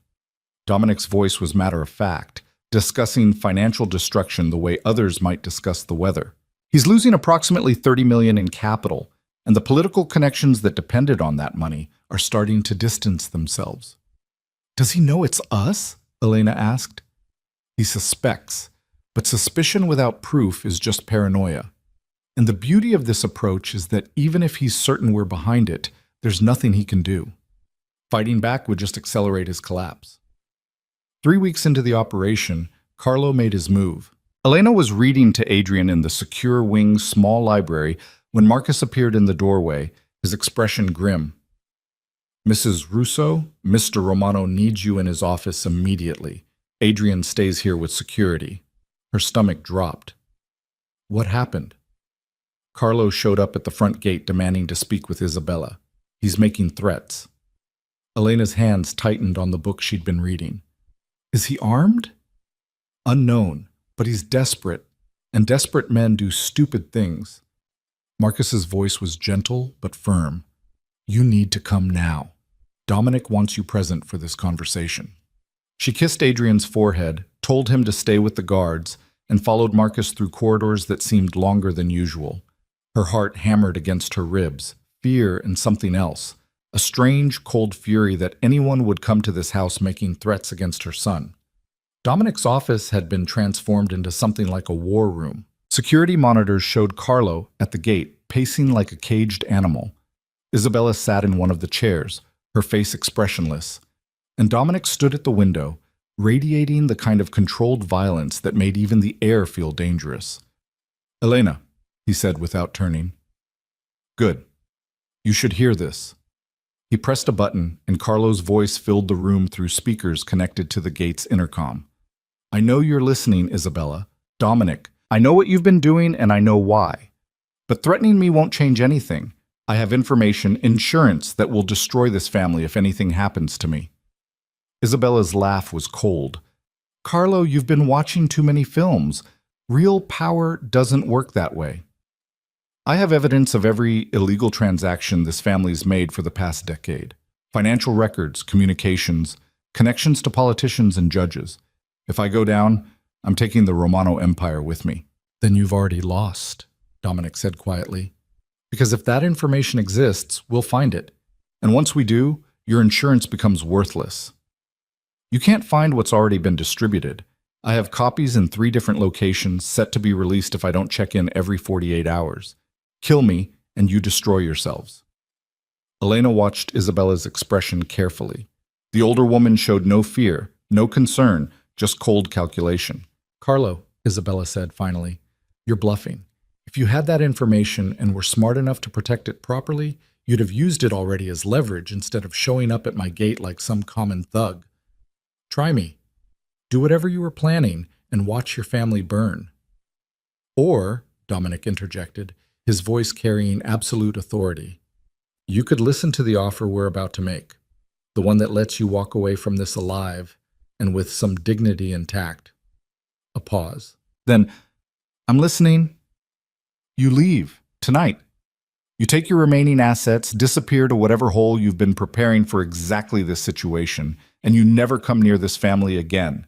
Dominic's voice was matter of fact, discussing financial destruction the way others might discuss the weather. He's losing approximately $30 million in capital, and the political connections that depended on that money are starting to distance themselves. Does he know it's us? Elena asked. He suspects, but suspicion without proof is just paranoia. And the beauty of this approach is that even if he's certain we're behind it, there's nothing he can do. Fighting back would just accelerate his collapse. 3 weeks into the operation, Carlo made his move. Elena was reading to Adrian in the secure wing's small library when Marcus appeared in the doorway, his expression grim. Mrs. Russo, Mr. Romano needs you in his office immediately. Adrian stays here with security. Her stomach dropped. What happened? Carlo showed up at the front gate demanding to speak with Isabella. He's making threats. Elena's hands tightened on the book she'd been reading. Is he armed? Unknown, but he's desperate, and desperate men do stupid things. Marcus's voice was gentle but firm. You need to come now. Dominic wants you present for this conversation. She kissed Adrian's forehead, told him to stay with the guards, and followed Marcus through corridors that seemed longer than usual. Her heart hammered against her ribs, fear and something else, a strange, cold fury that anyone would come to this house making threats against her son. Dominic's office had been transformed into something like a war room. Security monitors showed Carlo, at the gate, pacing like a caged animal. Isabella sat in one of the chairs, her face expressionless, and Dominic stood at the window, radiating the kind of controlled violence that made even the air feel dangerous. Elena, he said without turning. Good. You should hear this. He pressed a button, and Carlo's voice filled the room through speakers connected to the gate's intercom. I know you're listening, Isabella. Dominic, I know what you've been doing, and I know why. But threatening me won't change anything. I have information, insurance, that will destroy this family if anything happens to me. Isabella's laugh was cold. Carlo, you've been watching too many films. Real power doesn't work that way. I have evidence of every illegal transaction this family's made for the past decade. Financial records, communications, connections to politicians and judges. If I go down, I'm taking the Romano Empire with me. Then you've already lost, Dominic said quietly. Because if that information exists, we'll find it. And once we do, your insurance becomes worthless. You can't find what's already been distributed. I have copies in 3 different locations set to be released if I don't check in every 48 hours. Kill me, and you destroy yourselves. Elena watched Isabella's expression carefully. The older woman showed no fear, no concern, just cold calculation. Carlo, Isabella said finally, you're bluffing. If you had that information and were smart enough to protect it properly, you'd have used it already as leverage instead of showing up at my gate like some common thug. Try me. Do whatever you were planning and watch your family burn. Or, Dominic interjected, his voice carrying absolute authority, you could listen to the offer we're about to make, the one that lets you walk away from this alive and with some dignity intact. A pause. Then, I'm listening. You leave, tonight. You take your remaining assets, disappear to whatever hole you've been preparing for exactly this situation, and you never come near this family again.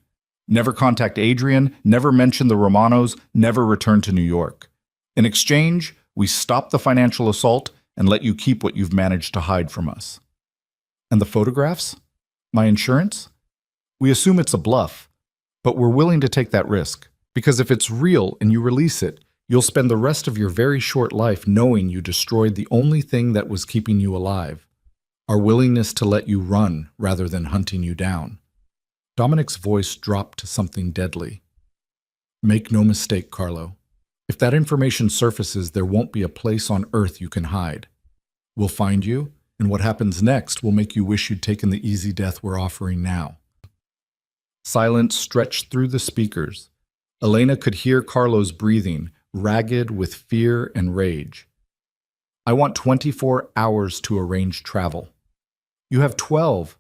Never contact Adrian, never mention the Romanos, never return to New York. In exchange, we stop the financial assault and let you keep what you've managed to hide from us. And the photographs? My insurance? We assume it's a bluff, but we're willing to take that risk, because if it's real and you release it, you'll spend the rest of your very short life knowing you destroyed the only thing that was keeping you alive, our willingness to let you run rather than hunting you down. Dominic's voice dropped to something deadly. Make no mistake, Carlo. If that information surfaces, there won't be a place on earth you can hide. We'll find you, and what happens next will make you wish you'd taken the easy death we're offering now. Silence stretched through the speakers. Elena could hear Carlo's breathing, ragged with fear and rage. I want 24 hours to arrange travel. You have 12.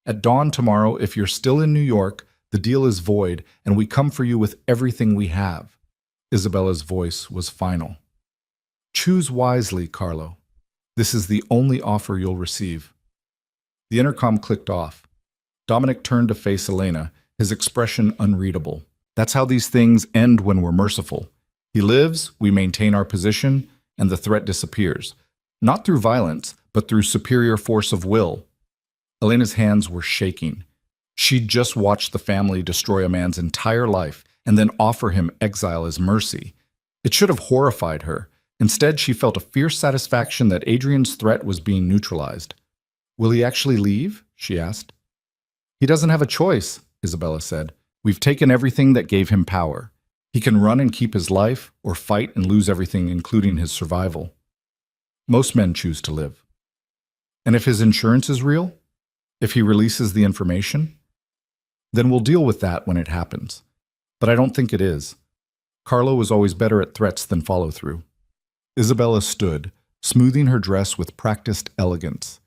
At dawn tomorrow, if you're still in New York, the deal is void, and we come for you with everything we have. Isabella's voice was final. Choose wisely, Carlo. This is the only offer you'll receive. The intercom clicked off. Dominic turned to face Elena, his expression unreadable. That's how these things end when we're merciful. He lives, we maintain our position, and the threat disappears. Not through violence, but through superior force of will. Elena's hands were shaking. She'd just watched the family destroy a man's entire life and then offer him exile as mercy. It should have horrified her. Instead, she felt a fierce satisfaction that Adrian's threat was being neutralized. Will he actually leave? She asked. He doesn't have a choice, Isabella said. We've taken everything that gave him power. He can run and keep his life, or fight and lose everything, including his survival. Most men choose to live. And if his insurance is real? If he releases the information? Then we'll deal with that when it happens. But I don't think it is. Carlo was always better at threats than follow-through. Isabella stood, smoothing her dress with practiced elegance.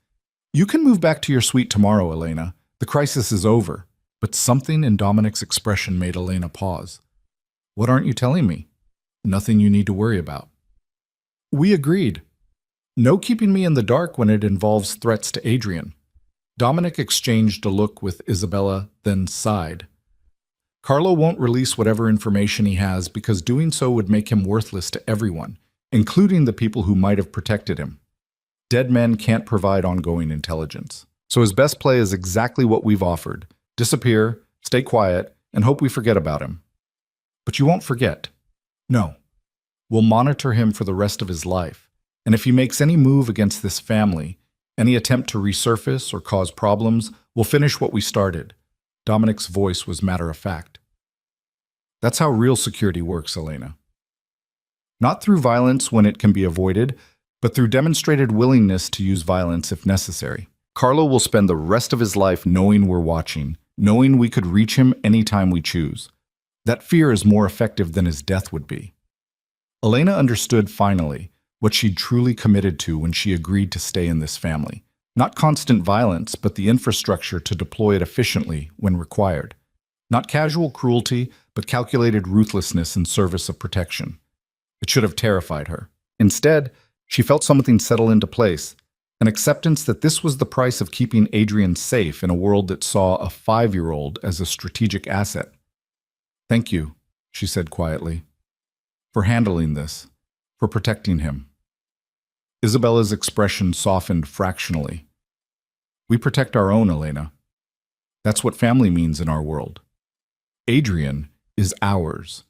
You can move back to your suite tomorrow, Elena. The crisis is over. But something in Dominic's expression made Elena pause. What aren't you telling me? Nothing you need to worry about. We agreed. No keeping me in the dark when it involves threats to Adrian. Dominic exchanged a look with Isabella, then sighed. Carlo won't release whatever information he has because doing so would make him worthless to everyone, including the people who might have protected him. Dead men can't provide ongoing intelligence. So his best play is exactly what we've offered. Disappear, stay quiet, and hope we forget about him. But you won't forget. No. We'll monitor him for the rest of his life. And if he makes any move against this family, any attempt to resurface or cause problems, we'll finish what we started. Dominic's voice was matter-of-fact. That's how real security works, Elena. Not through violence when it can be avoided, but through demonstrated willingness to use violence if necessary. Carlo will spend the rest of his life knowing we're watching, knowing we could reach him anytime we choose. That fear is more effective than his death would be. Elena understood finally what she'd truly committed to when she agreed to stay in this family. Not constant violence, but the infrastructure to deploy it efficiently when required. Not casual cruelty, but calculated ruthlessness in service of protection. It should have terrified her. Instead, she felt something settle into place, an acceptance that this was the price of keeping Adrian safe in a world that saw a 5-year-old as a strategic asset. Thank you, she said quietly, for handling this, for protecting him. Isabella's expression softened fractionally. We protect our own, Elena. That's what family means in our world. Adrian is ours,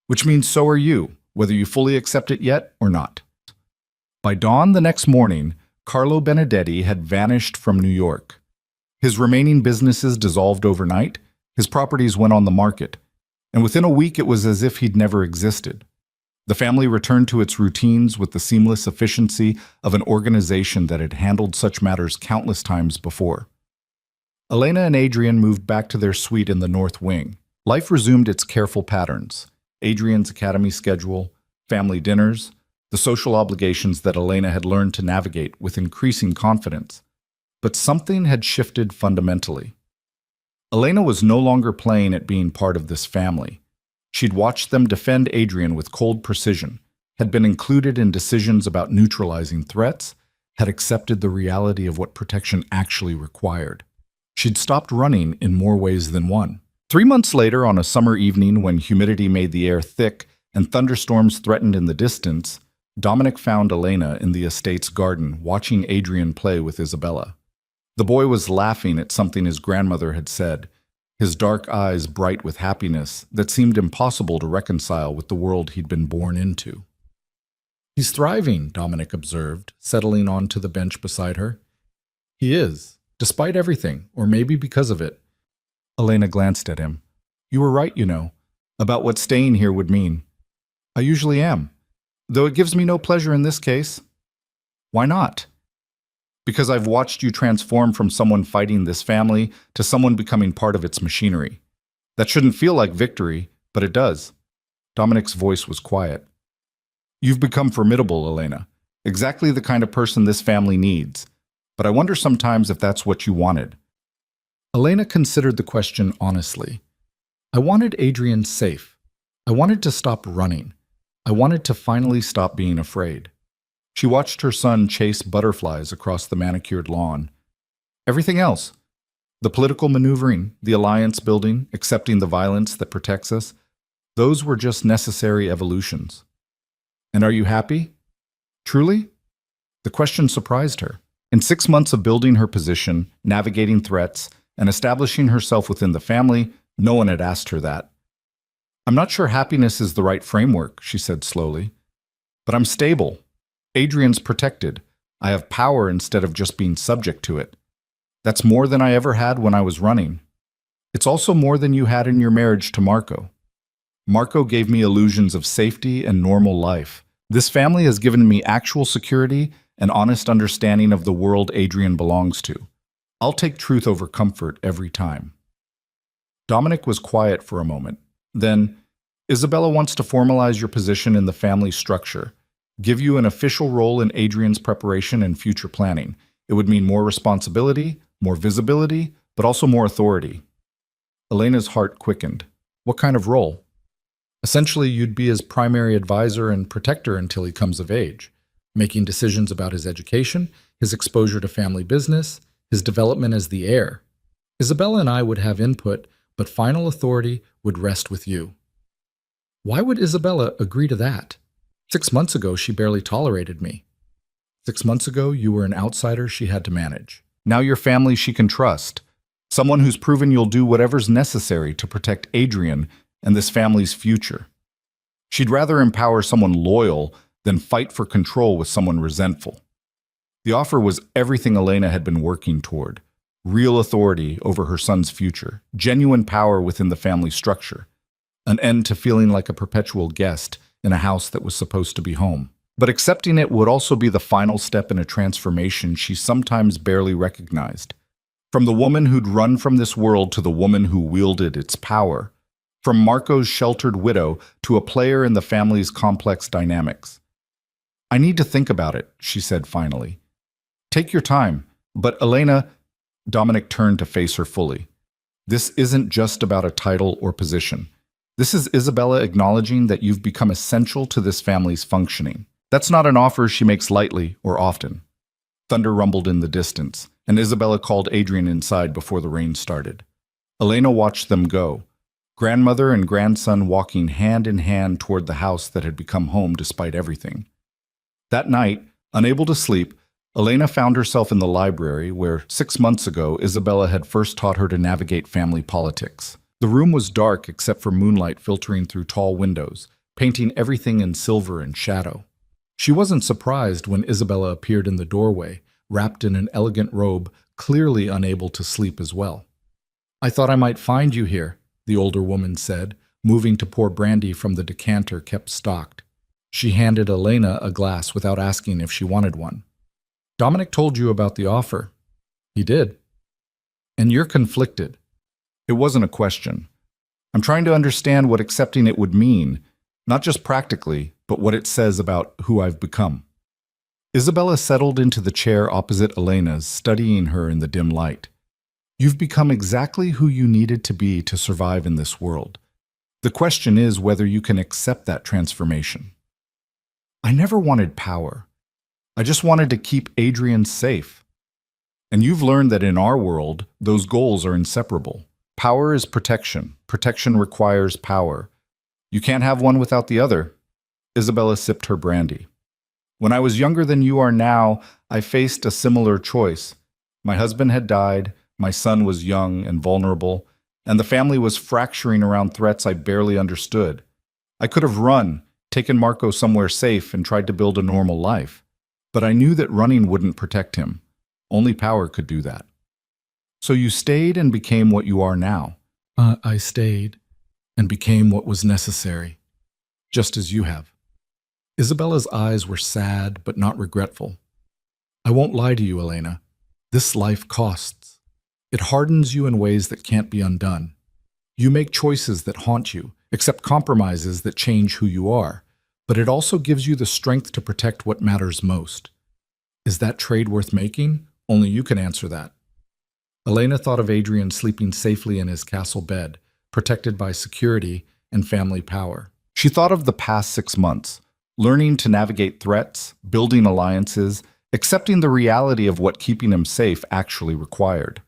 which means so are you, whether you fully accept it yet or not. By dawn the next morning, Carlo Benedetti had vanished from New York. His remaining businesses dissolved overnight, his properties went on the market, and within a week it was as if he'd never existed. The family returned to its routines with the seamless efficiency of an organization that had handled such matters countless times before. Elena and Adrian moved back to their suite in the North Wing. Life resumed its careful patterns. Adrian's academy schedule, family dinners, the social obligations that Elena had learned to navigate with increasing confidence. But something had shifted fundamentally. Elena was no longer playing at being part of this family. She'd watched them defend Adrian with cold precision, had been included in decisions about neutralizing threats, had accepted the reality of what protection actually required. She'd stopped running in more ways than one. 3 months later, on a summer evening when humidity made the air thick and thunderstorms threatened in the distance, Dominic found Elena in the estate's garden watching Adrian play with Isabella. The boy was laughing at something his grandmother had said, his dark eyes bright with happiness that seemed impossible to reconcile with the world he'd been born into. He's thriving, Dominic observed, settling onto the bench beside her. He is, despite everything, or maybe because of it. Elena glanced at him. You were right, you know, about what staying here would mean. I usually am, though it gives me no pleasure in this case. Why not? Because I've watched you transform from someone fighting this family to someone becoming part of its machinery. That shouldn't feel like victory, but it does. Dominic's voice was quiet. You've become formidable, Elena. Exactly the kind of person this family needs. But I wonder sometimes if that's what you wanted. Elena considered the question honestly. I wanted Adrian safe. I wanted to stop running. I wanted to finally stop being afraid. She watched her son chase butterflies across the manicured lawn. Everything else, the political maneuvering, the alliance building, accepting the violence that protects us, those were just necessary evolutions. And are you happy? Truly? The question surprised her. In 6 months of building her position, navigating threats, and establishing herself within the family, no one had asked her that. I'm not sure happiness is the right framework, she said slowly. But I'm stable. Adrian's protected. I have power instead of just being subject to it. That's more than I ever had when I was running. It's also more than you had in your marriage to Marco. Marco gave me illusions of safety and normal life. This family has given me actual security and honest understanding of the world Adrian belongs to. I'll take truth over comfort every time. Dominic was quiet for a moment. Then, Isabella wants to formalize your position in the family structure, give you an official role in Adrian's preparation and future planning. It would mean more responsibility, more visibility, but also more authority. Elena's heart quickened. What kind of role? Essentially, you'd be his primary advisor and protector until he comes of age, making decisions about his education, his exposure to family business, his development as the heir. Isabella and I would have input, but final authority would rest with you. Why would Isabella agree to that? 6 months ago, she barely tolerated me. 6 months ago, you were an outsider she had to manage. Now you're family she can trust. Someone who's proven you'll do whatever's necessary to protect Adrian and this family's future. She'd rather empower someone loyal than fight for control with someone resentful. The offer was everything Elena had been working toward. Real authority over her son's future, genuine power within the family structure, an end to feeling like a perpetual guest in a house that was supposed to be home. But accepting it would also be the final step in a transformation she sometimes barely recognized. From the woman who'd run from this world to the woman who wielded its power. From Marco's sheltered widow to a player in the family's complex dynamics. I need to think about it, she said finally. Take your time, but Elena, Dominic turned to face her fully. This isn't just about a title or position. This is Isabella acknowledging that you've become essential to this family's functioning. That's not an offer she makes lightly or often. Thunder rumbled in the distance, and Isabella called Adrian inside before the rain started. Elena watched them go, grandmother and grandson walking hand in hand toward the house that had become home despite everything. That night, unable to sleep, Elena found herself in the library where 6 months ago Isabella had first taught her to navigate family politics. The room was dark except for moonlight filtering through tall windows, painting everything in silver and shadow. She wasn't surprised when Isabella appeared in the doorway, wrapped in an elegant robe, clearly unable to sleep as well. I thought I might find you here, the older woman said, moving to pour brandy from the decanter kept stocked. She handed Elena a glass without asking if she wanted one. Dominic told you about the offer. He did. And you're conflicted. It wasn't a question. I'm trying to understand what accepting it would mean, not just practically, but what it says about who I've become. Isabella settled into the chair opposite Elena's, studying her in the dim light. You've become exactly who you needed to be to survive in this world. The question is whether you can accept that transformation. I never wanted power. I just wanted to keep Adrian safe. And you've learned that in our world, those goals are inseparable. Power is protection. Protection requires power. You can't have one without the other. Isabella sipped her brandy. When I was younger than you are now, I faced a similar choice. My husband had died, my son was young and vulnerable, and the family was fracturing around threats I barely understood. I could have run, taken Marco somewhere safe, and tried to build a normal life. But I knew that running wouldn't protect him. Only power could do that. So you stayed and became what you are now. I stayed and became what was necessary, just as you have. Isabella's eyes were sad but not regretful. I won't lie to you, Elena. This life costs. It hardens you in ways that can't be undone. You make choices that haunt you, accept compromises that change who you are, but it also gives you the strength to protect what matters most. Is that trade worth making? Only you can answer that. Elena thought of Adrian sleeping safely in his castle bed, protected by security and family power. She thought of the past 6 months, learning to navigate threats, building alliances, accepting the reality of what keeping him safe actually required.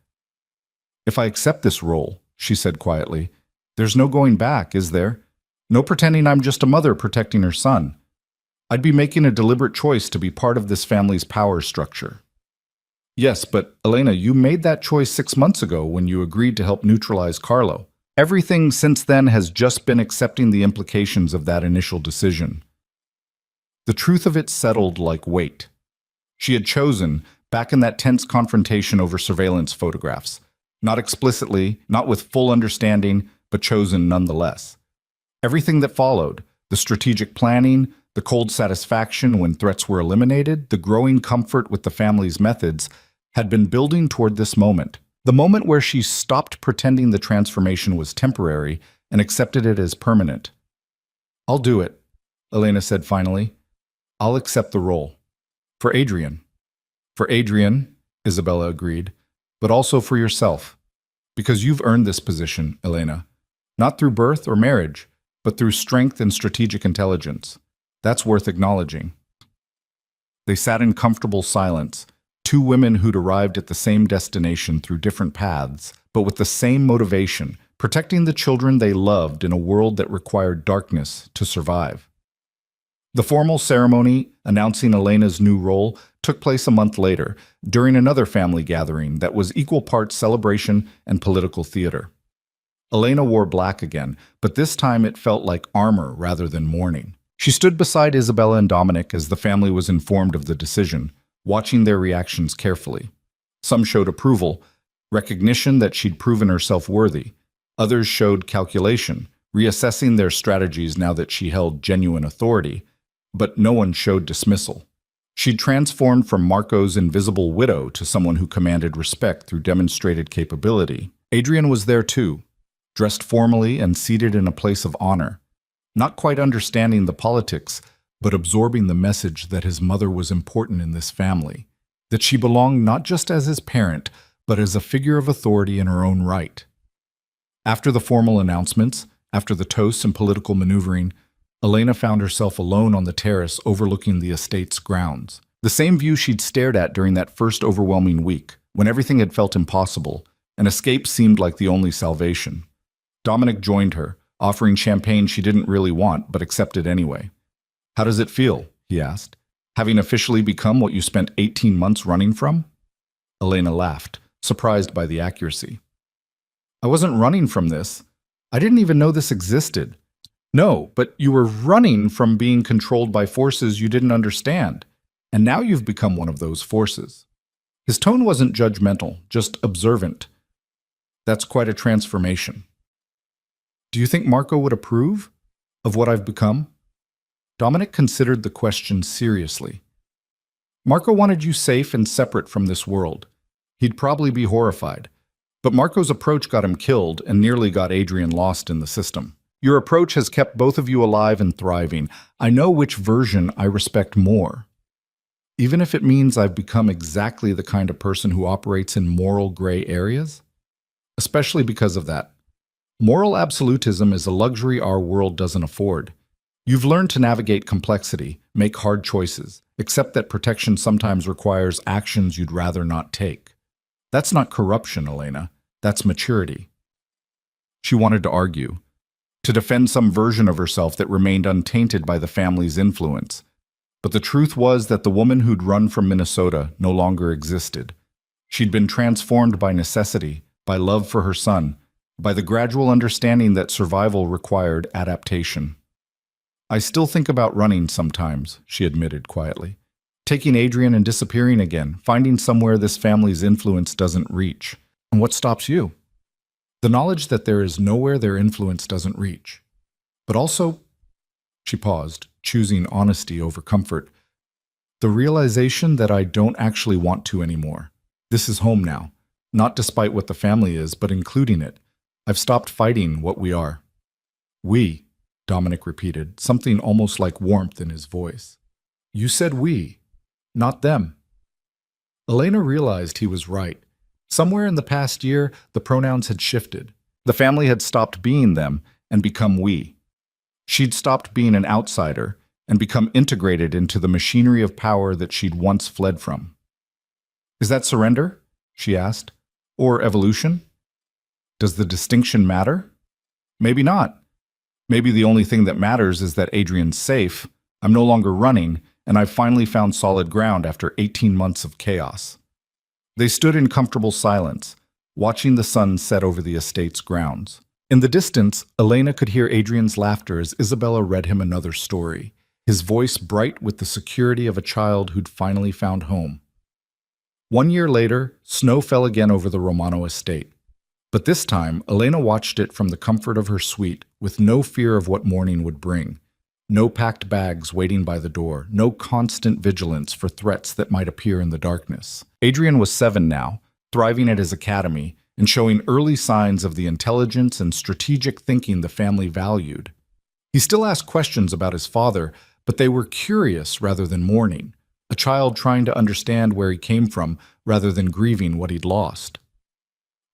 If I accept this role, she said quietly, there's no going back, is there? No pretending I'm just a mother protecting her son. I'd be making a deliberate choice to be part of this family's power structure. Yes, but Elena, you made that choice 6 months ago when you agreed to help neutralize Carlo. Everything since then has just been accepting the implications of that initial decision. The truth of it settled like weight. She had chosen, back in that tense confrontation over surveillance photographs, not explicitly, not with full understanding, but chosen nonetheless. Everything that followed, the strategic planning, the cold satisfaction when threats were eliminated, the growing comfort with the family's methods, had been building toward this moment. The moment where she stopped pretending the transformation was temporary and accepted it as permanent. I'll do it, Elena said finally. I'll accept the role. For Adrian. For Adrian, Isabella agreed, but also for yourself. Because you've earned this position, Elena. Not through birth or marriage, but through strength and strategic intelligence. That's worth acknowledging. They sat in comfortable silence, two women who'd arrived at the same destination through different paths, but with the same motivation, protecting the children they loved in a world that required darkness to survive. The formal ceremony announcing Elena's new role took place a month later, during another family gathering that was equal parts celebration and political theater. Elena wore black again, but this time it felt like armor rather than mourning. She stood beside Isabella and Dominic as the family was informed of the decision, watching their reactions carefully. Some showed approval, recognition that she'd proven herself worthy. Others showed calculation, reassessing their strategies now that she held genuine authority. But no one showed dismissal. She'd transformed from Marco's invisible widow to someone who commanded respect through demonstrated capability. Adrian was there too, dressed formally and seated in a place of honor, not quite understanding the politics, but absorbing the message that his mother was important in this family, that she belonged not just as his parent, but as a figure of authority in her own right. After the formal announcements, after the toasts and political maneuvering, Elena found herself alone on the terrace overlooking the estate's grounds. The same view she'd stared at during that first overwhelming week, when everything had felt impossible, and escape seemed like the only salvation. Dominic joined her, offering champagne she didn't really want, but accepted anyway. How does it feel? He asked. Having officially become what you spent 18 months running from? Elena laughed, surprised by the accuracy. I wasn't running from this. I didn't even know this existed. No, but you were running from being controlled by forces you didn't understand, and now you've become one of those forces. His tone wasn't judgmental, just observant. That's quite a transformation. Do you think Marco would approve of what I've become? Dominic considered the question seriously. Marco wanted you safe and separate from this world. He'd probably be horrified. But Marco's approach got him killed and nearly got Adrian lost in the system. Your approach has kept both of you alive and thriving. I know which version I respect more. Even if it means I've become exactly the kind of person who operates in moral gray areas? Especially because of that. Moral absolutism is a luxury our world doesn't afford. You've learned to navigate complexity, make hard choices, accept that protection sometimes requires actions you'd rather not take. That's not corruption, Elena. That's maturity. She wanted to argue, to defend some version of herself that remained untainted by the family's influence. But the truth was that the woman who'd run from Minnesota no longer existed. She'd been transformed by necessity, by love for her son, by the gradual understanding that survival required adaptation. I still think about running sometimes, she admitted quietly. Taking Adrian and disappearing again, finding somewhere this family's influence doesn't reach. And what stops you? The knowledge that there is nowhere their influence doesn't reach. But also, she paused, choosing honesty over comfort, the realization that I don't actually want to anymore. This is home now, not despite what the family is, but including it. I've stopped fighting what we are. We, Dominic repeated, something almost like warmth in his voice. You said we, not them. Elena realized he was right. Somewhere in the past year, the pronouns had shifted. The family had stopped being them and become we. She'd stopped being an outsider and become integrated into the machinery of power that she'd once fled from. Is that surrender? She asked. Or evolution? Does the distinction matter? Maybe not. Maybe the only thing that matters is that Adrian's safe, I'm no longer running, and I've finally found solid ground after 18 months of chaos. They stood in comfortable silence, watching the sun set over the estate's grounds. In the distance, Elena could hear Adrian's laughter as Isabella read him another story, his voice bright with the security of a child who'd finally found home. 1 year later, snow fell again over the Romano estate. But this time, Elena watched it from the comfort of her suite, with no fear of what morning would bring. No packed bags waiting by the door, no constant vigilance for threats that might appear in the darkness. Adrian was 7 now, thriving at his academy, and showing early signs of the intelligence and strategic thinking the family valued. He still asked questions about his father, but they were curious rather than mourning, a child trying to understand where he came from rather than grieving what he'd lost.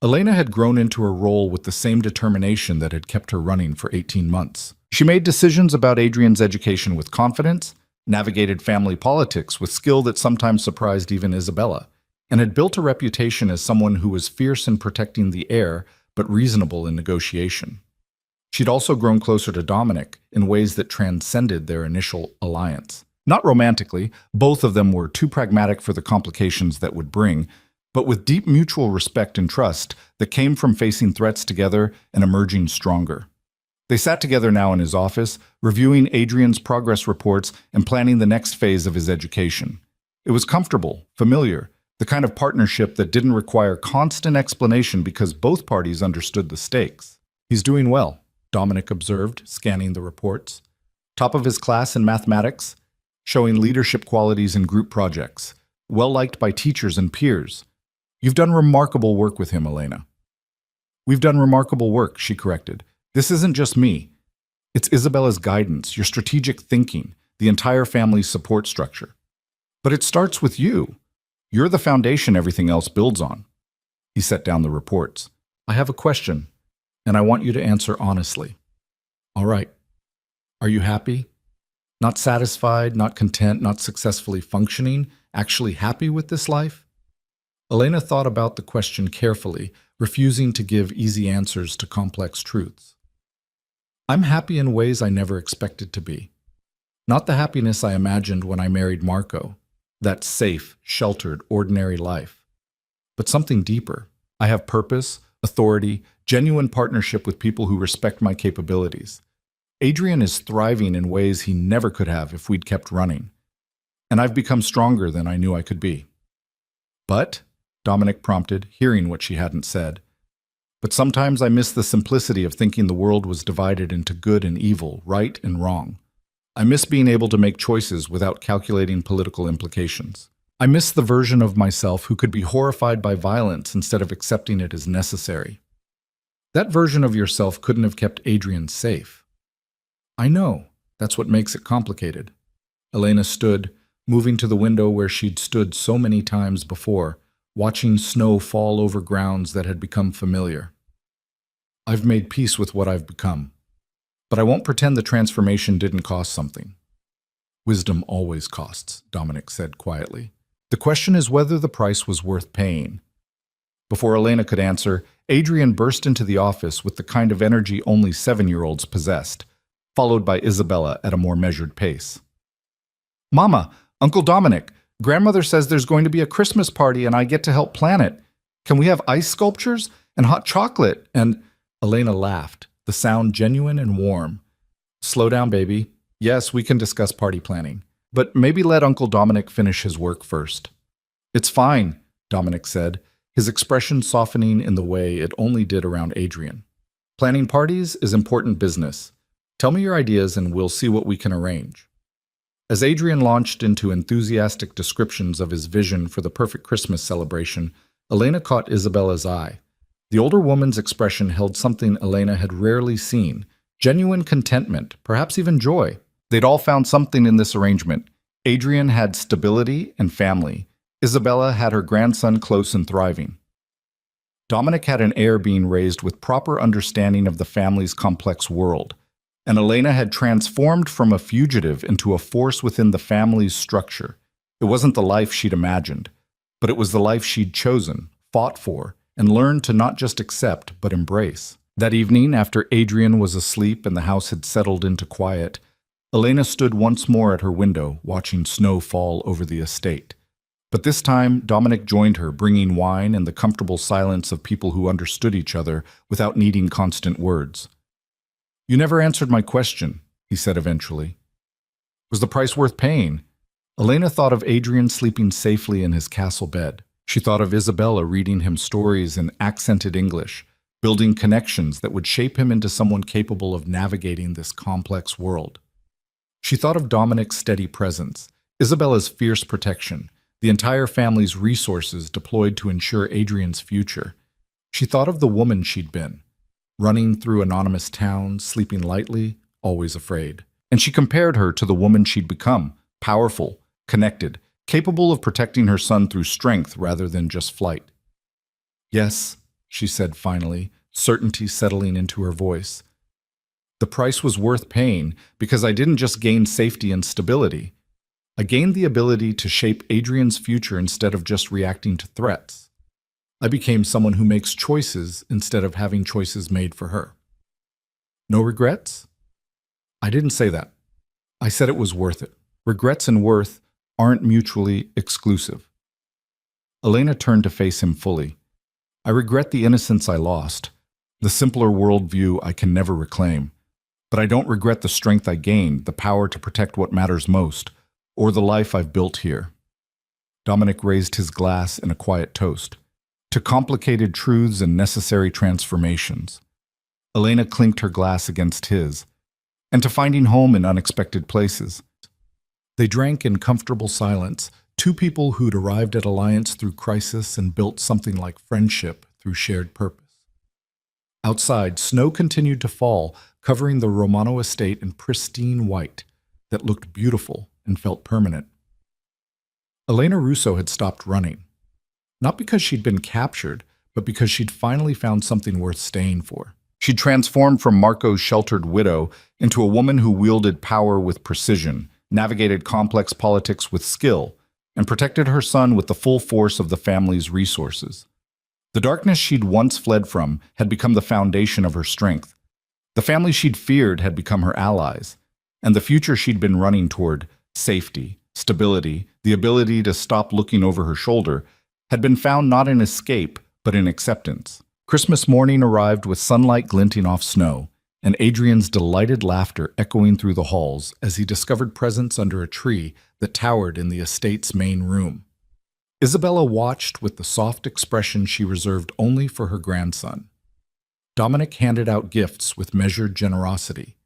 Elena had grown into her role with the same determination that had kept her running for 18 months. She made decisions about Adrian's education with confidence, navigated family politics with skill that sometimes surprised even Isabella, and had built a reputation as someone who was fierce in protecting the heir but reasonable in negotiation. She'd also grown closer to Dominic in ways that transcended their initial alliance. Not romantically, both of them were too pragmatic for the complications that would bring, but with deep mutual respect and trust that came from facing threats together and emerging stronger. They sat together now in his office, reviewing Adrian's progress reports and planning the next phase of his education. It was comfortable, familiar, the kind of partnership that didn't require constant explanation because both parties understood the stakes. He's doing well, Dominic observed, scanning the reports. Top of his class in mathematics, showing leadership qualities in group projects, well-liked by teachers and peers. You've done remarkable work with him, Elena. We've done remarkable work, she corrected. This isn't just me. It's Isabella's guidance, your strategic thinking, the entire family's support structure. But it starts with you. You're the foundation everything else builds on. He set down the reports. I have a question, and I want you to answer honestly. All right. Are you happy? Not satisfied, not content, not successfully functioning, actually happy with this life? Elena thought about the question carefully, refusing to give easy answers to complex truths. I'm happy in ways I never expected to be. Not the happiness I imagined when I married Marco, that safe, sheltered, ordinary life, but something deeper. I have purpose, authority, genuine partnership with people who respect my capabilities. Adrian is thriving in ways he never could have if we'd kept running, and I've become stronger than I knew I could be. But, Dominic prompted, hearing what she hadn't said, but sometimes I miss the simplicity of thinking the world was divided into good and evil, right and wrong. I miss being able to make choices without calculating political implications. I miss the version of myself who could be horrified by violence instead of accepting it as necessary. That version of yourself couldn't have kept Adrian safe. I know. That's what makes it complicated. Elena stood, moving to the window where she'd stood so many times before, watching snow fall over grounds that had become familiar. I've made peace with what I've become, but I won't pretend the transformation didn't cost something. Wisdom always costs, Dominic said quietly. The question is whether the price was worth paying. Before Elena could answer, Adrian burst into the office with the kind of energy only 7-year-olds possessed, followed by Isabella at a more measured pace. Mama, Uncle Dominic, Grandmother says there's going to be a Christmas party and I get to help plan it. Can we have ice sculptures and hot chocolate? And Elena laughed, the sound genuine and warm. Slow down, baby. Yes, we can discuss party planning, but maybe let Uncle Dominic finish his work first. It's fine, Dominic said, his expression softening in the way it only did around Adrian. Planning parties is important business. Tell me your ideas and we'll see what we can arrange. As Adrian launched into enthusiastic descriptions of his vision for the perfect Christmas celebration, Elena caught Isabella's eye. The older woman's expression held something Elena had rarely seen, genuine contentment, perhaps even joy. They'd all found something in this arrangement. Adrian had stability and family. Isabella had her grandson close and thriving. Dominic had an heir being raised with proper understanding of the family's complex world. And Elena had transformed from a fugitive into a force within the family's structure. It wasn't the life she'd imagined, but it was the life she'd chosen, fought for, and learned to not just accept, but embrace. That evening, after Adrian was asleep and the house had settled into quiet, Elena stood once more at her window, watching snow fall over the estate. But this time, Dominic joined her, bringing wine and the comfortable silence of people who understood each other without needing constant words. "You never answered my question," he said eventually. "Was the price worth paying?" Elena thought of Adrian sleeping safely in his castle bed. She thought of Isabella reading him stories in accented English, building connections that would shape him into someone capable of navigating this complex world. She thought of Dominic's steady presence, Isabella's fierce protection, the entire family's resources deployed to ensure Adrian's future. She thought of the woman she'd been, running through anonymous towns, sleeping lightly, always afraid. And she compared her to the woman she'd become, powerful, connected, capable of protecting her son through strength rather than just flight. "Yes," she said finally, certainty settling into her voice. "The price was worth paying because I didn't just gain safety and stability. I gained the ability to shape Adrian's future instead of just reacting to threats. I became someone who makes choices instead of having choices made for her." "No regrets?" "I didn't say that. I said it was worth it. Regrets and worth aren't mutually exclusive." Elena turned to face him fully. "I regret the innocence I lost, the simpler worldview I can never reclaim. But I don't regret the strength I gained, the power to protect what matters most, or the life I've built here." Dominic raised his glass in a quiet toast. "To complicated truths and necessary transformations." Elena clinked her glass against his. "And to finding home in unexpected places." They drank in comfortable silence, two people who'd arrived at alliance through crisis and built something like friendship through shared purpose. Outside, snow continued to fall, covering the Romano estate in pristine white that looked beautiful and felt permanent. Elena Russo had stopped running. Not because she'd been captured, but because she'd finally found something worth staying for. She'd transformed from Marco's sheltered widow into a woman who wielded power with precision, navigated complex politics with skill, and protected her son with the full force of the family's resources. The darkness she'd once fled from had become the foundation of her strength. The family she'd feared had become her allies, and the future she'd been running toward, safety, stability, the ability to stop looking over her shoulder, had been found not in escape, but in acceptance. Christmas morning arrived with sunlight glinting off snow, and Adrian's delighted laughter echoing through the halls as he discovered presents under a tree that towered in the estate's main room. Isabella watched with the soft expression she reserved only for her grandson. Dominic handed out gifts with measured generosity,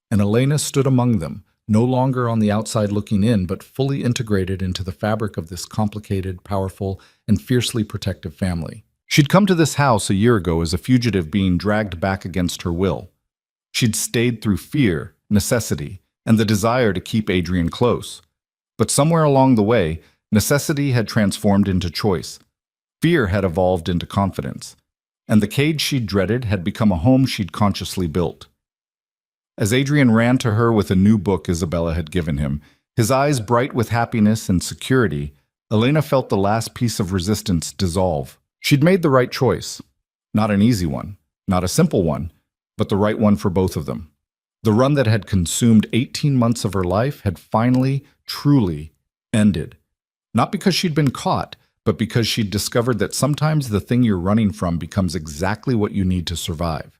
and Elena stood among them, no longer on the outside looking in, but fully integrated into the fabric of this complicated, powerful, and fiercely protective family. She'd come to this house a year ago as a fugitive being dragged back against her will. She'd stayed through fear, necessity, and the desire to keep Adrian close. But somewhere along the way, necessity had transformed into choice. Fear had evolved into confidence. And the cage she'd dreaded had become a home she'd consciously built. As Adrian ran to her with a new book Isabella had given him, his eyes bright with happiness and security, Elena felt the last piece of resistance dissolve. She'd made the right choice. Not an easy one, not a simple one, but the right one for both of them. The run that had consumed 18 months of her life had finally, truly ended. Not because she'd been caught, but because she'd discovered that sometimes the thing you're running from becomes exactly what you need to survive.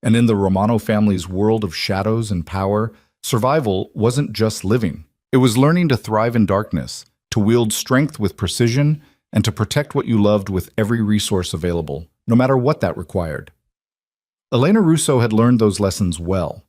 And in the Romano family's world of shadows and power, survival wasn't just living. It was learning to thrive in darkness, to wield strength with precision, and to protect what you loved with every resource available, no matter what that required. Elena Russo had learned those lessons well,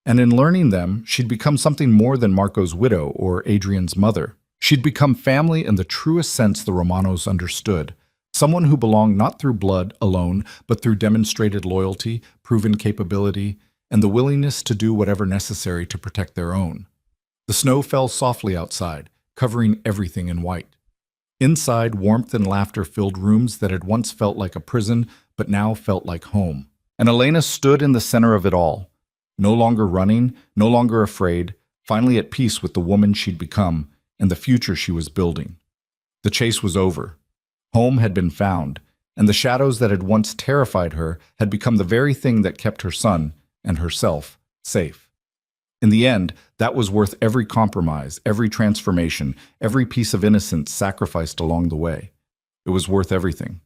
and in learning them, she'd become something more than Marco's widow or Adrian's mother. She'd become family in the truest sense the Romanos understood, someone who belonged not through blood alone, but through demonstrated loyalty, proven capability, and the willingness to do whatever necessary to protect their own. The snow fell softly outside, covering everything in white. Inside, warmth and laughter filled rooms that had once felt like a prison, but now felt like home. And Elena stood in the center of it all, No longer running, no longer afraid, finally at peace with the woman she'd become and the future she was building. The chase was over. Home had been found, and the shadows that had once terrified her had become the very thing that kept her son and herself safe. In the end, that was worth every compromise, every transformation, every piece of innocence sacrificed along the way. It was worth everything.